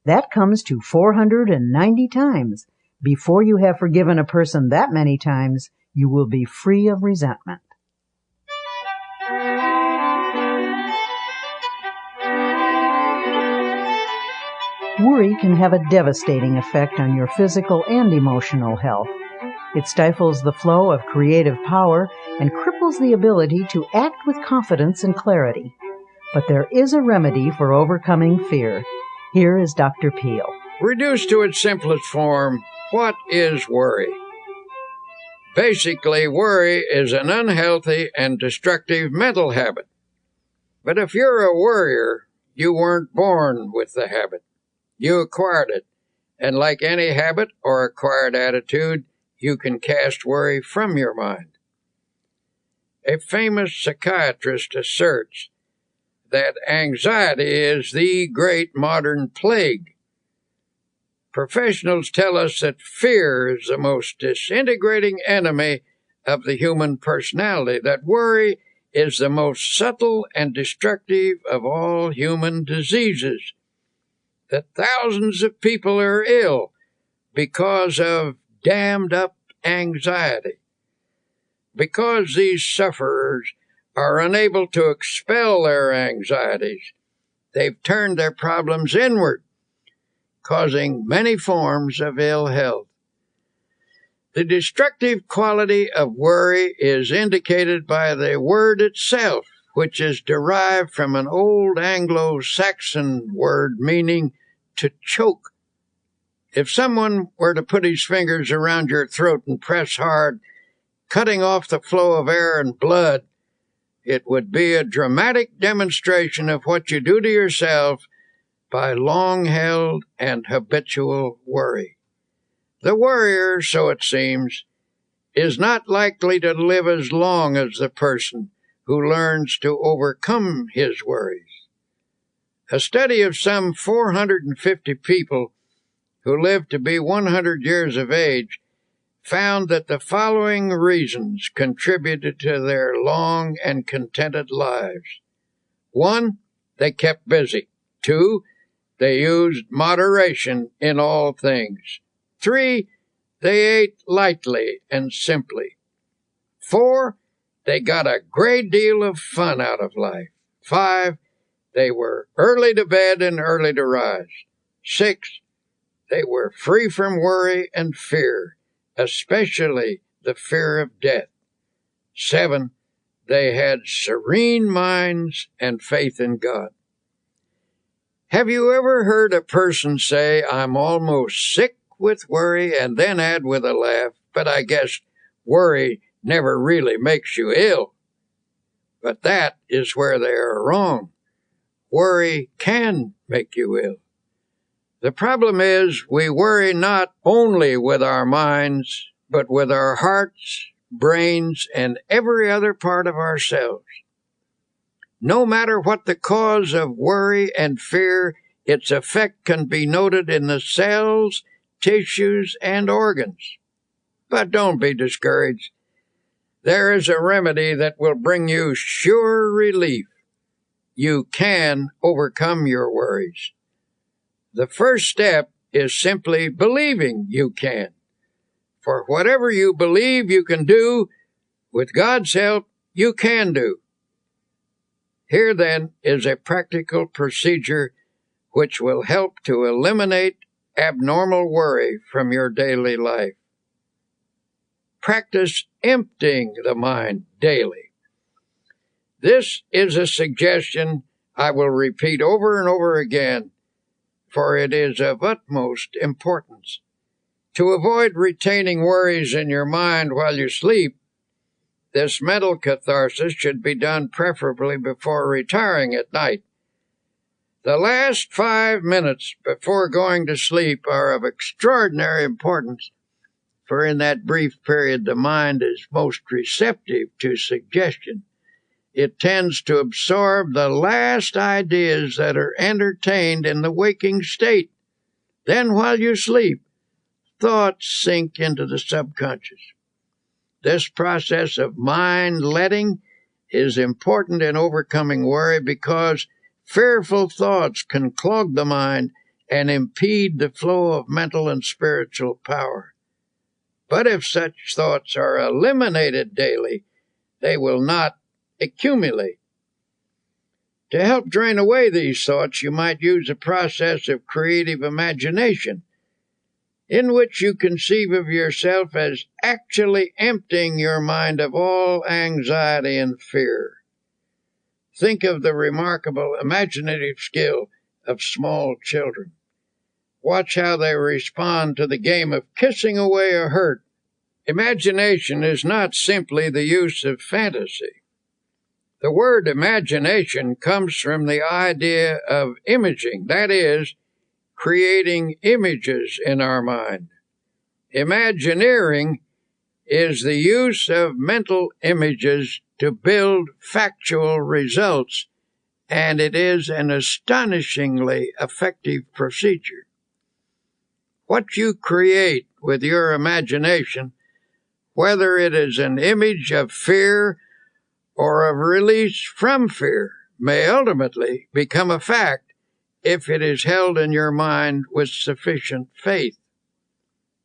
That comes to 490 times. Before you have forgiven a person that many times, you will be free of resentment. Worry can have a devastating effect on your physical and emotional health. It stifles the flow of creative power and cripples the ability to act with confidence and clarity. But there is a remedy for overcoming fear. Here is Dr. Peale. Reduced to its simplest form, what is worry? Basically, worry is an unhealthy and destructive mental habit. But if you're a worrier, you weren't born with the habit. You acquired it. And like any habit or acquired attitude, you can cast worry from your mind. A famous psychiatrist asserts that anxiety is the great modern plague. Professionals tell us that fear is the most disintegrating enemy of the human personality, that worry is the most subtle and destructive of all human diseases, that thousands of people are ill because of dammed-up anxiety. Because these sufferers are unable to expel their anxieties, they've turned their problems inward, causing many forms of ill health. The destructive quality of worry is indicated by the word itself, which is derived from an old Anglo-Saxon word meaning to choke. If someone were to put his fingers around your throat and press hard, cutting off the flow of air and blood, it would be a dramatic demonstration of what you do to yourself by long-held and habitual worry. The worrier, so it seems, is not likely to live as long as the person who learns to overcome his worries. A study of some 450 people who lived to be 100 years of age found that the following reasons contributed to their long and contented lives. 1, they kept busy. 2, they used moderation in all things. 3, they ate lightly and simply. 4, they got a great deal of fun out of life. 5, they were early to bed and early to rise. 6, they were free from worry and fear, especially the fear of death. 7, they had serene minds and faith in God. Have you ever heard a person say, "I'm almost sick with worry," and then add with a laugh, "But I guess worry never really makes you ill"? But that is where they are wrong. Worry can make you ill. The problem is we worry not only with our minds, but with our hearts, brains, and every other part of ourselves. No matter what the cause of worry and fear, its effect can be noted in the cells, tissues, and organs. But don't be discouraged. There is a remedy that will bring you sure relief. You can overcome your worries. The first step is simply believing you can. For whatever you believe you can do, with God's help, you can do. Here, then, is a practical procedure which will help to eliminate abnormal worry from your daily life. Practice emptying the mind daily. This is a suggestion I will repeat over and over again, for it is of utmost importance. To avoid retaining worries in your mind while you sleep, this mental catharsis should be done preferably before retiring at night. The last 5 minutes before going to sleep are of extraordinary importance, for in that brief period the mind is most receptive to suggestion. It tends to absorb the last ideas that are entertained in the waking state. Then, while you sleep, thoughts sink into the subconscious. This process of mind letting is important in overcoming worry because fearful thoughts can clog the mind and impede the flow of mental and spiritual power. But if such thoughts are eliminated daily, they will not accumulate. To help drain away these thoughts, you might use a process of creative imagination, in which you conceive of yourself as actually emptying your mind of all anxiety and fear. Think of the remarkable imaginative skill of small children. Watch how they respond to the game of kissing away a hurt. Imagination is not simply the use of fantasy. The word imagination comes from the idea of imaging, that is, creating images in our mind. Imagineering is the use of mental images to build factual results, and it is an astonishingly effective procedure. What you create with your imagination, whether it is an image of fear or of release from fear, may ultimately become a fact if it is held in your mind with sufficient faith.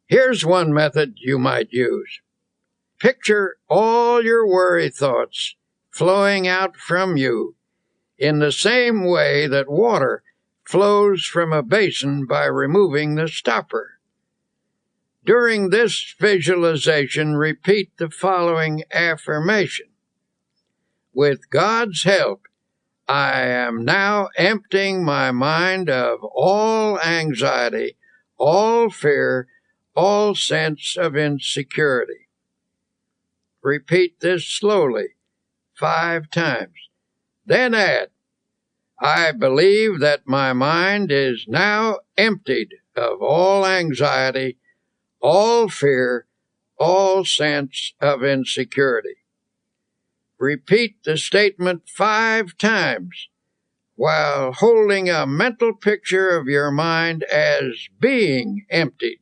Here's one method you might use. Picture all your worry thoughts flowing out from you in the same way that water flows from a basin by removing the stopper. During this visualization, repeat the following affirmation. With God's help, I am now emptying my mind of all anxiety, all fear, all sense of insecurity. Repeat this slowly 5 times. Then add, I believe that my mind is now emptied of all anxiety, all fear, all sense of insecurity. Repeat the statement 5 times while holding a mental picture of your mind as being emptied.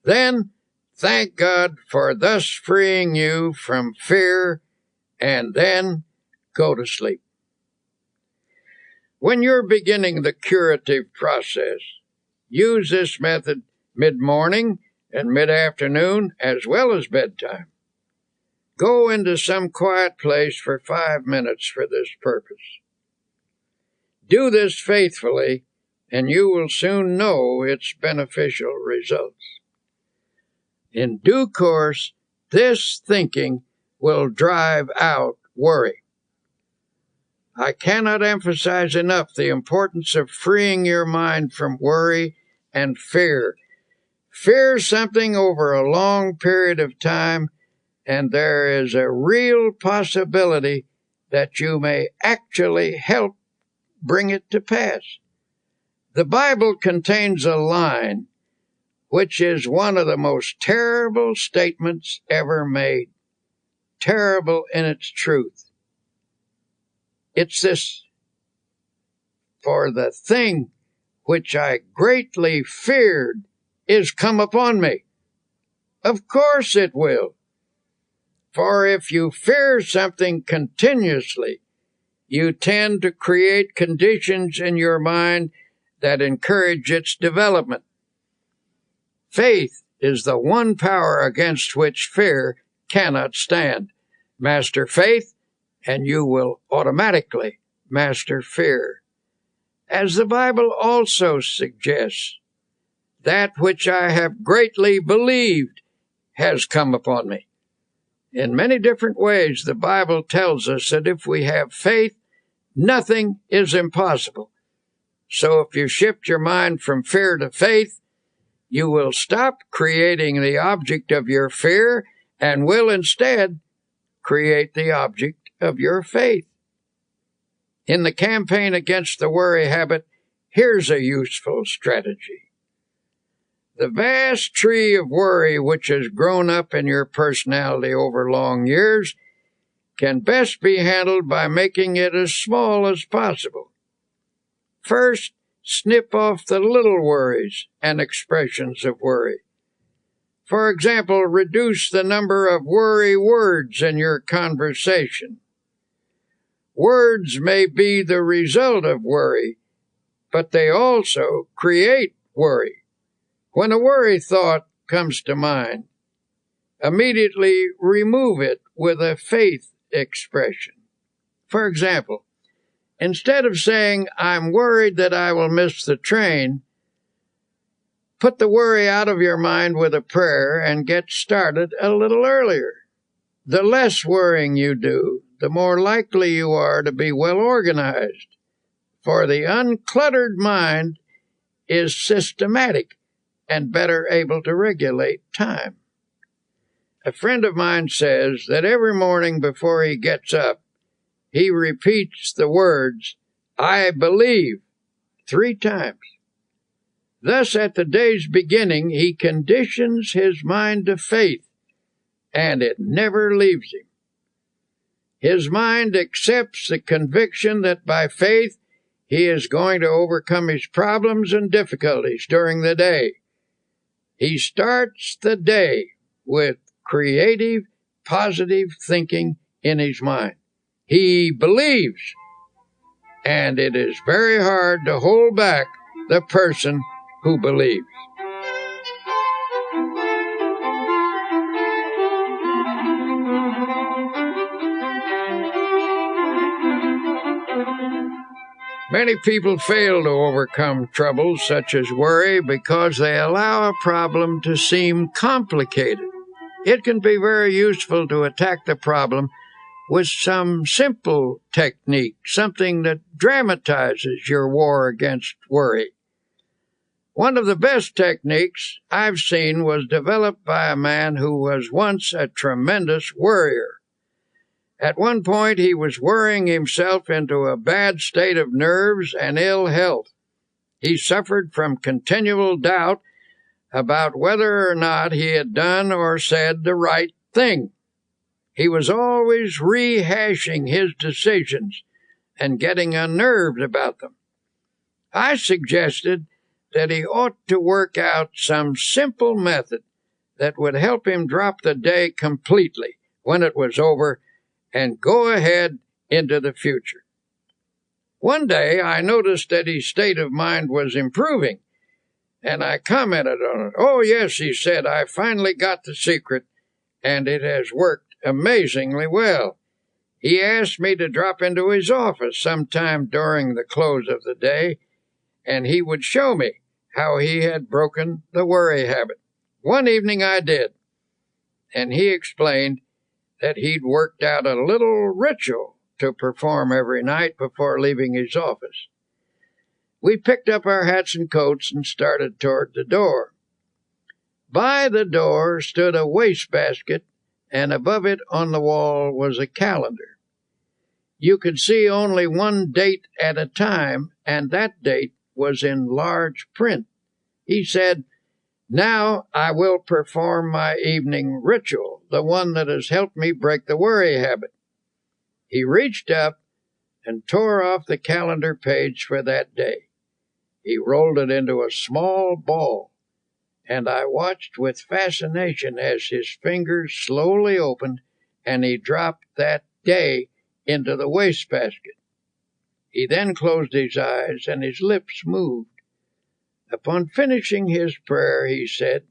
Then thank God for thus freeing you from fear, and then go to sleep. When you're beginning the curative process, use this method mid-morning and mid-afternoon as well as bedtime. Go into some quiet place for 5 minutes for this purpose. Do this faithfully, and you will soon know its beneficial results. In due course, this thinking will drive out worry. I cannot emphasize enough the importance of freeing your mind from worry and fear. Fear something over a long period of time, and there is a real possibility that you may actually help bring it to pass. The Bible contains a line which is one of the most terrible statements ever made, terrible in its truth. It's this, for the thing which I greatly feared is come upon me. Of course it will. For if you fear something continuously, you tend to create conditions in your mind that encourage its development. Faith is the one power against which fear cannot stand. Master faith, and you will automatically master fear. As the Bible also suggests, that which I have greatly believed has come upon me. In many different ways, the Bible tells us that if we have faith, nothing is impossible. So if you shift your mind from fear to faith, you will stop creating the object of your fear and will instead create the object of your faith. In the campaign against the worry habit, here's a useful strategy. The vast tree of worry which has grown up in your personality over long years can best be handled by making it as small as possible. First, snip off the little worries and expressions of worry. For example, reduce the number of worry words in your conversation. Words may be the result of worry, but they also create worry. When a worry thought comes to mind, immediately remove it with a faith expression. For example, instead of saying, "I'm worried that I will miss the train," put the worry out of your mind with a prayer and get started a little earlier. The less worrying you do, the more likely you are to be well organized, for the uncluttered mind is systematic and better able to regulate time. A friend of mine says that every morning before he gets up, he repeats the words, "I believe," 3 times. Thus, at the day's beginning, he conditions his mind to faith, and it never leaves him. His mind accepts the conviction that by faith he is going to overcome his problems and difficulties during the day. He starts the day with creative, positive thinking in his mind. He believes, and it is very hard to hold back the person who believes. Many people fail to overcome troubles such as worry because they allow a problem to seem complicated. It can be very useful to attack the problem with some simple technique, something that dramatizes your war against worry. One of the best techniques I've seen was developed by a man who was once a tremendous worrier. At one point, he was worrying himself into a bad state of nerves and ill health. He suffered from continual doubt about whether or not he had done or said the right thing. He was always rehashing his decisions and getting unnerved about them. I suggested that he ought to work out some simple method that would help him drop the day completely when it was over and go ahead into the future. One day I noticed that his state of mind was improving, and I commented on it. "Oh, yes," he said, "I finally got the secret, and it has worked amazingly well." He asked me to drop into his office sometime during the close of the day, and he would show me how he had broken the worry habit. One evening I did, and he explained that he'd worked out a little ritual to perform every night before leaving his office. We picked up our hats and coats and started toward the door. By the door stood a wastebasket, and above it on the wall was a calendar. You could see only one date at a time, and that date was in large print. He said, "Now I will perform my evening ritual, the one that has helped me break the worry habit." He reached up and tore off the calendar page for that day. He rolled it into a small ball, and I watched with fascination as his fingers slowly opened and he dropped that day into the wastebasket. He then closed his eyes and his lips moved. Upon finishing his prayer, he said,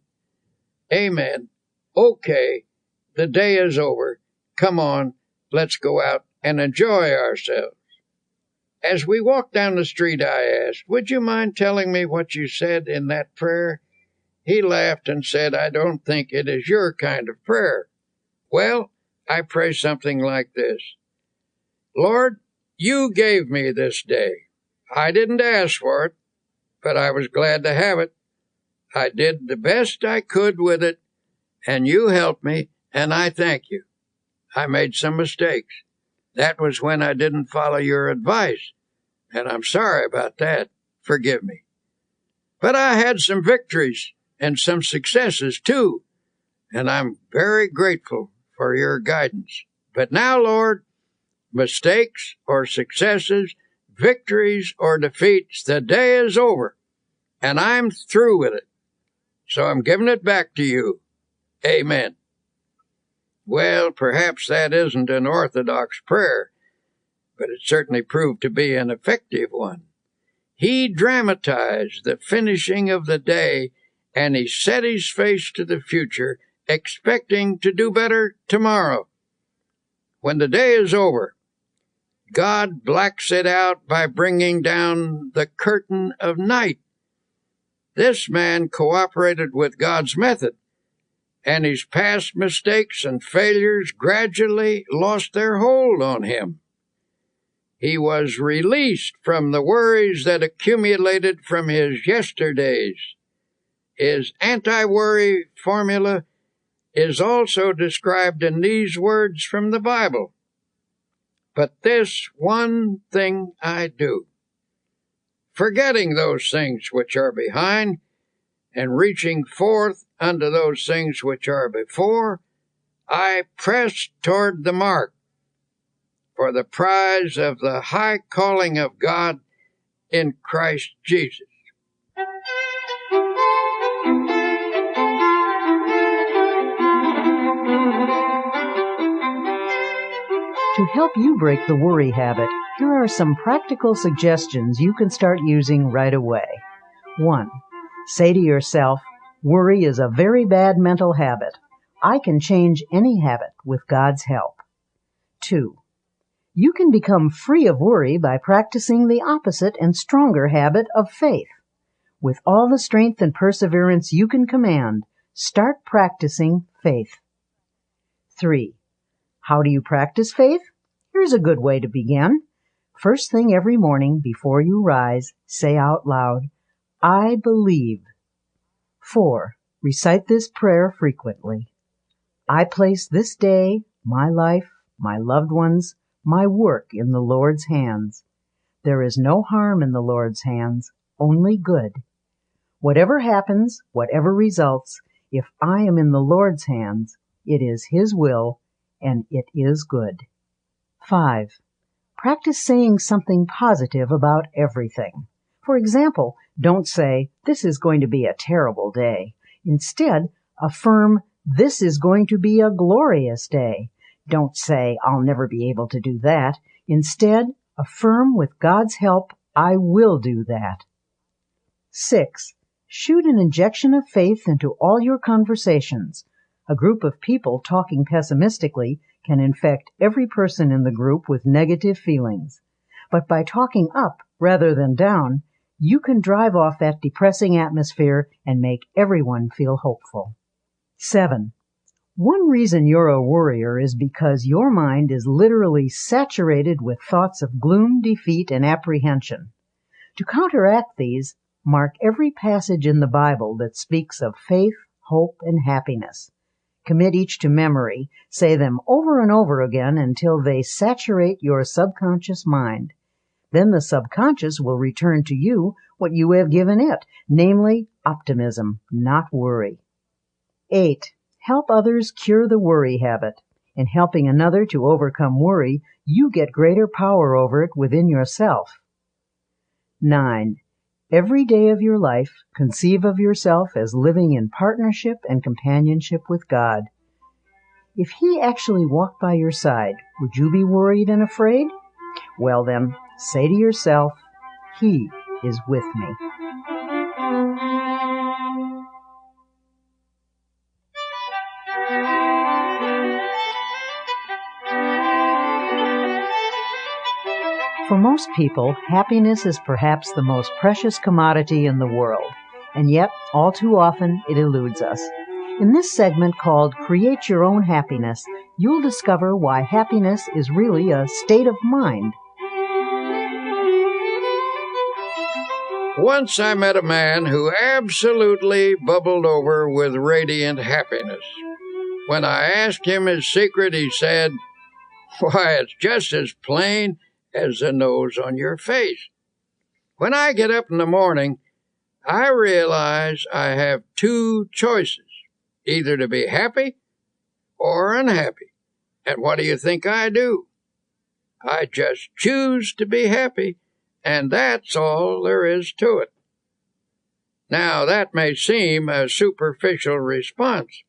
"Amen. Okay, the day is over. Come on, let's go out and enjoy ourselves." As we walked down the street, I asked, "Would you mind telling me what you said in that prayer?" He laughed and said, "I don't think it is your kind of prayer." "Well, I pray something like this: Lord, you gave me this day. I didn't ask for it, but I was glad to have it. I did the best I could with it, and you helped me, and I thank you. I made some mistakes. That was when I didn't follow your advice, and I'm sorry about that. Forgive me. But I had some victories and some successes too, and I'm very grateful for your guidance. But now, Lord, mistakes or successes, victories or defeats, the day is over, and I'm through with it. So I'm giving it back to you. Amen. Well, perhaps that isn't an orthodox prayer, but it certainly proved to be an effective one. He dramatized the finishing of the day, and he set his face to the future, expecting to do better tomorrow. When the day is over, God blacks it out by bringing down the curtain of night. This man cooperated with God's method, and his past mistakes and failures gradually lost their hold on him. He was released from the worries that accumulated from his yesterdays. His anti-worry formula is also described in these words from the Bible. But this one thing I do, forgetting those things which are behind, and reaching forth unto those things which are before, I press toward the mark for the prize of the high calling of God in Christ Jesus. To help you break the worry habit, here are some practical suggestions you can start using right away. 1. Say to yourself, worry is a very bad mental habit. I can change any habit with God's help. 2. You can become free of worry by practicing the opposite and stronger habit of faith. With all the strength and perseverance you can command, start practicing faith. 3. How do you practice faith? Here's a good way to begin. First thing every morning before you rise, say out loud, I believe. 4. Recite this prayer frequently. I place this day, my life, my loved ones, my work in the Lord's hands. There is no harm in the Lord's hands, only good. Whatever happens, whatever results, if I am in the Lord's hands, it is His will, and it is good. 5. Practice saying something positive about everything. For example, don't say, this is going to be a terrible day. Instead, affirm, this is going to be a glorious day. Don't say, I'll never be able to do that. Instead, affirm with God's help, I will do that. 6. Shoot an injection of faith into all your conversations. A group of people talking pessimistically can infect every person in the group with negative feelings. But by talking up rather than down, you can drive off that depressing atmosphere and make everyone feel hopeful. 7. One reason you're a worrier is because your mind is literally saturated with thoughts of gloom, defeat, and apprehension. To counteract these, mark every passage in the Bible that speaks of faith, hope, and happiness. Commit each to memory. Say them over and over again until they saturate your subconscious mind. Then the subconscious will return to you what you have given it, namely optimism, not worry. 8. Help others cure the worry habit. In helping another to overcome worry, you get greater power over it within yourself. 9. Every day of your life, conceive of yourself as living in partnership and companionship with God. If He actually walked by your side, would you be worried and afraid? Well then, say to yourself, He is with me. For most people, happiness is perhaps the most precious commodity in the world, and yet, all too often, it eludes us. In this segment called Create Your Own Happiness, you'll discover why happiness is really a state of mind. Once I met a man who absolutely bubbled over with radiant happiness. When I asked him his secret, he said, Why, it's just as plain as the nose on your face. When I get up in the morning, I realize I have two choices, either to be happy or unhappy. And what do you think I do? I just choose to be happy, and that's all there is to it. Now, that may seem a superficial response,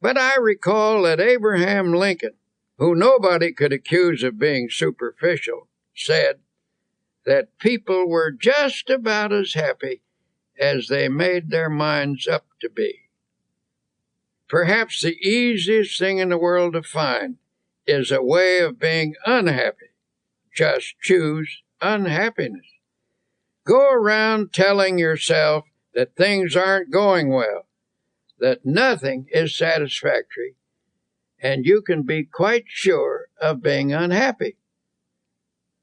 but I recall that Abraham Lincoln, who nobody could accuse of being superficial, said that people were just about as happy as they made their minds up to be. Perhaps the easiest thing in the world to find is a way of being unhappy. Just choose unhappiness. Go around telling yourself that things aren't going well, that nothing is satisfactory, and you can be quite sure of being unhappy.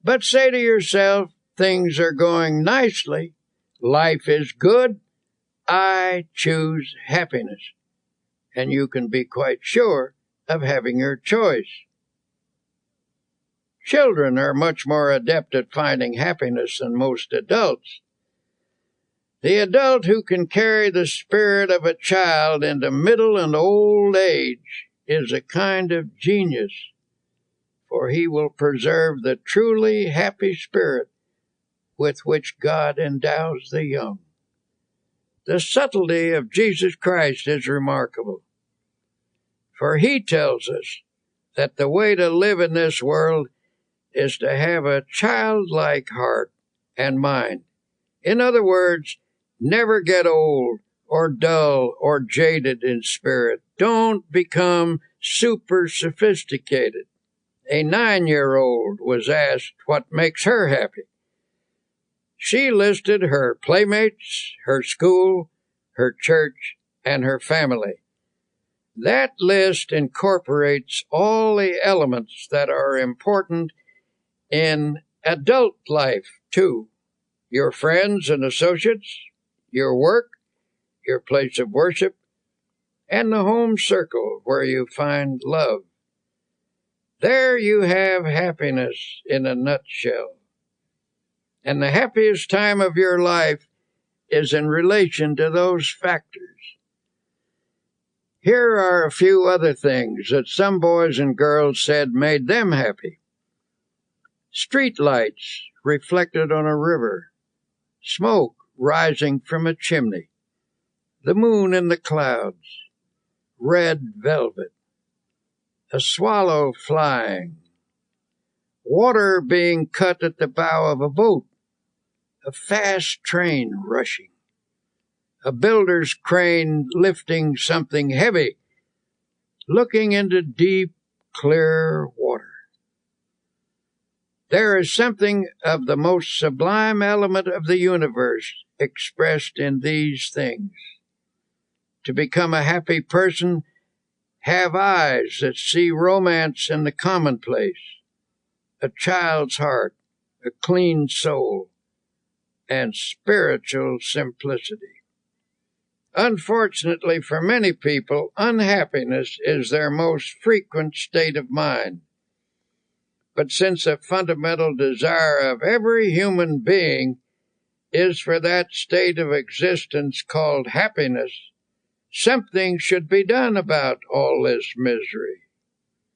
But say to yourself, things are going nicely, life is good, I choose happiness, and you can be quite sure of having your choice. Children are much more adept at finding happiness than most adults. The adult who can carry the spirit of a child into middle and old age is a kind of genius, for he will preserve the truly happy spirit with which God endows the young. The subtlety of Jesus Christ is remarkable, for he tells us that the way to live in this world is to have a childlike heart and mind. In other words, never get old or dull or jaded in spirit. Don't become super sophisticated. A 9-year-old was asked what makes her happy. She listed her playmates, her school, her church, and her family. That list incorporates all the elements that are important in adult life, too. Your friends and associates, your work, your place of worship, and the home circle where you find love. There you have happiness in a nutshell. And the happiest time of your life is in relation to those factors. Here are a few other things that some boys and girls said made them happy. Street lights reflected on a river, smoke rising from a chimney, the moon in the clouds, red velvet, a swallow flying, water being cut at the bow of a boat, a fast train rushing, a builder's crane lifting something heavy, looking into deep, clear water. There is something of the most sublime element of the universe expressed in these things. To become a happy person, have eyes that see romance in the commonplace, a child's heart, a clean soul, and spiritual simplicity. Unfortunately for many people, unhappiness is their most frequent state of mind. But since a fundamental desire of every human being is for that state of existence called happiness, something should be done about all this misery.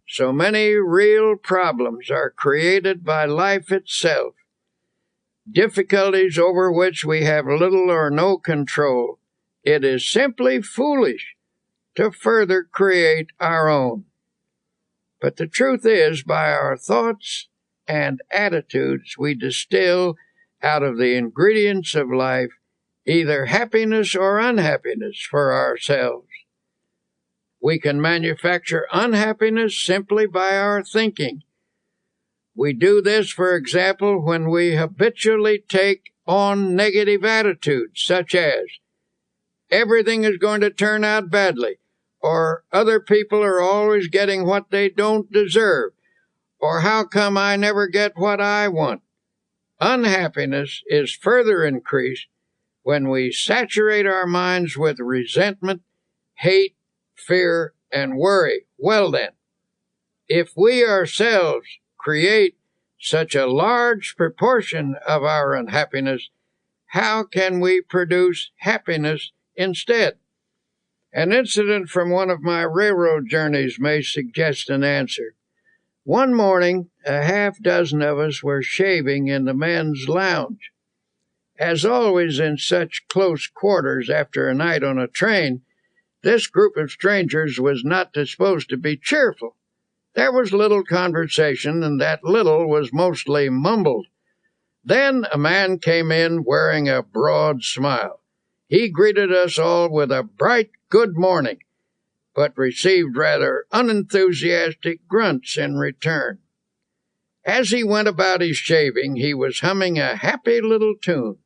So many real problems are created by life itself, difficulties over which we have little or no control. It is simply foolish to further create our own. But the truth is, by our thoughts and attitudes, we distill out of the ingredients of life either happiness or unhappiness for ourselves. We can manufacture unhappiness simply by our thinking. We do this, for example, when we habitually take on negative attitudes, such as, everything is going to turn out badly, or other people are always getting what they don't deserve, or how come I never get what I want. Unhappiness is further increased when we saturate our minds with resentment, hate, fear, and worry. Well then, If we ourselves create such a large proportion of our unhappiness, how can we produce happiness instead? An incident from one of my railroad journeys may suggest an answer. One morning, a half dozen of us were shaving in the men's lounge. As always in such close quarters after a night on a train, this group of strangers was not disposed to be cheerful. There was little conversation, and that little was mostly mumbled. Then a man came in wearing a broad smile. He greeted us all with a bright good morning, but received rather unenthusiastic grunts in return. As he went about his shaving, he was humming a happy little tune.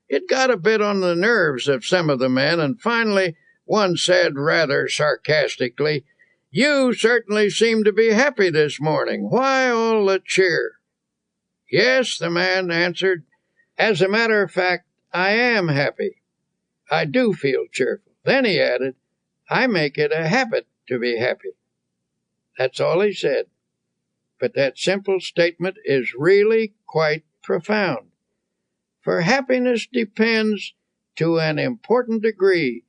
It got a bit on the nerves of some of the men, and finally one said rather sarcastically, "You certainly seem to be happy this morning. Why all the cheer?" "Yes," the man answered. "As a matter of fact, I am happy. I do feel cheerful." Then he added, "I make it a habit to be happy." That's all he said. But that simple statement is really quite profound. For happiness depends, to an important degree,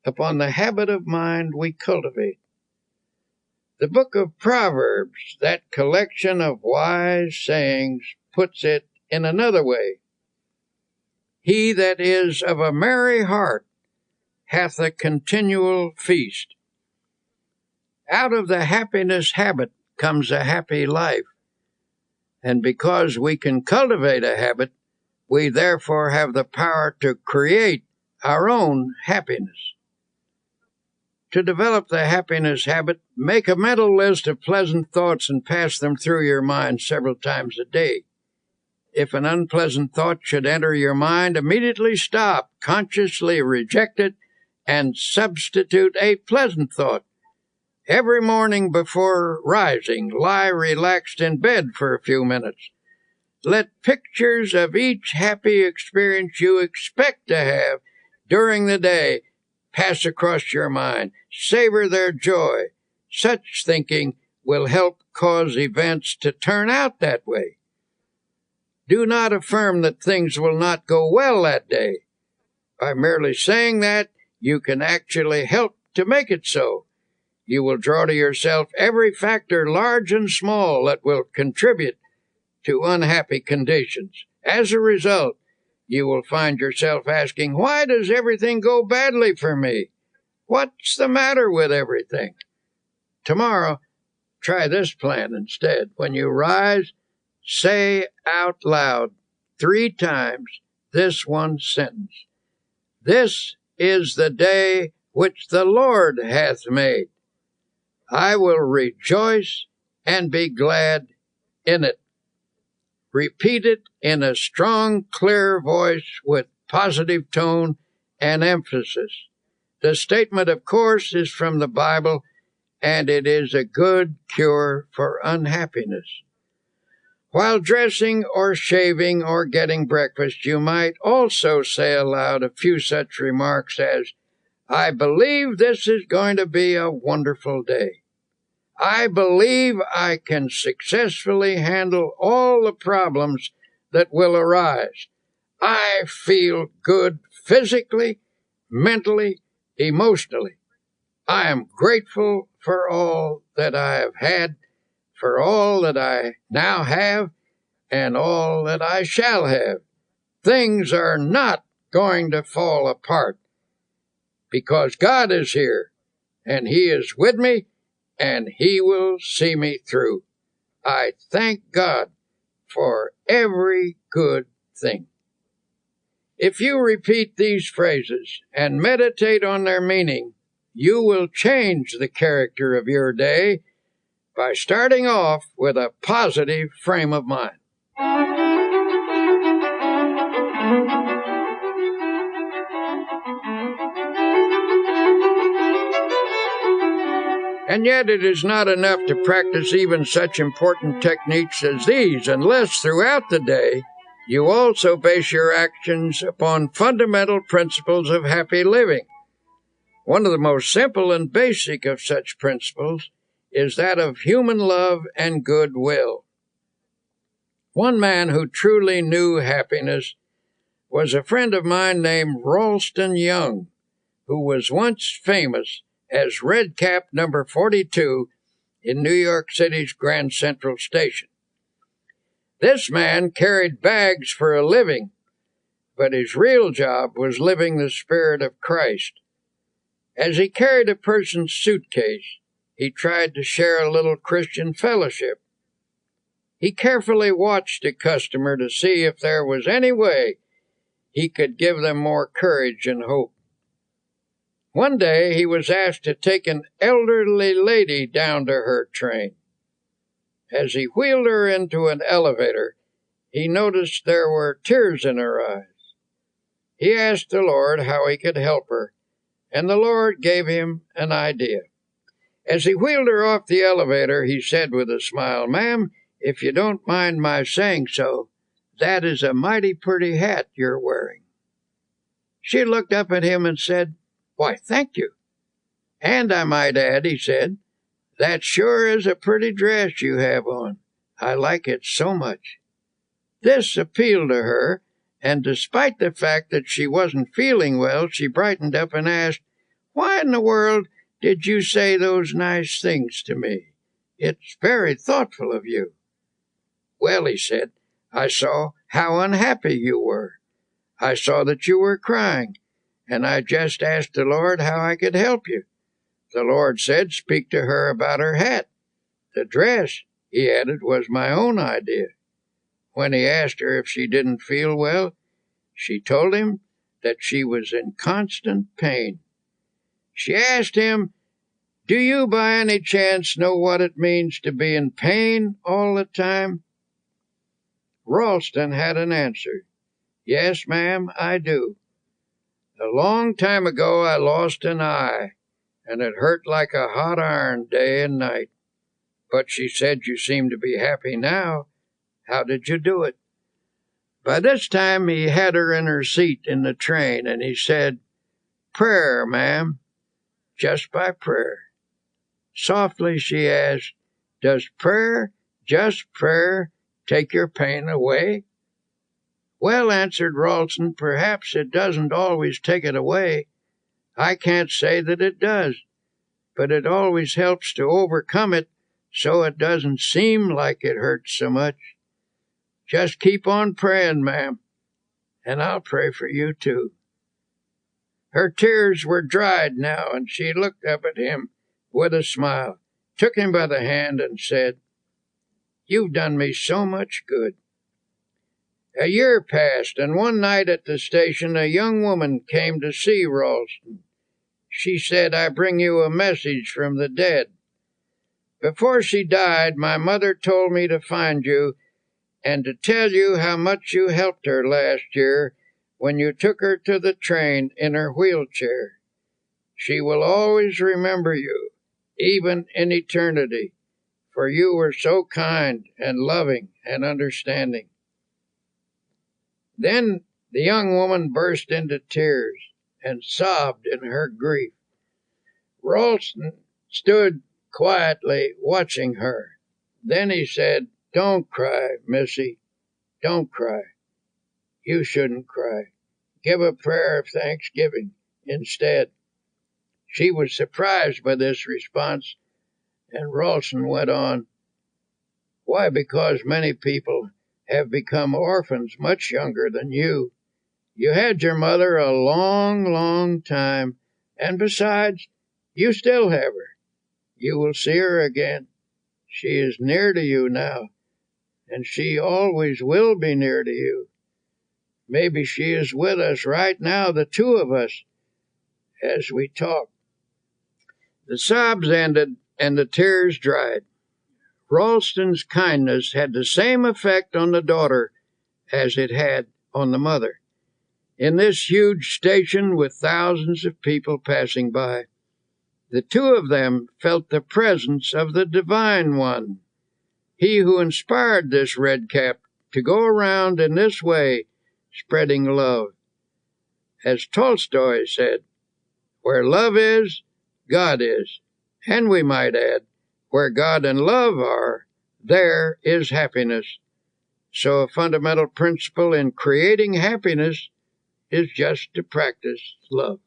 upon the habit of mind we cultivate. The book of Proverbs, that collection of wise sayings, puts it in another way. He that is of a merry heart hath a continual feast. Out of the happiness habit comes a happy life. And because we can cultivate a habit, we therefore have the power to create our own happiness. To develop the happiness habit, make a mental list of pleasant thoughts and pass them through your mind several times a day. If an unpleasant thought should enter your mind, immediately stop, consciously reject it, and substitute a pleasant thought. Every morning before rising, lie relaxed in bed for a few minutes. Let pictures of each happy experience you expect to have during the day pass across your mind. Savor their joy. Such thinking will help cause events to turn out that way. Do not affirm that things will not go well that day. By merely saying that, you can actually help to make it so. You will draw to yourself every factor, large and small, that will contribute to unhappy conditions. As a result, you will find yourself asking, "Why does everything go badly for me? What's the matter with everything?" Tomorrow, try this plan instead. When you rise, say out loud 3 times this one sentence: "This is the day which the Lord hath made. I will rejoice and be glad in it." Repeat it in a strong, clear voice with positive tone and emphasis. The statement, of course, is from the Bible, and it is a good cure for unhappiness. While dressing or shaving or getting breakfast, you might also say aloud a few such remarks as, "I believe this is going to be a wonderful day. I believe I can successfully handle all the problems that will arise. I feel good physically, mentally, emotionally. I am grateful for all that I have had, for all that I now have, and all that I shall have. Things are not going to fall apart, because God is here, and He is with me, and He will see me through. I thank God for every good thing." If you repeat these phrases and meditate on their meaning, you will change the character of your day by starting off with a positive frame of mind. And yet it is not enough to practice even such important techniques as these, unless throughout the day you also base your actions upon fundamental principles of happy living. One of the most simple and basic of such principles is that of human love and goodwill. One man who truly knew happiness was a friend of mine named Ralston Young, who was once famous as Red Cap number 42 in New York City's Grand Central Station. This man carried bags for a living, but his real job was living the Spirit of Christ. As he carried a person's suitcase, he tried to share a little Christian fellowship. He carefully watched a customer to see if there was any way he could give them more courage and hope. One day he was asked to take an elderly lady down to her train. As he wheeled her into an elevator, he noticed there were tears in her eyes. He asked the Lord how he could help her, and the Lord gave him an idea. As he wheeled her off the elevator, he said with a smile, "Ma'am, if you don't mind my saying so, that is a mighty pretty hat you're wearing." She looked up at him and said, "Why, thank you. And I might add," he said, "that sure is a pretty dress you have on. I like it so much." This appealed to her, and despite the fact that she wasn't feeling well, she brightened up and asked, "Why in the world did you say those nice things to me? It's very thoughtful of you." "Well," he said, "I saw how unhappy you were. I saw that you were crying, and I just asked the Lord how I could help you. The Lord said, speak to her about her hat. The dress," he added, "was my own idea. When he asked her if she didn't feel well, she told him that she was in constant pain. She asked him, 'Do you by any chance know what it means to be in pain all the time?' Ralston had an answer. 'Yes, ma'am, I do. A long time ago I lost an eye, and it hurt like a hot iron day and night. But,' she said, 'you seem to be happy now. How did you do it?' By this time he had her in her seat in the train, and he said, 'Prayer, ma'am, just by prayer.' Softly she asked, 'Does prayer, just prayer, take your pain away?' 'Well,' answered Ralston, 'perhaps it doesn't always take it away. I can't say that it does, but it always helps to overcome it so it doesn't seem like it hurts so much. Just keep on praying, ma'am, and I'll pray for you too.' Her tears were dried now, and she looked up at him with a smile, took him by the hand, and said, 'You've done me so much good.' A year passed, and one night at the station a young woman came to see Ralston. She said, 'I bring you a message from the dead. Before she died, my mother told me to find you and to tell you how much you helped her last year when you took her to the train in her wheelchair. She will always remember you, even in eternity, for you were so kind and loving and understanding.' Then the young woman burst into tears and sobbed in her grief. Ralston stood quietly watching her. Then he said, 'Don't cry, Missy. Don't cry. You shouldn't cry. Give a prayer of thanksgiving instead.' She was surprised by this response, and Ralston went on, 'Why, because many people have become orphans much younger than you. You had your mother a long, long time, and besides, you still have her. You will see her again. She is near to you now, and she always will be near to you. Maybe she is with us right now, the two of us, as we talk.' The sobs ended, and the tears dried. Ralston's kindness had the same effect on the daughter as it had on the mother. In this huge station with thousands of people passing by, the two of them felt the presence of the Divine One, he who inspired this red cap to go around in this way, spreading love. As Tolstoy said, 'Where love is, God is,' and we might add, Where God and love are, there is happiness. So a fundamental principle in creating happiness is just to practice love.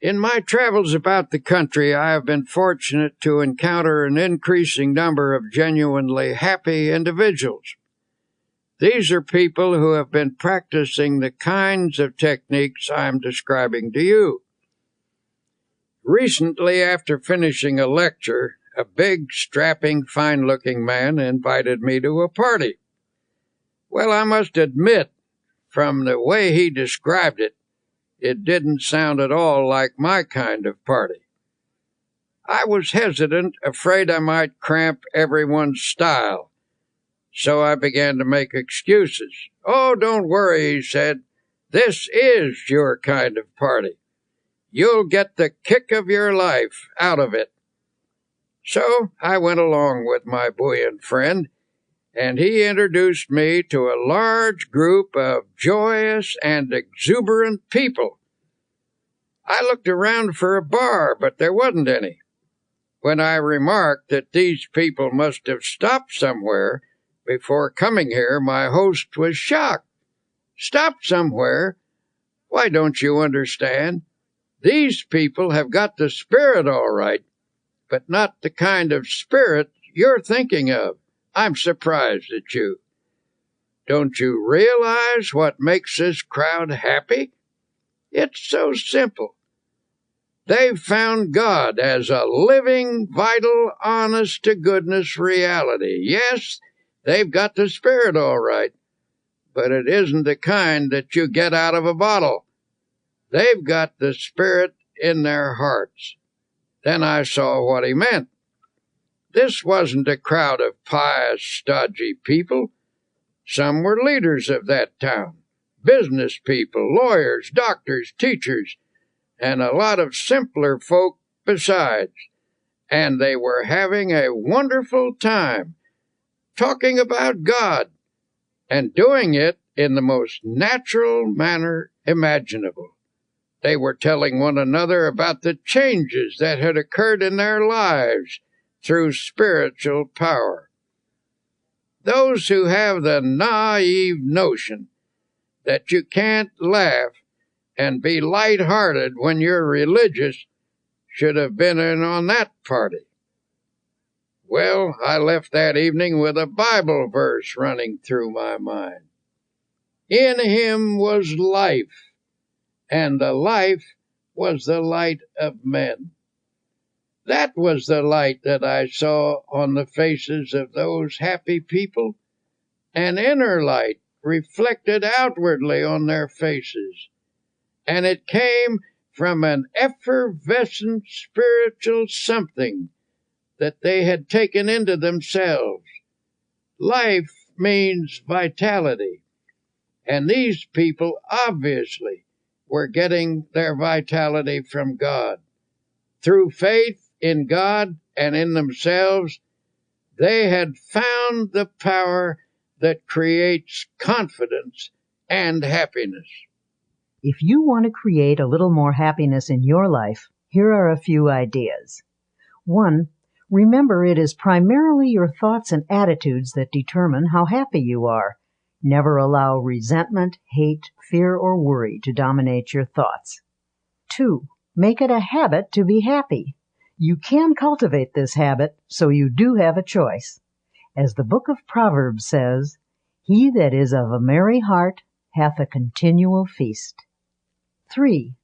In my travels about the country, I have been fortunate to encounter an increasing number of genuinely happy individuals. These are people who have been practicing the kinds of techniques I'm describing to you. Recently, after finishing a lecture, a big, strapping, fine-looking man invited me to a party. Well, I must admit, from the way he described it, it didn't sound at all like my kind of party. I was hesitant, afraid I might cramp everyone's style, so I began to make excuses. "Oh, don't worry," he said. "This is your kind of party. You'll get the kick of your life out of it." So I went along with my buoyant friend, and he introduced me to a large group of joyous and exuberant people. I looked around for a bar, but there wasn't any. When I remarked that these people must have stopped somewhere before coming here, my host was shocked. "Stopped somewhere? Why, don't you understand? These people have got the spirit all right, but not the kind of spirit you're thinking of. I'm surprised at you. Don't you realize what makes this crowd happy? It's so simple. They've found God as a living, vital, honest-to-goodness reality. Yes, they've got the spirit all right, but it isn't the kind that you get out of a bottle. They've got the spirit in their hearts." Then I saw what he meant. This wasn't a crowd of pious, stodgy people. Some were leaders of that town, business people, lawyers, doctors, teachers, and a lot of simpler folk besides. And they were having a wonderful time, talking about God, and doing it in the most natural manner imaginable. They were telling one another about the changes that had occurred in their lives through spiritual power. Those who have the naive notion that you can't laugh and be light-hearted when you're religious should have been in on that party. Well, I left that evening with a Bible verse running through my mind. "In him was life, and the life was the light of men." That was the light that I saw on the faces of those happy people, an inner light reflected outwardly on their faces, and it came from an effervescent spiritual something that they had taken into themselves. Life means vitality, and these people obviously were getting their vitality from God. Through faith in God and in themselves, they had found the power that creates confidence and happiness. If you want to create a little more happiness in your life, here are a few ideas. 1. Remember it is primarily your thoughts and attitudes that determine how happy you are. Never allow resentment, hate, fear, or worry to dominate your thoughts. 2. Make it a habit to be happy. You can cultivate this habit, so you do have a choice. As the book of Proverbs says, "He that is of a merry heart hath a continual feast." 3.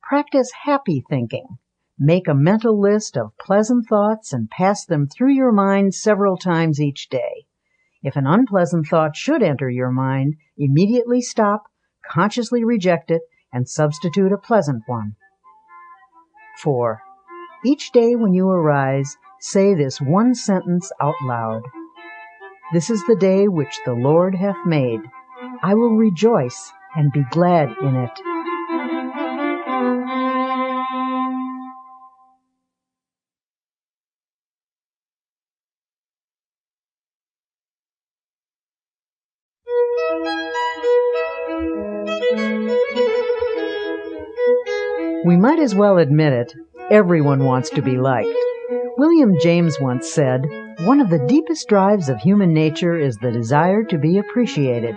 Practice happy thinking. Make a mental list of pleasant thoughts and pass them through your mind several times each day. If an unpleasant thought should enter your mind, immediately stop, consciously reject it, and substitute a pleasant one. 4. Each day when you arise, say this one sentence out loud. "This is the day which the Lord hath made. I will rejoice and be glad in it." We might as well admit it, everyone wants to be liked. William James once said, "One of the deepest drives of human nature is the desire to be appreciated.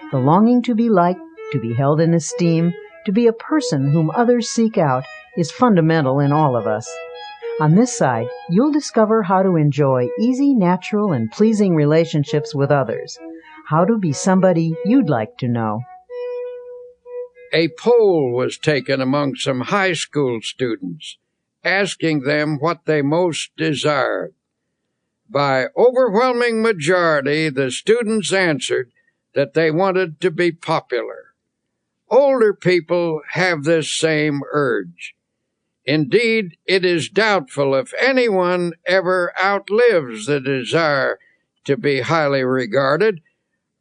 The longing to be liked, to be held in esteem, to be a person whom others seek out is fundamental in all of us." On this side, you'll discover how to enjoy easy, natural, and pleasing relationships with others, how to be somebody you'd like to know. A poll was taken among some high school students, asking them what they most desired. By overwhelming majority, the students answered that they wanted to be popular. Older people have this same urge. Indeed, it is doubtful if anyone ever outlives the desire to be highly regarded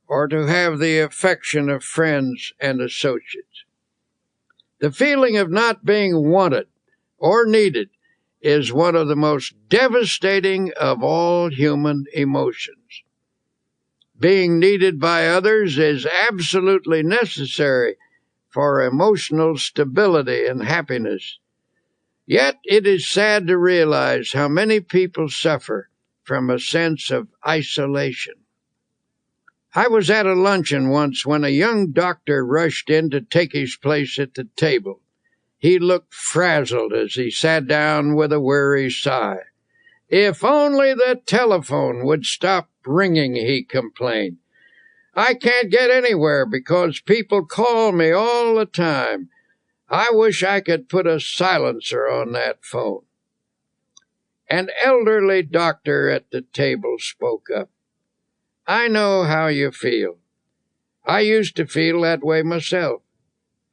or to have the affection of friends and associates. The feeling of not being wanted or needed is one of the most devastating of all human emotions. Being needed by others is absolutely necessary for emotional stability and happiness. Yet it is sad to realize how many people suffer from a sense of isolation. I was at a luncheon once when a young doctor rushed in to take his place at the table. He looked frazzled as he sat down with a weary sigh. "If only the telephone would stop ringing," he complained. "I can't get anywhere because people call me all the time. I wish I could put a silencer on that phone." An elderly doctor at the table spoke up. "I know how you feel. I used to feel that way myself.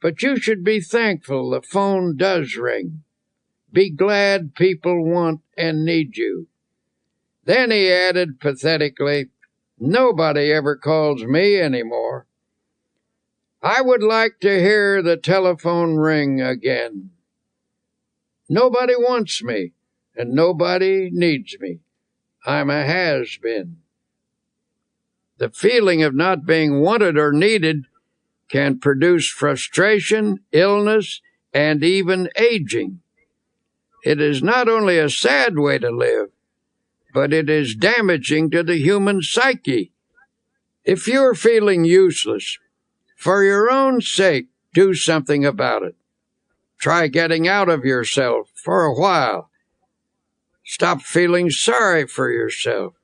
But you should be thankful the phone does ring. Be glad people want and need you." Then he added pathetically, "Nobody ever calls me anymore. I would like to hear the telephone ring again. Nobody wants me, and nobody needs me. I'm a has-been." The feeling of not being wanted or needed can produce frustration, illness, and even aging. It is not only a sad way to live, but it is damaging to the human psyche. If you're feeling useless, for your own sake, do something about it. Try getting out of yourself for a while. Stop feeling sorry for yourself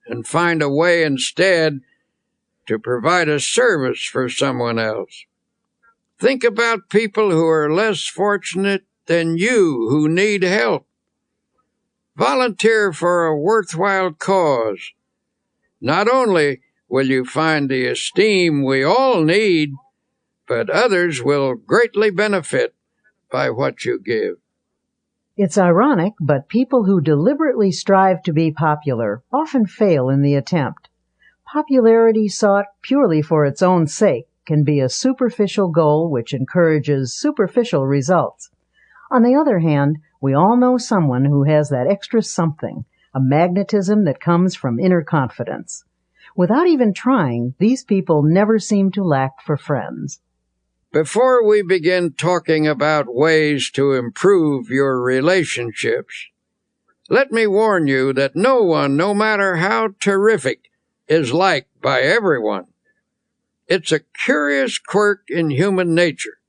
and find a way instead to provide a service for someone else. Think about people who are less fortunate than you who need help. Volunteer for a worthwhile cause. Not only will you find the esteem we all need, but others will greatly benefit by what you give. It's ironic, but people who deliberately strive to be popular often fail in the attempt. Popularity sought purely for its own sake can be a superficial goal which encourages superficial results. On the other hand, we all know someone who has that extra something, a magnetism that comes from inner confidence. Without even trying, these people never seem to lack for friends. Before we begin talking about ways to improve your relationships, let me warn you that no one, no matter how terrific, is liked by everyone. It's a curious quirk in human nature,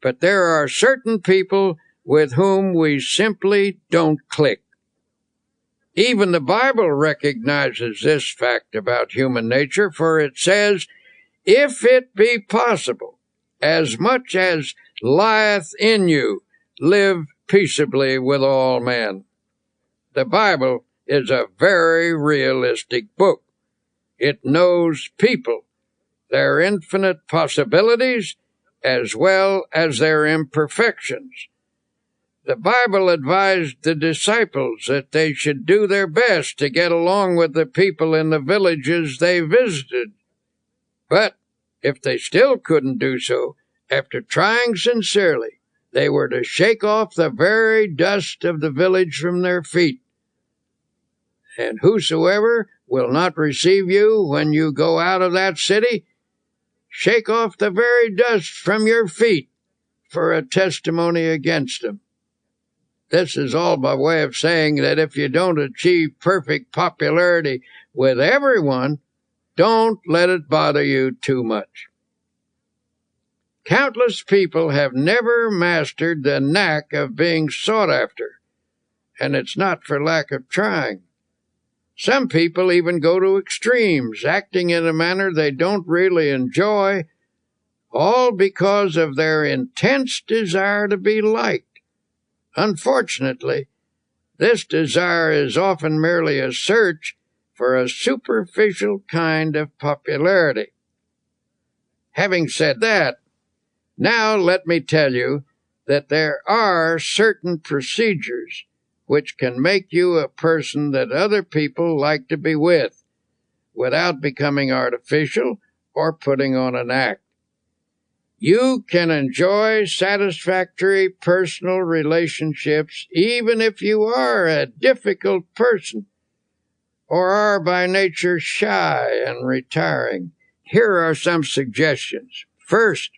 but there are certain people with whom we simply don't click. Even the Bible recognizes this fact about human nature, for it says, "If it be possible, as much as lieth in you, live peaceably with all men." The Bible is a very realistic book. It knows people, their infinite possibilities, as well as their imperfections. The Bible advised the disciples that they should do their best to get along with the people in the villages they visited. But if they still couldn't do so, after trying sincerely, they were to shake off the very dust of the village from their feet. "And whosoever will not receive you when you go out of that city, shake off the very dust from your feet for a testimony against them." This is all by way of saying that if you don't achieve perfect popularity with everyone, don't let it bother you too much. Countless people have never mastered the knack of being sought after, and it's not for lack of trying. Some people even go to extremes, acting in a manner they don't really enjoy, all because of their intense desire to be liked. Unfortunately, this desire is often merely a search for a superficial kind of popularity. Having said that, now let me tell you that there are certain procedures which can make you a person that other people like to be with, without becoming artificial or putting on an act. You can enjoy satisfactory personal relationships even if you are a difficult person or are by nature shy and retiring. Here are some suggestions. First,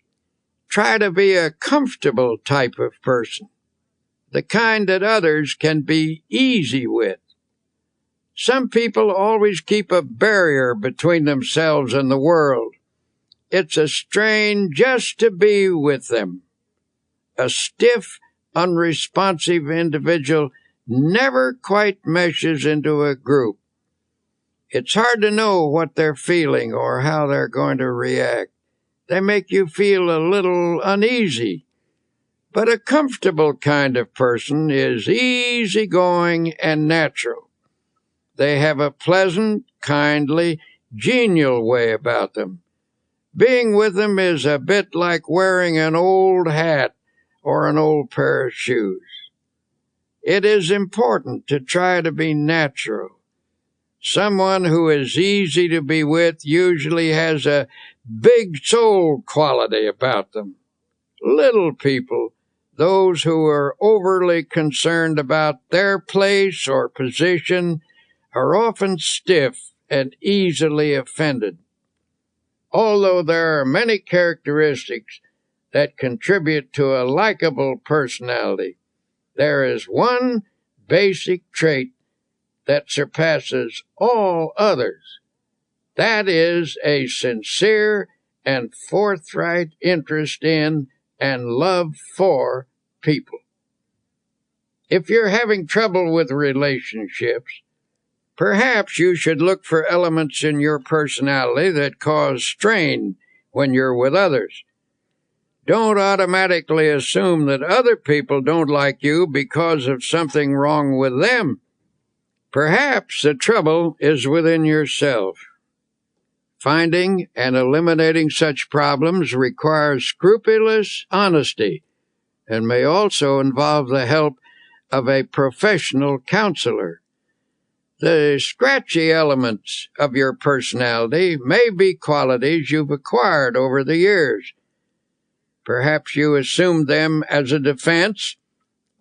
try to be a comfortable type of person, the kind that others can be easy with. Some people always keep a barrier between themselves and the world. It's a strain just to be with them. A stiff, unresponsive individual never quite meshes into a group. It's hard to know what they're feeling or how they're going to react. They make you feel a little uneasy. But a comfortable kind of person is easygoing and natural. They have a pleasant, kindly, genial way about them. Being with them is a bit like wearing an old hat or an old pair of shoes. It is important to try to be natural. Someone who is easy to be with usually has a big soul quality about them. Little people, those who are overly concerned about their place or position, are often stiff and easily offended. Although there are many characteristics that contribute to a likable personality, there is one basic trait that surpasses all others. That is a sincere and forthright interest in and love for people. If you're having trouble with relationships, perhaps you should look for elements in your personality that cause strain when you're with others. Don't automatically assume that other people don't like you because of something wrong with them. Perhaps the trouble is within yourself. Finding and eliminating such problems requires scrupulous honesty and may also involve the help of a professional counselor. The scratchy elements of your personality may be qualities you've acquired over the years. Perhaps you assumed them as a defense,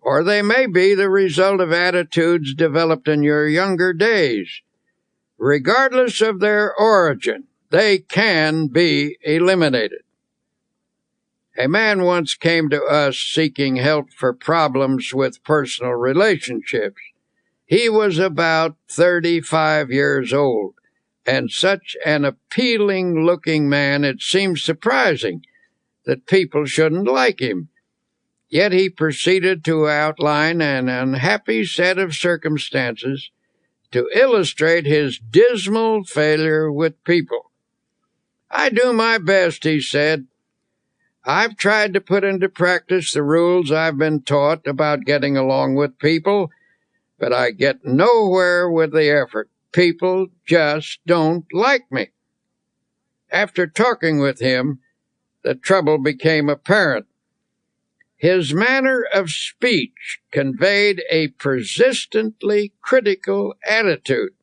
or they may be the result of attitudes developed in your younger days. Regardless of their origin, they can be eliminated. A man once came to us seeking help for problems with personal relationships. He was about 35 years old, and such an appealing-looking man it seemed surprising that people shouldn't like him. Yet he proceeded to outline an unhappy set of circumstances to illustrate his dismal failure with people. "I do my best," he said. "I've tried to put into practice the rules I've been taught about getting along with people, but I get nowhere with the effort. People just don't like me." After talking with him, the trouble became apparent. His manner of speech conveyed a persistently critical attitude.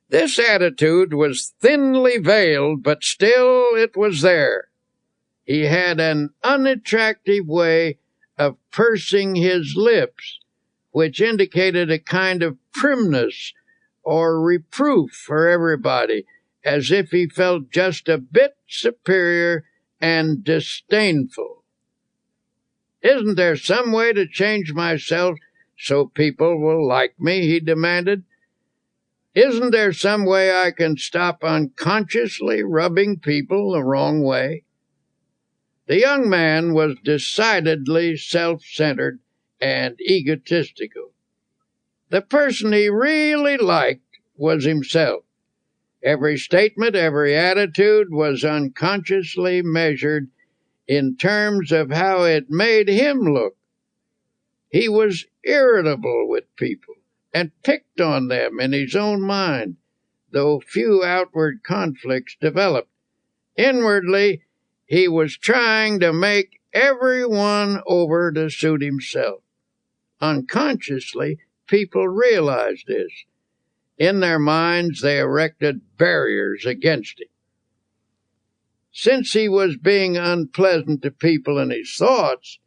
This attitude was thinly veiled, but still it was there. He had an unattractive way of pursing his lips, which indicated a kind of primness or reproof for everybody, as if he felt just a bit superior and disdainful. Isn't there some way to change myself so people will like me? He demanded. Isn't there some way I can stop unconsciously rubbing people the wrong way? The young man was decidedly self-centered and egotistical. The person he really liked was himself. Every statement, every attitude was unconsciously measured in terms of how it made him look. He was irritable with people and picked on them in his own mind, though few outward conflicts developed. Inwardly, he was trying to make everyone over to suit himself. Unconsciously, people realized this. In their minds, they erected barriers against him. Since he was being unpleasant to people in his thoughts,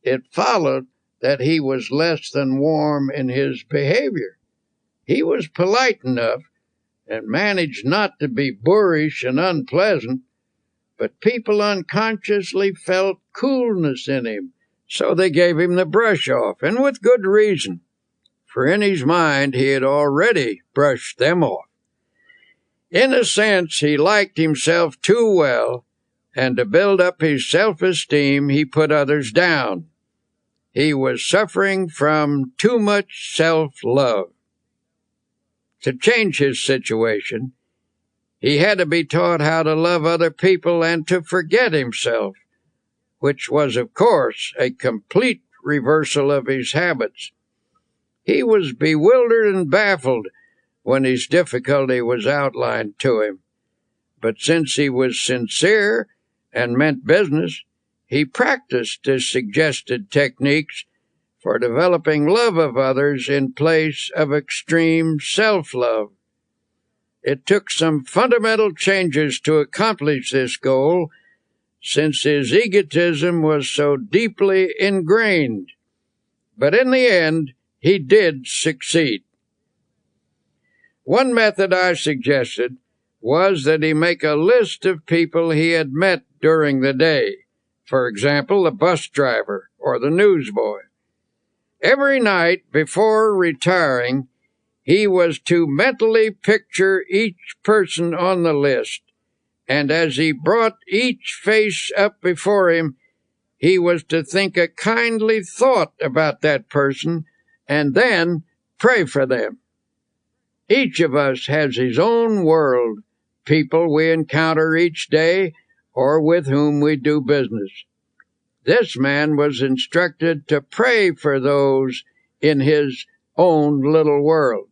it followed that he was less than warm in his behavior. He was polite enough and managed not to be boorish and unpleasant, but people unconsciously felt coolness in him, so they gave him the brush off, and with good reason, for in his mind he had already brushed them off. In a sense, he liked himself too well, and to build up his self-esteem, he put others down. He was suffering from too much self-love. To change his situation, he had to be taught how to love other people and to forget himself, which was, of course, a complete reversal of his habits. He was bewildered and baffled when his difficulty was outlined to him. But since he was sincere and meant business, he practiced his suggested techniques for developing love of others in place of extreme self-love. It took some fundamental changes to accomplish this goal, since his egotism was so deeply ingrained. But in the end, he did succeed. One method I suggested was that he make a list of people he had met during the day, for example, the bus driver or the newsboy. Every night before retiring, he was to mentally picture each person on the list, and as he brought each face up before him, he was to think a kindly thought about that person and then pray for them. Each of us has his own world, people we encounter each day or with whom we do business. This man was instructed to pray for those in his own little world.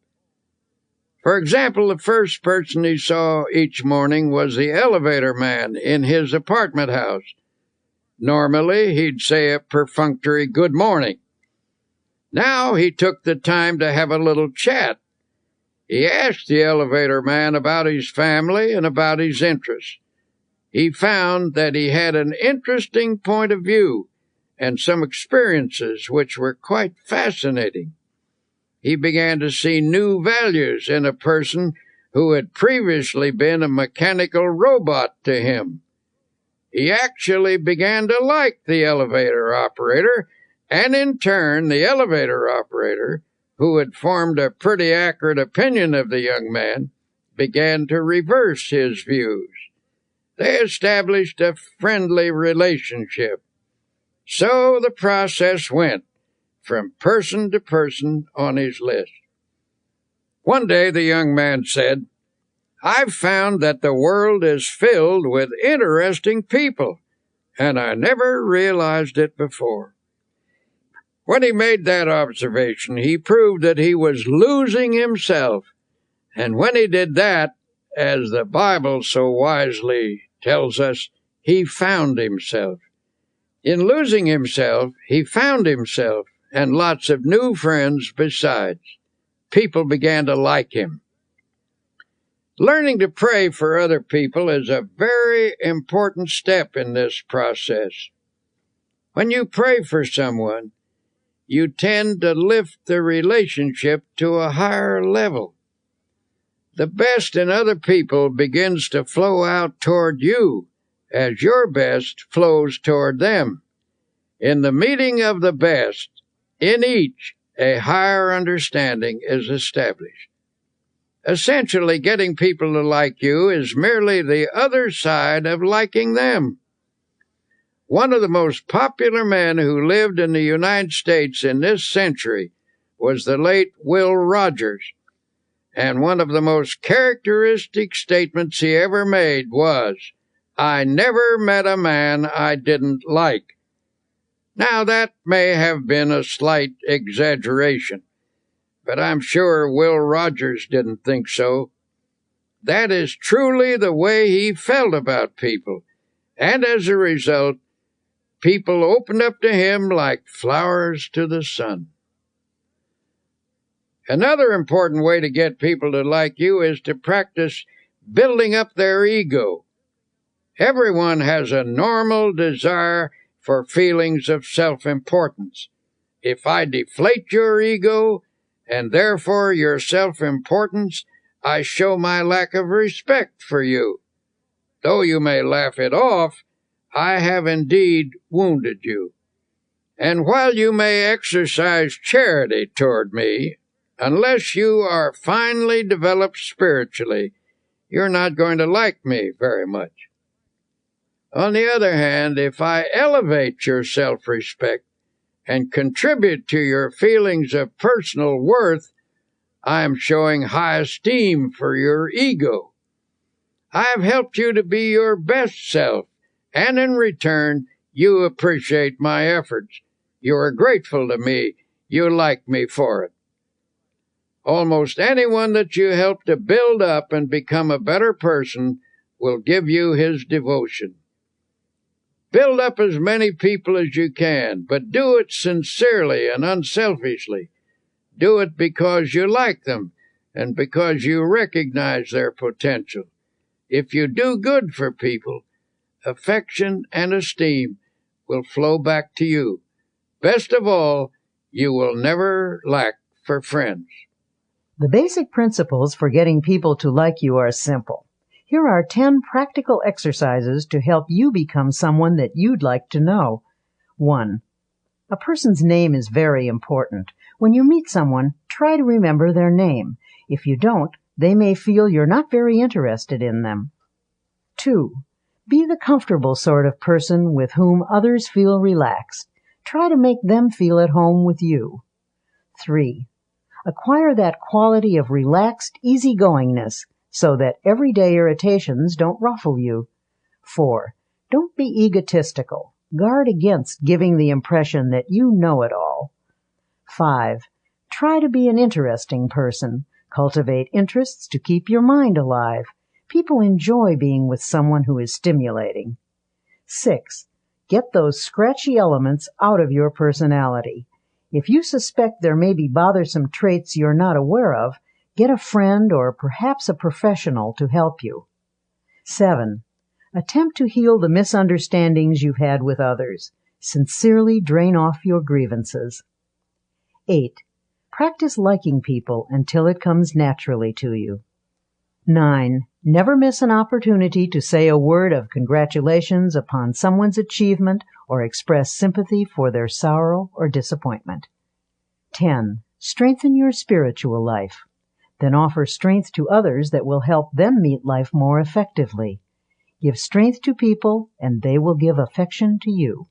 For example, the first person he saw each morning was the elevator man in his apartment house. Normally, he'd say a perfunctory good morning. Now he took the time to have a little chat. He asked the elevator man about his family and about his interests. He found that he had an interesting point of view and some experiences which were quite fascinating. He began to see new values in a person who had previously been a mechanical robot to him. He actually began to like the elevator operator, and in turn the elevator operator, who had formed a pretty accurate opinion of the young man, began to reverse his views. They established a friendly relationship. So the process went from person to person on his list. One day the young man said, "I've found that the world is filled with interesting people, and I never realized it before." When he made that observation, he proved that he was losing himself. And when he did that, as the Bible so wisely tells us, he found himself. In losing himself, he found himself and lots of new friends besides. People began to like him. Learning to pray for other people is a very important step in this process. When you pray for someone, you tend to lift the relationship to a higher level. The best in other people begins to flow out toward you as your best flows toward them. In the meeting of the best, in each, a higher understanding is established. Essentially, getting people to like you is merely the other side of liking them. One of the most popular men who lived in the United States in this century was the late Will Rogers, and one of the most characteristic statements he ever made was, "I never met a man I didn't like." Now, that may have been a slight exaggeration, but I'm sure Will Rogers didn't think so. That is truly the way he felt about people, and as a result, people opened up to him like flowers to the sun. Another important way to get people to like you is to practice building up their ego. Everyone has a normal desire for feelings of self-importance. If I deflate your ego, and therefore your self-importance, I show my lack of respect for you. Though you may laugh it off, I have indeed wounded you. And while you may exercise charity toward me, unless you are finely developed spiritually, you're not going to like me very much. On the other hand, if I elevate your self-respect and contribute to your feelings of personal worth, I am showing high esteem for your ego. I have helped you to be your best self, and in return, you appreciate my efforts. You are grateful to me. You like me for it. Almost anyone that you help to build up and become a better person will give you his devotion. Build up as many people as you can, but do it sincerely and unselfishly. Do it because you like them and because you recognize their potential. If you do good for people, affection and esteem will flow back to you. Best of all, you will never lack for friends. The basic principles for getting people to like you are simple. Here are 10 practical exercises to help you become someone that you'd like to know. 1. A person's name is very important. When you meet someone, try to remember their name. If you don't, they may feel you're not very interested in them. 2. Be the comfortable sort of person with whom others feel relaxed. Try to make them feel at home with you. 3. Acquire that quality of relaxed easygoingness so that everyday irritations don't ruffle you. 4. Don't be egotistical. Guard against giving the impression that you know it all. 5. Try to be an interesting person. Cultivate interests to keep your mind alive. People enjoy being with someone who is stimulating. 6. Get those scratchy elements out of your personality. If you suspect there may be bothersome traits you're not aware of, get a friend or perhaps a professional to help you. 7. Attempt to heal the misunderstandings you've had with others. Sincerely drain off your grievances. 8. Practice liking people until it comes naturally to you. 9. Never miss an opportunity to say a word of congratulations upon someone's achievement or express sympathy for their sorrow or disappointment. 10. Strengthen your spiritual life. Then offer strength to others that will help them meet life more effectively. Give strength to people, and they will give affection to you.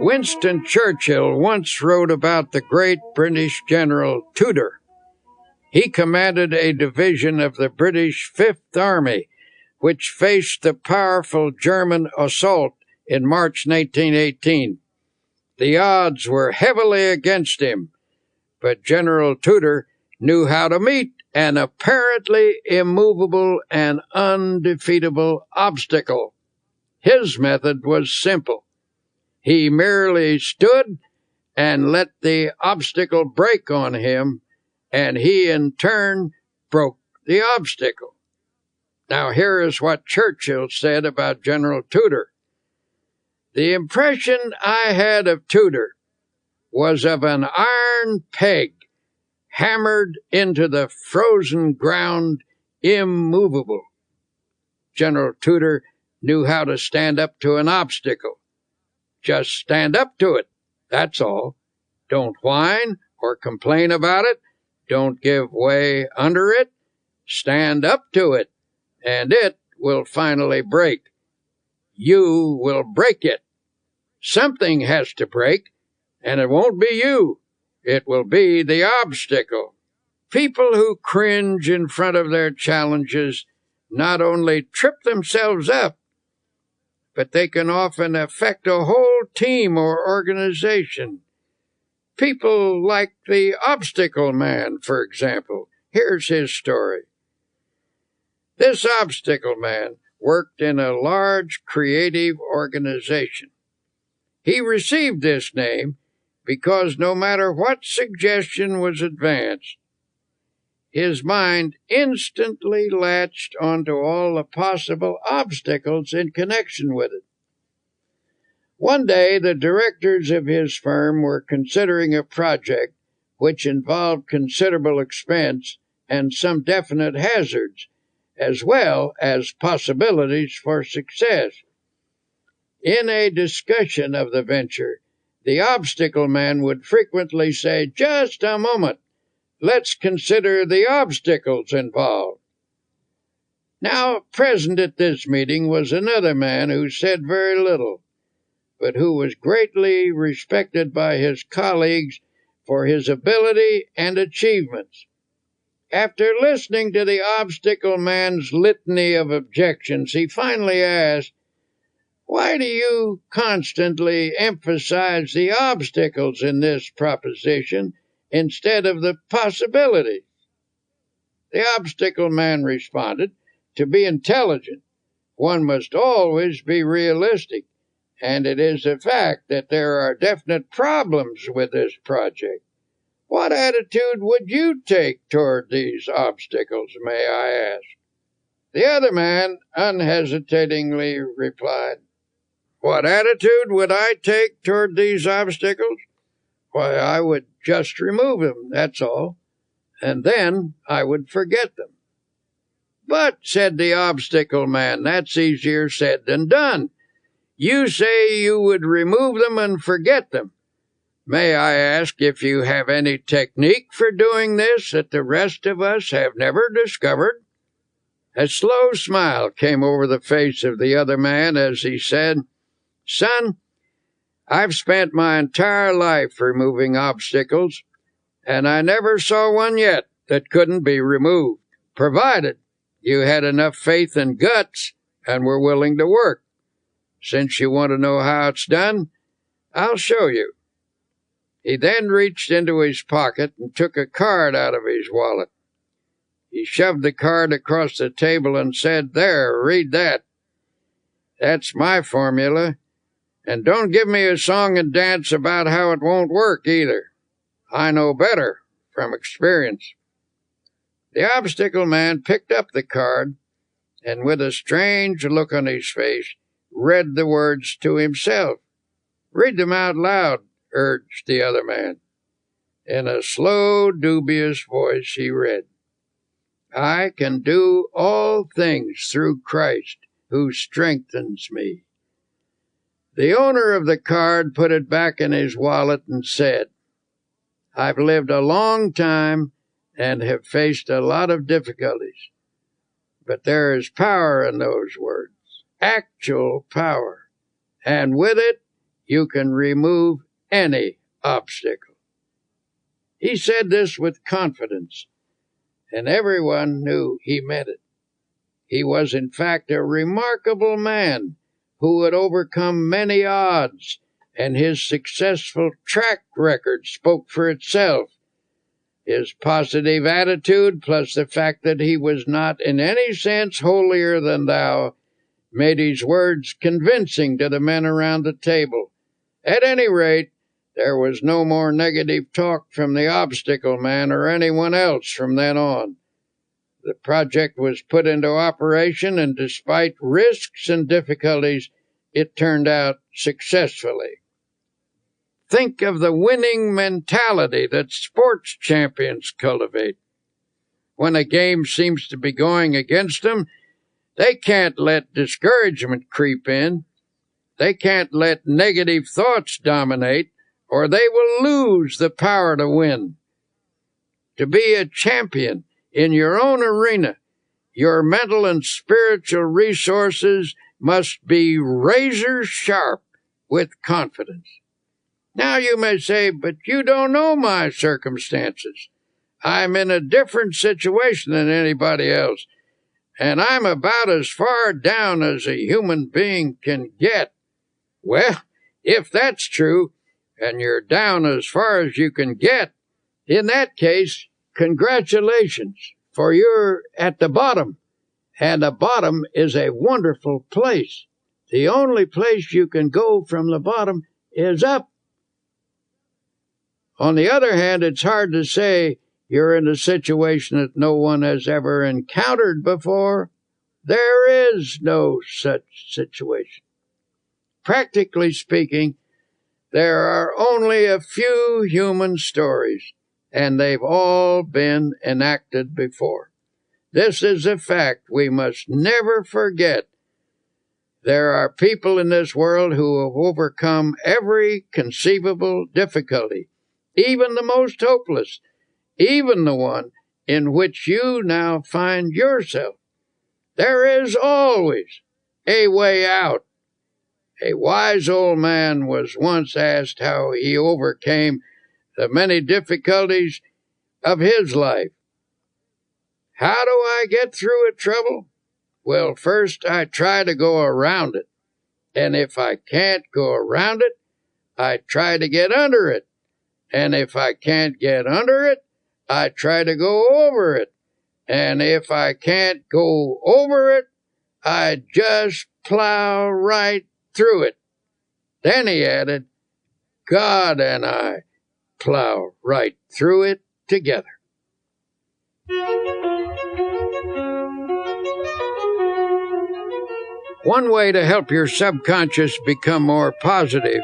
Winston Churchill once wrote about the great British General Tudor. He commanded a division of the British Fifth Army, which faced the powerful German assault in March 1918. The odds were heavily against him, but General Tudor knew how to meet an apparently immovable and undefeatable obstacle. His method was simple. He merely stood and let the obstacle break on him, and he in turn broke the obstacle. Now here is what Churchill said about General Tudor. The impression I had of Tudor was of an iron peg hammered into the frozen ground immovable. General Tudor knew how to stand up to an obstacle. Just stand up to it, that's all. Don't whine or complain about it. Don't give way under it. Stand up to it, and it will finally break. You will break it. Something has to break, and it won't be you. It will be the obstacle. People who cringe in front of their challenges not only trip themselves up, but they can often affect a whole team or organization. People like the obstacle man, for example. Here's his story. This obstacle man worked in a large creative organization. He received this name because no matter what suggestion was advanced, his mind instantly latched onto all the possible obstacles in connection with it. One day, the directors of his firm were considering a project which involved considerable expense and some definite hazards, as well as possibilities for success. In a discussion of the venture, the obstacle man would frequently say, "Just a moment, let's consider the obstacles involved." Now, present at this meeting was another man who said very little, but who was greatly respected by his colleagues for his ability and achievements. After listening to the obstacle man's litany of objections, he finally asked, "Why do you constantly emphasize the obstacles in this proposition instead of the possibilities?" The obstacle man responded, "To be intelligent, one must always be realistic, and it is a fact that there are definite problems with this project. What attitude would you take toward these obstacles, may I ask?" The other man unhesitatingly replied, "What attitude would I take toward these obstacles? Why, I would just remove them, that's all, and then I would forget them." "But," said the obstacle man, "that's easier said than done. You say you would remove them and forget them. May I ask if you have any technique for doing this that the rest of us have never discovered?" A slow smile came over the face of the other man as he said, "Son, I've spent my entire life removing obstacles, and I never saw one yet that couldn't be removed, provided you had enough faith and guts and were willing to work. Since you want to know how it's done, I'll show you." He then reached into his pocket and took a card out of his wallet. He shoved the card across the table and said, "There, read that. That's my formula. And don't give me a song and dance about how it won't work either. I know better from experience." The obstacle man picked up the card and, with a strange look on his face, read the words to himself. "Read them out loud," urged the other man. In a slow, dubious voice he read, "I can do all things through Christ who strengthens me." The owner of the card put it back in his wallet and said, "I've lived a long time and have faced a lot of difficulties, but there is power in those words, actual power, and with it you can remove any obstacle." He said this with confidence, and everyone knew he meant it. He was, in fact, a remarkable man who had overcome many odds, and his successful track record spoke for itself. His positive attitude, plus the fact that he was not in any sense holier than thou, made his words convincing to the men around the table. At any rate, there was no more negative talk from the obstacle man or anyone else from then on. The project was put into operation, and despite risks and difficulties, it turned out successfully. Think of the winning mentality that sports champions cultivate. When a game seems to be going against them, They can't let discouragement creep in. They can't let negative thoughts dominate, or they will lose the power to win. To be a champion in your own arena, your mental and spiritual resources must be razor sharp with confidence. Now you may say, but you don't know my circumstances. I'm in a different situation than anybody else, and I'm about as far down as a human being can get. Well, if that's true, and you're down as far as you can get, in that case, congratulations, for you're at the bottom. And the bottom is a wonderful place. The only place you can go from the bottom is up. On the other hand, it's hard to say you're in a situation that no one has ever encountered before. There is no such situation. Practically speaking, there are only a few human stories, and they've all been enacted before. This is a fact we must never forget. There are people in this world who have overcome every conceivable difficulty, even the most hopeless, even the one in which you now find yourself. There is always a way out. A wise old man was once asked how he overcame the many difficulties of his life. How do I get through a trouble? Well, first I try to go around it. And if I can't go around it, I try to get under it. And if I can't get under it, I try to go over it. And if I can't go over it, I just plow right through it. Then he added, God and I plow right through it together. One way to help your subconscious become more positive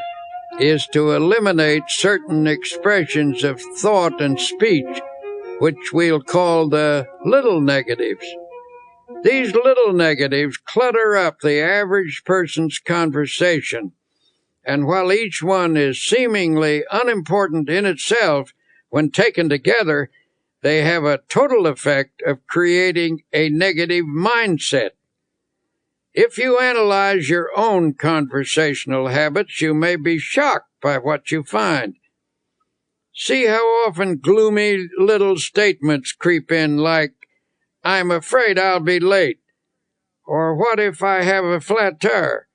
is to eliminate certain expressions of thought and speech, which we'll call the little negatives. These little negatives clutter up the average person's conversation, and while each one is seemingly unimportant in itself, when taken together, they have a total effect of creating a negative mindset. If you analyze your own conversational habits, you may be shocked by what you find. See how often gloomy little statements creep in like, I'm afraid I'll be late, or what if I have a flat tire,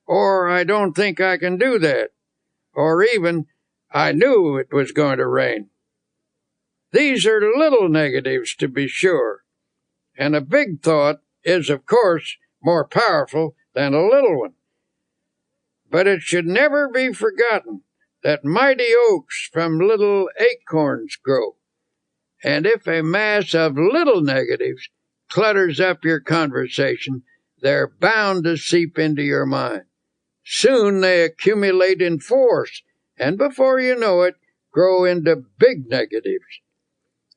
or I don't think I can do that, or even, I knew it was going to rain. These are little negatives, to be sure, and a big thought is, of course, more powerful than a little one. But it should never be forgotten that mighty oaks from little acorns grow. And if a mass of little negatives clutters up your conversation, they're bound to seep into your mind. Soon they accumulate in force, and before you know it, grow into big negatives.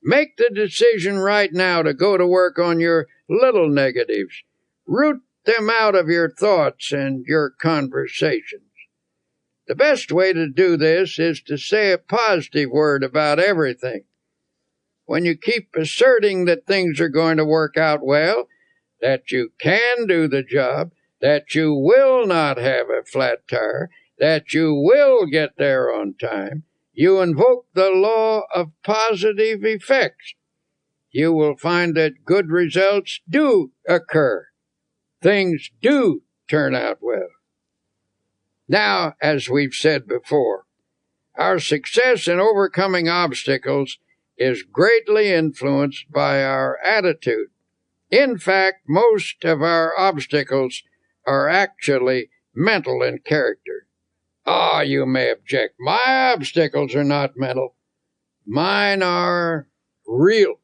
Make the decision right now to go to work on your little negatives. Root them out of your thoughts and your conversations. The best way to do this is to say a positive word about everything. When you keep asserting that things are going to work out well, that you can do the job, that you will not have a flat tire, that you will get there on time, you invoke the law of positive effects. You will find that good results do occur. Things do turn out well. Now, as we've said before, our success in overcoming obstacles is greatly influenced by our attitude. In fact, most of our obstacles are actually mental in character. You may object. My obstacles are not mental. Mine are real.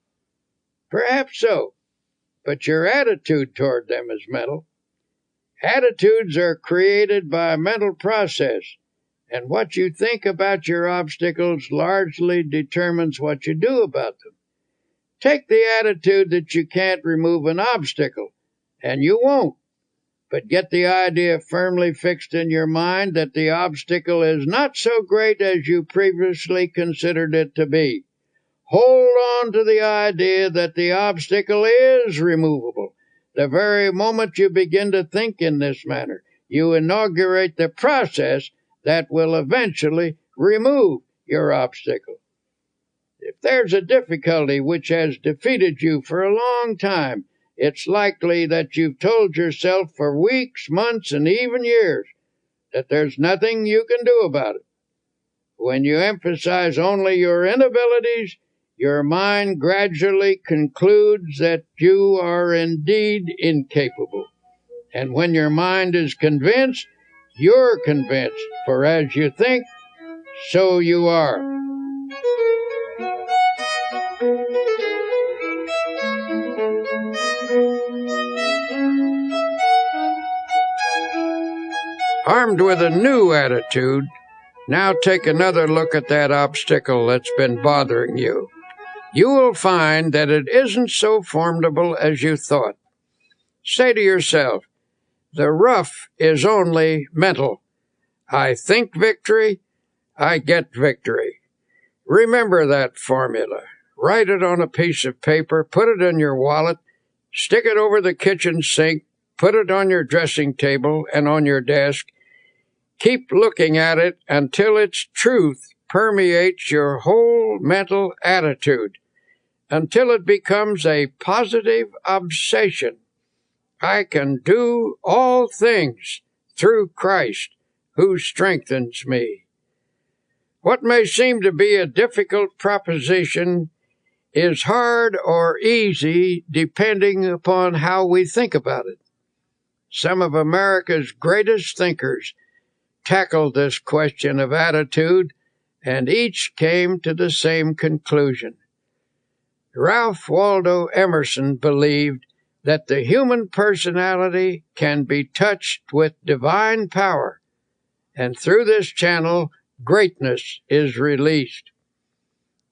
Perhaps so, but your attitude toward them is mental. Attitudes are created by a mental process, and what you think about your obstacles largely determines what you do about them. Take the attitude that you can't remove an obstacle, and you won't. But get the idea firmly fixed in your mind that the obstacle is not so great as you previously considered it to be. Hold on to the idea that the obstacle is removable. The very moment you begin to think in this manner, you inaugurate the process that will eventually remove your obstacle. If there's a difficulty which has defeated you for a long time, it's likely that you've told yourself for weeks, months, and even years that there's nothing you can do about it. When you emphasize only your inabilities, your mind gradually concludes that you are indeed incapable. And when your mind is convinced, you're convinced, for as you think, so you are. Armed with a new attitude, now take another look at that obstacle that's been bothering you. You will find that it isn't so formidable as you thought. Say to yourself, the rough is only mental. I think victory, I get victory. Remember that formula. Write it on a piece of paper, put it in your wallet, stick it over the kitchen sink, put it on your dressing table and on your desk. Keep looking at it until its truth permeates your whole mental attitude, until it becomes a positive obsession. I can do all things through Christ who strengthens me. What may seem to be a difficult proposition is hard or easy depending upon how we think about it. Some of America's greatest thinkers tackled this question of attitude, and each came to the same conclusion. Ralph Waldo Emerson believed that the human personality can be touched with divine power, and through this channel, greatness is released.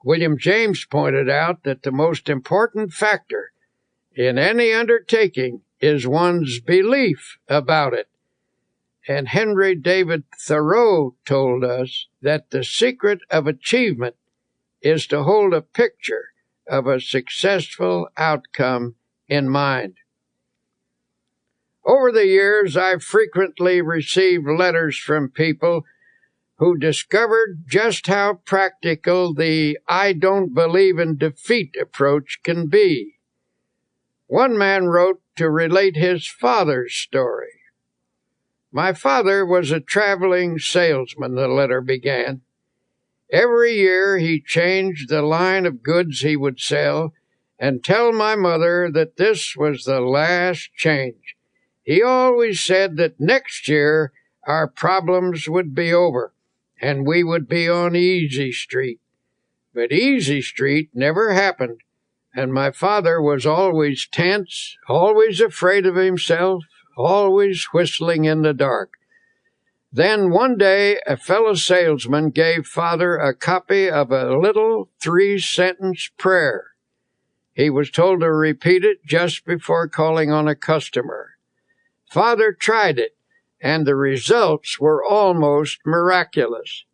William James pointed out that the most important factor in any undertaking is one's belief about it. And Henry David Thoreau told us that the secret of achievement is to hold a picture of a successful outcome in mind. Over the years, I've frequently received letters from people who discovered just how practical the I don't believe in defeat approach can be. One man wrote to relate his father's story. My father was a traveling salesman, the letter began. Every year he changed the line of goods he would sell and tell my mother that this was the last change. He always said that next year our problems would be over and we would be on Easy Street. But Easy Street never happened, and my father was always tense, always afraid of himself, always whistling in the dark. Then one day a fellow salesman gave Father a copy of a little 3-sentence prayer. He was told to repeat it just before calling on a customer. Father tried it, and the results were almost miraculous.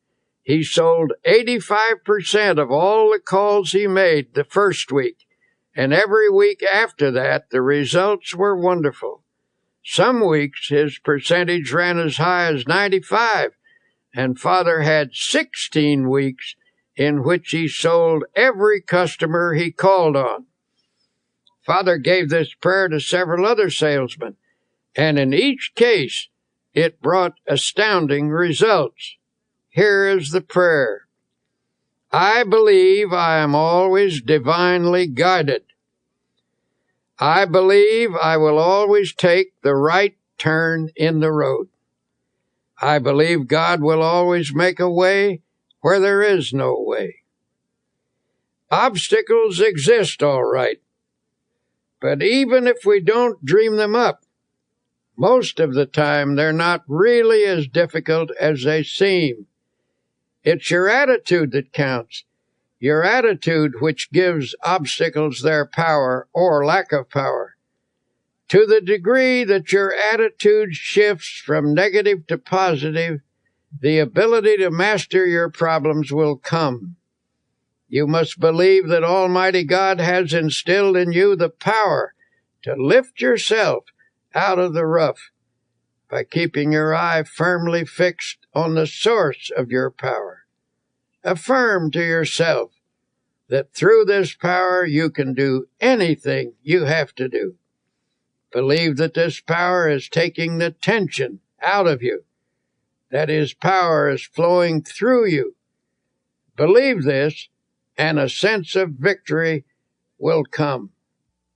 He sold 85% of all the calls he made the first week, and every week after that the results were wonderful. Some weeks his percentage ran as high as 95, and Father had 16 weeks in which he sold every customer he called on. Father gave this prayer to several other salesmen, and in each case it brought astounding results. Here is the prayer. I believe I am always divinely guided. I believe I will always take the right turn in the road. I believe God will always make a way where there is no way. Obstacles exist, all right, but even if we don't dream them up, most of the time they're not really as difficult as they seem. It's your attitude that counts. Your attitude which gives obstacles their power or lack of power. To the degree that your attitude shifts from negative to positive, the ability to master your problems will come. You must believe that Almighty God has instilled in you the power to lift yourself out of the rough by keeping your eye firmly fixed on the source of your power. Affirm to yourself that through this power you can do anything you have to do. Believe that this power is taking the tension out of you, that His power is flowing through you. Believe this, and a sense of victory will come.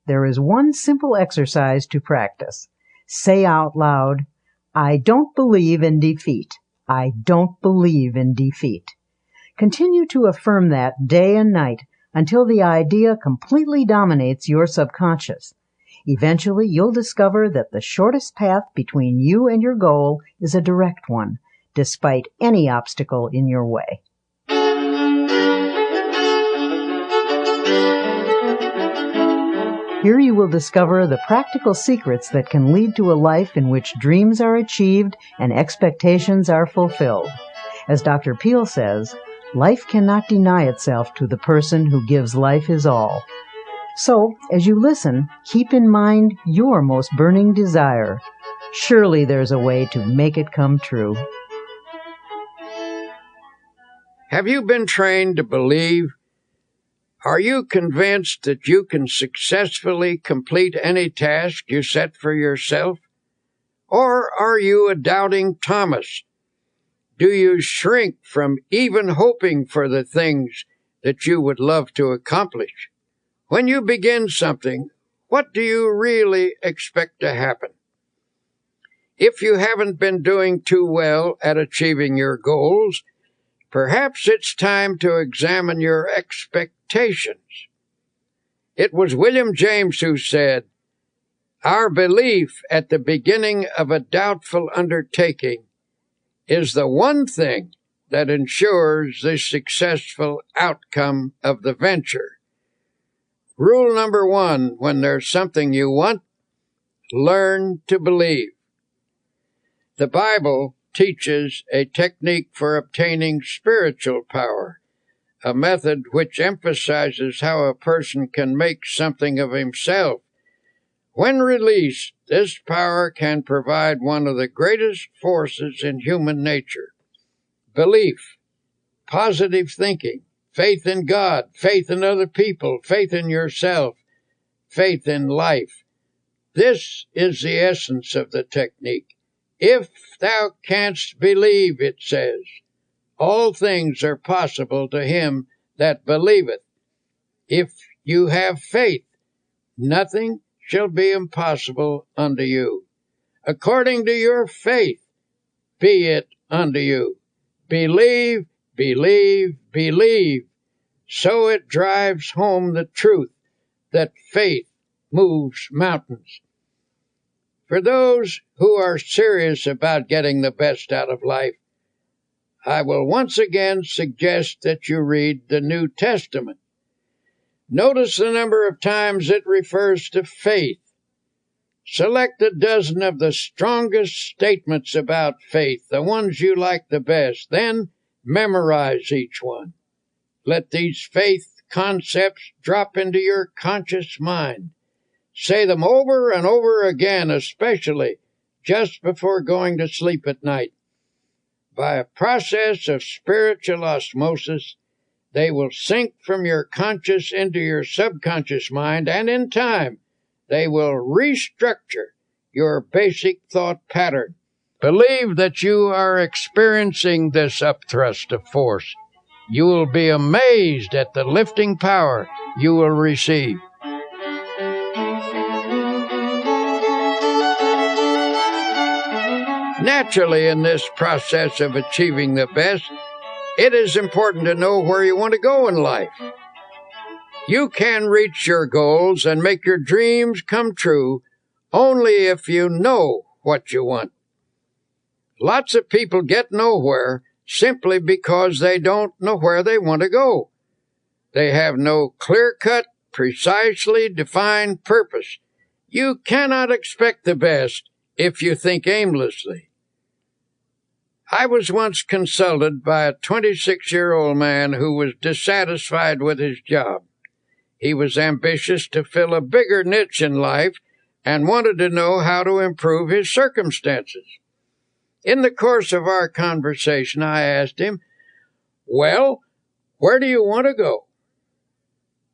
There is one simple exercise to practice. Say out loud, "I don't believe in defeat. I don't believe in defeat." Continue to affirm that day and night until the idea completely dominates your subconscious. Eventually, you'll discover that the shortest path between you and your goal is a direct one, despite any obstacle in your way. Here you will discover the practical secrets that can lead to a life in which dreams are achieved and expectations are fulfilled. As Dr. Peale says, life cannot deny itself to the person who gives life his all. So, as you listen, keep in mind your most burning desire. Surely there's a way to make it come true. Have you been trained to believe? Are you convinced that you can successfully complete any task you set for yourself? Or are you a doubting Thomas? Do you shrink from even hoping for the things that you would love to accomplish? When you begin something, what do you really expect to happen? If you haven't been doing too well at achieving your goals, perhaps it's time to examine your expectations. It was William James who said, "Our belief at the beginning of a doubtful undertaking is the one thing that ensures the successful outcome of the venture." Rule number 1, when there's something you want, learn to believe. The Bible teaches a technique for obtaining spiritual power, a method which emphasizes how a person can make something of himself. When released, this power can provide one of the greatest forces in human nature: belief, positive thinking, faith in God, faith in other people, faith in yourself, faith in life. This is the essence of the technique. If thou canst believe, it says, all things are possible to him that believeth. If you have faith, nothing shall be impossible unto you. According to your faith, be it unto you. Believe, believe, believe. So it drives home the truth that faith moves mountains. For those who are serious about getting the best out of life, I will once again suggest that you read the New Testament. Notice the number of times it refers to faith. Select a dozen of the strongest statements about faith, the ones you like the best, then memorize each one. Let these faith concepts drop into your conscious mind. Say them over and over again, especially just before going to sleep at night. By a process of spiritual osmosis, they will sink from your conscious into your subconscious mind, and in time, they will restructure your basic thought pattern. Believe that you are experiencing this upthrust of force. You will be amazed at the lifting power you will receive. Naturally, in this process of achieving the best, it is important to know where you want to go in life. You can reach your goals and make your dreams come true only if you know what you want. Lots of people get nowhere simply because they don't know where they want to go. They have no clear-cut, precisely defined purpose, You cannot expect the best if you think aimlessly. I was once consulted by a 26-year-old man who was dissatisfied with his job. He was ambitious to fill a bigger niche in life and wanted to know how to improve his circumstances. In the course of our conversation, I asked him, "Well, where do you want to go?"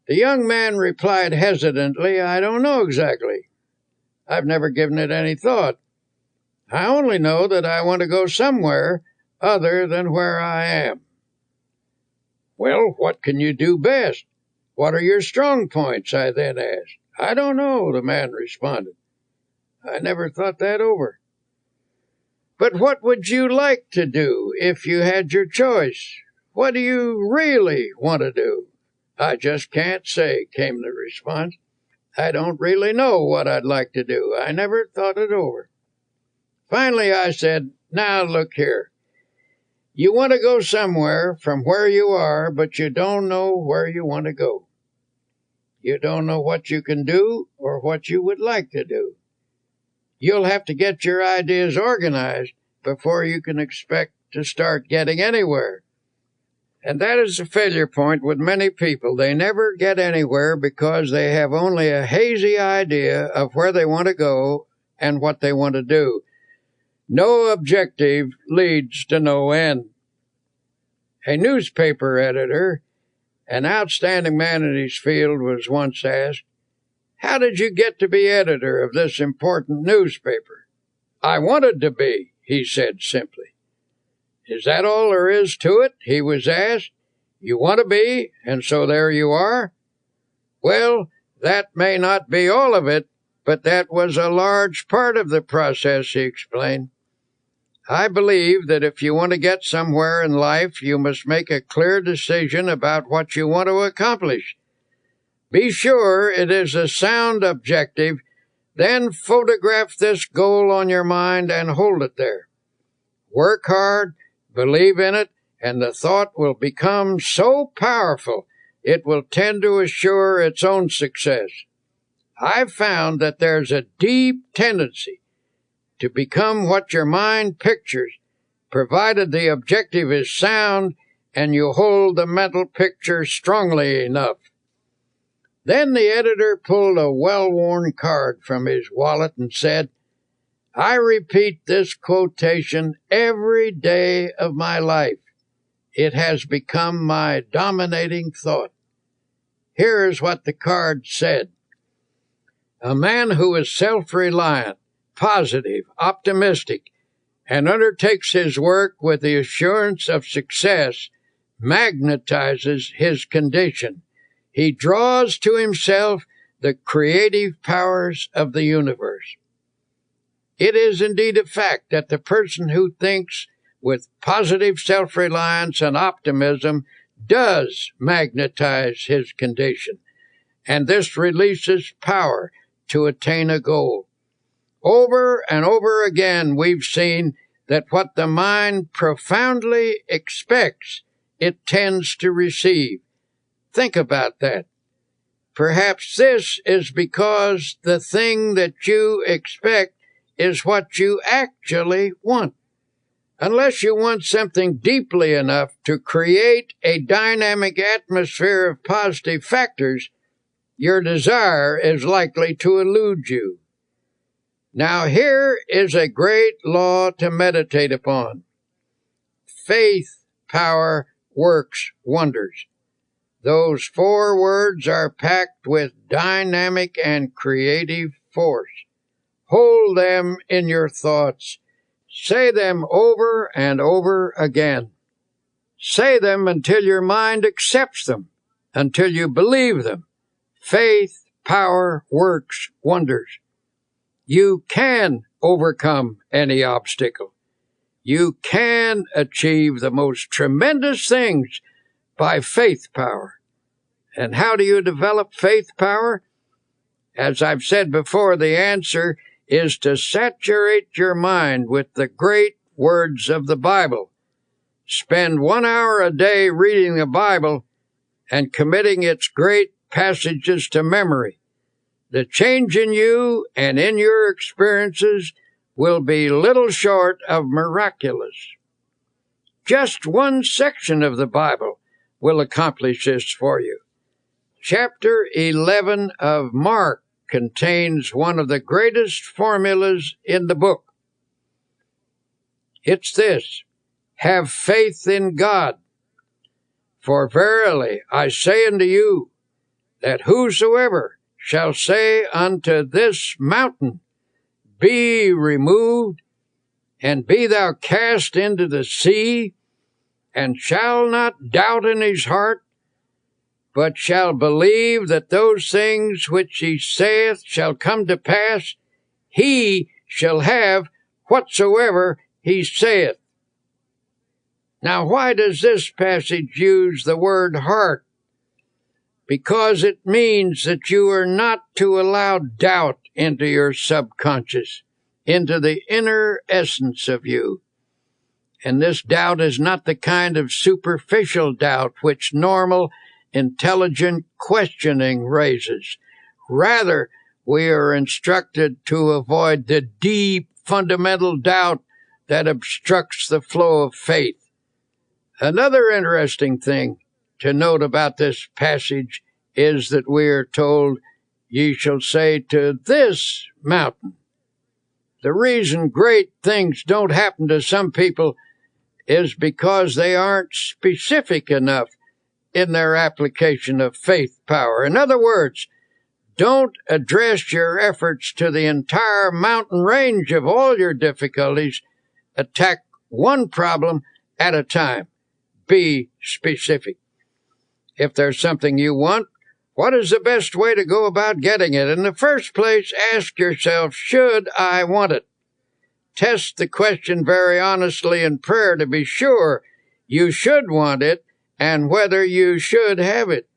The young man replied hesitantly, "I don't know exactly. I've never given it any thought. I only know that I want to go somewhere other than where I am." "Well, what can you do best? What are your strong points?" I then asked. "I don't know," the man responded. "I never thought that over." "But what would you like to do if you had your choice? What do you really want to do?" "I just can't say," came the response. "I don't really know what I'd like to do. I never thought it over." Finally, I said, "Now look here. You want to go somewhere from where you are, but you don't know where you want to go. You don't know what you can do or what you would like to do. You'll have to get your ideas organized before you can expect to start getting anywhere." And that is a failure point with many people. They never get anywhere because they have only a hazy idea of where they want to go and what they want to do. No objective leads to no end. A newspaper editor, an outstanding man in his field, was once asked, "How did you get to be editor of this important newspaper?" "I wanted to be," he said simply. "Is that all there is to it?" he was asked. "You want to be, and so there you are?" "Well, that may not be all of it, but that was a large part of the process," he explained. I believe that if you want to get somewhere in life, you must make a clear decision about what you want to accomplish. Be sure it is a sound objective, then photograph this goal on your mind and hold it there. Work hard, believe in it, and the thought will become so powerful it will tend to assure its own success. I've found that there's a deep tendency to become what your mind pictures, provided the objective is sound and you hold the mental picture strongly enough. Then the editor pulled a well-worn card from his wallet and said, "I repeat this quotation every day of my life. It has become my dominating thought." Here is what the card said: "A man who is self-reliant, positive, optimistic, and undertakes his work with the assurance of success magnetizes his condition. He draws to himself the creative powers of the universe." It is indeed a fact that the person who thinks with positive self-reliance and optimism does magnetize his condition, and this releases power to attain a goal. Over and over again, we've seen that what the mind profoundly expects, it tends to receive. Think about that. Perhaps this is because the thing that you expect is what you actually want. Unless you want something deeply enough to create a dynamic atmosphere of positive factors, your desire is likely to elude you. Now here is a great law to meditate upon. Faith, power, works wonders. Those 4 words are packed with dynamic and creative force. Hold them in your thoughts. Say them over and over again. Say them until your mind accepts them, until you believe them. Faith, power, works wonders. You can overcome any obstacle. You can achieve the most tremendous things by faith power. And how do you develop faith power? As I've said before, the answer is to saturate your mind with the great words of the Bible. Spend 1 hour a day reading the Bible and committing its great passages to memory. the change in you and in your experiences will be little short of miraculous. Just one section of the Bible will accomplish this for you. Chapter 11 of Mark contains one of the greatest formulas in the book. It's this: have faith in God. For verily I say unto you, that whosoever shall say unto this mountain, be removed, and be thou cast into the sea, and shall not doubt in his heart, but shall believe that those things which he saith shall come to pass, he shall have whatsoever he saith. Now, why does this passage use the word heart? Because it means that you are not to allow doubt into your subconscious, into the inner essence of you. And this doubt is not the kind of superficial doubt which normal, intelligent questioning raises. Rather, we are instructed to avoid the deep, fundamental doubt that obstructs the flow of faith. Another interesting thing to note about this passage is that we are told, ye shall say to this mountain. The reason great things don't happen to some people is because they aren't specific enough in their application of faith power. In other words, don't address your efforts to the entire mountain range of all your difficulties. Attack one problem at a time. Be specific. If there's something you want, what is the best way to go about getting it? In the first place, ask yourself, should I want it? Test the question very honestly in prayer to be sure you should want it and whether you should have it.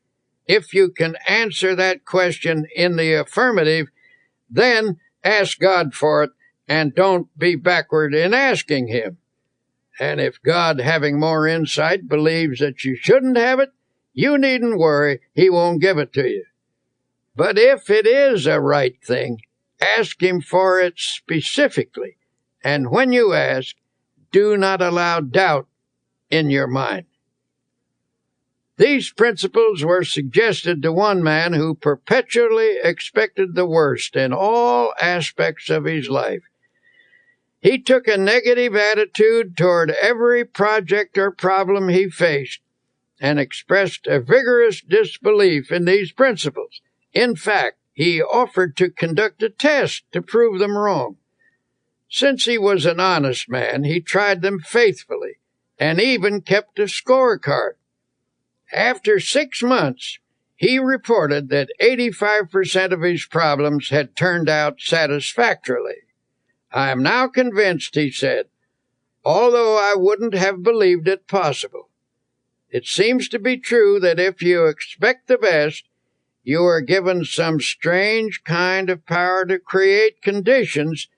If you can answer that question in the affirmative, then ask God for it and don't be backward in asking Him. And if God, having more insight, believes that you shouldn't have it, you needn't worry, He won't give it to you. But if it is a right thing, ask Him for it specifically. And when you ask, do not allow doubt in your mind. These principles were suggested to one man who perpetually expected the worst in all aspects of his life. He took a negative attitude toward every project or problem he faced and expressed a vigorous disbelief in these principles. In fact, he offered to conduct a test to prove them wrong. Since he was an honest man, he tried them faithfully and even kept a scorecard. After 6 months, he reported that 85% of his problems had turned out satisfactorily. I am now convinced, he said, although I wouldn't have believed it possible. It seems to be true that if you expect the best, you are given some strange kind of power to create conditions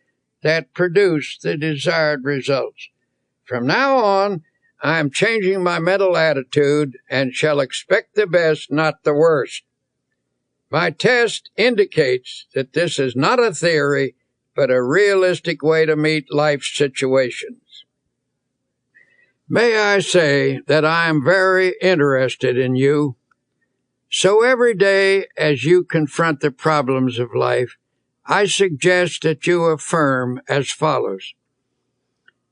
that produce the desired results. From now on, I am changing my mental attitude and shall expect the best, not the worst. My test indicates that this is not a theory, but a realistic way to meet life's situations. May I say that I am very interested in you. So every day as you confront the problems of life, I suggest that you affirm as follows.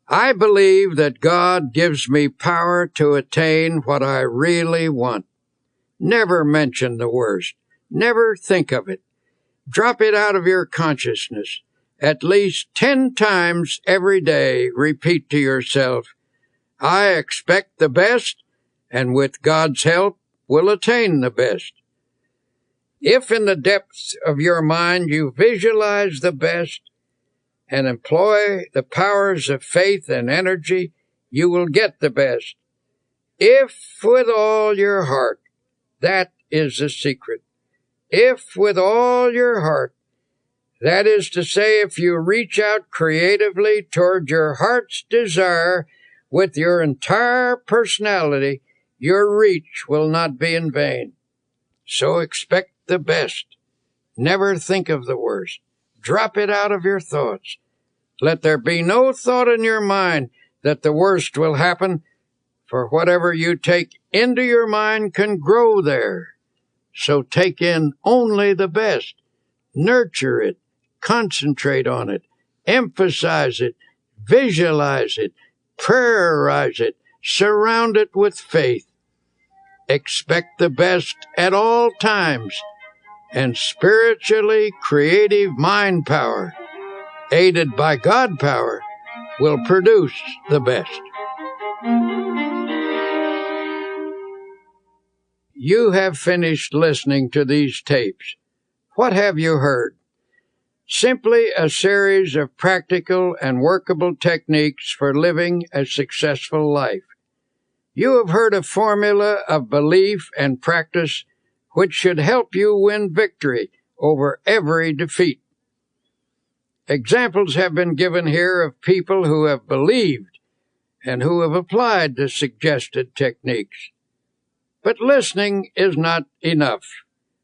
I believe that God gives me power to attain what I really want. Never mention the worst. Never think of it. Drop it out of your consciousness. At least 10 times every day, repeat to yourself, I expect the best, and with God's help, will attain the best. If in the depths of your mind you visualize the best and employ the powers of faith and energy, you will get the best. If with all your heart, that is the secret. If with all your heart, that is to say, if you reach out creatively toward your heart's desire with your entire personality, your reach will not be in vain. So expect the best. Never think of the worst. Drop it out of your thoughts. Let there be no thought in your mind that the worst will happen, for whatever you take into your mind can grow there. So take in only the best. Nurture it. Concentrate on it. Emphasize it. Visualize it. Prayerize it. Surround it with faith. Expect the best at all times, and spiritually creative mind power, aided by God power, will produce the best. You have finished listening to these tapes. What have you heard? Simply a series of practical and workable techniques for living a successful life. You have heard a formula of belief and practice which should help you win victory over every defeat. Examples have been given here of people who have believed and who have applied the suggested techniques. But listening is not enough.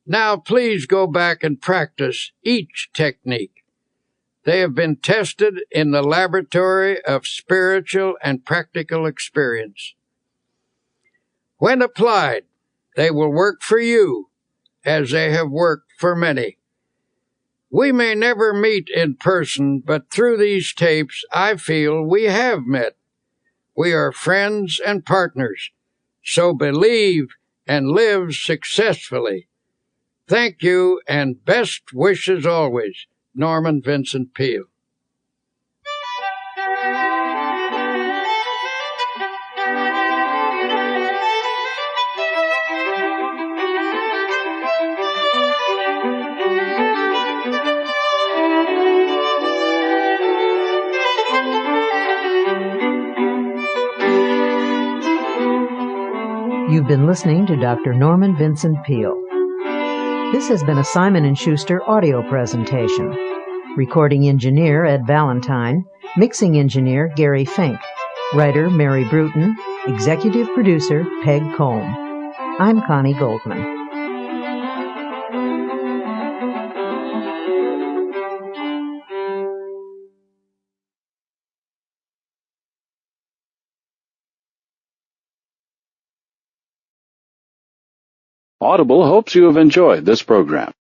Now please go back and practice each technique. They have been tested in the laboratory of spiritual and practical experience. When applied, they will work for you as they have worked for many. We may never meet in person, but through these tapes, I feel we have met. We are friends and partners, so believe and live successfully. Thank you, and best wishes always, Norman Vincent Peale. You've been listening to Dr. Norman Vincent Peale. This has been a Simon & Schuster audio presentation. Recording engineer Ed Valentine, mixing engineer Gary Fink, writer Mary Bruton, executive producer Peg Combe. I'm Connie Goldman. Audible hopes you have enjoyed this program.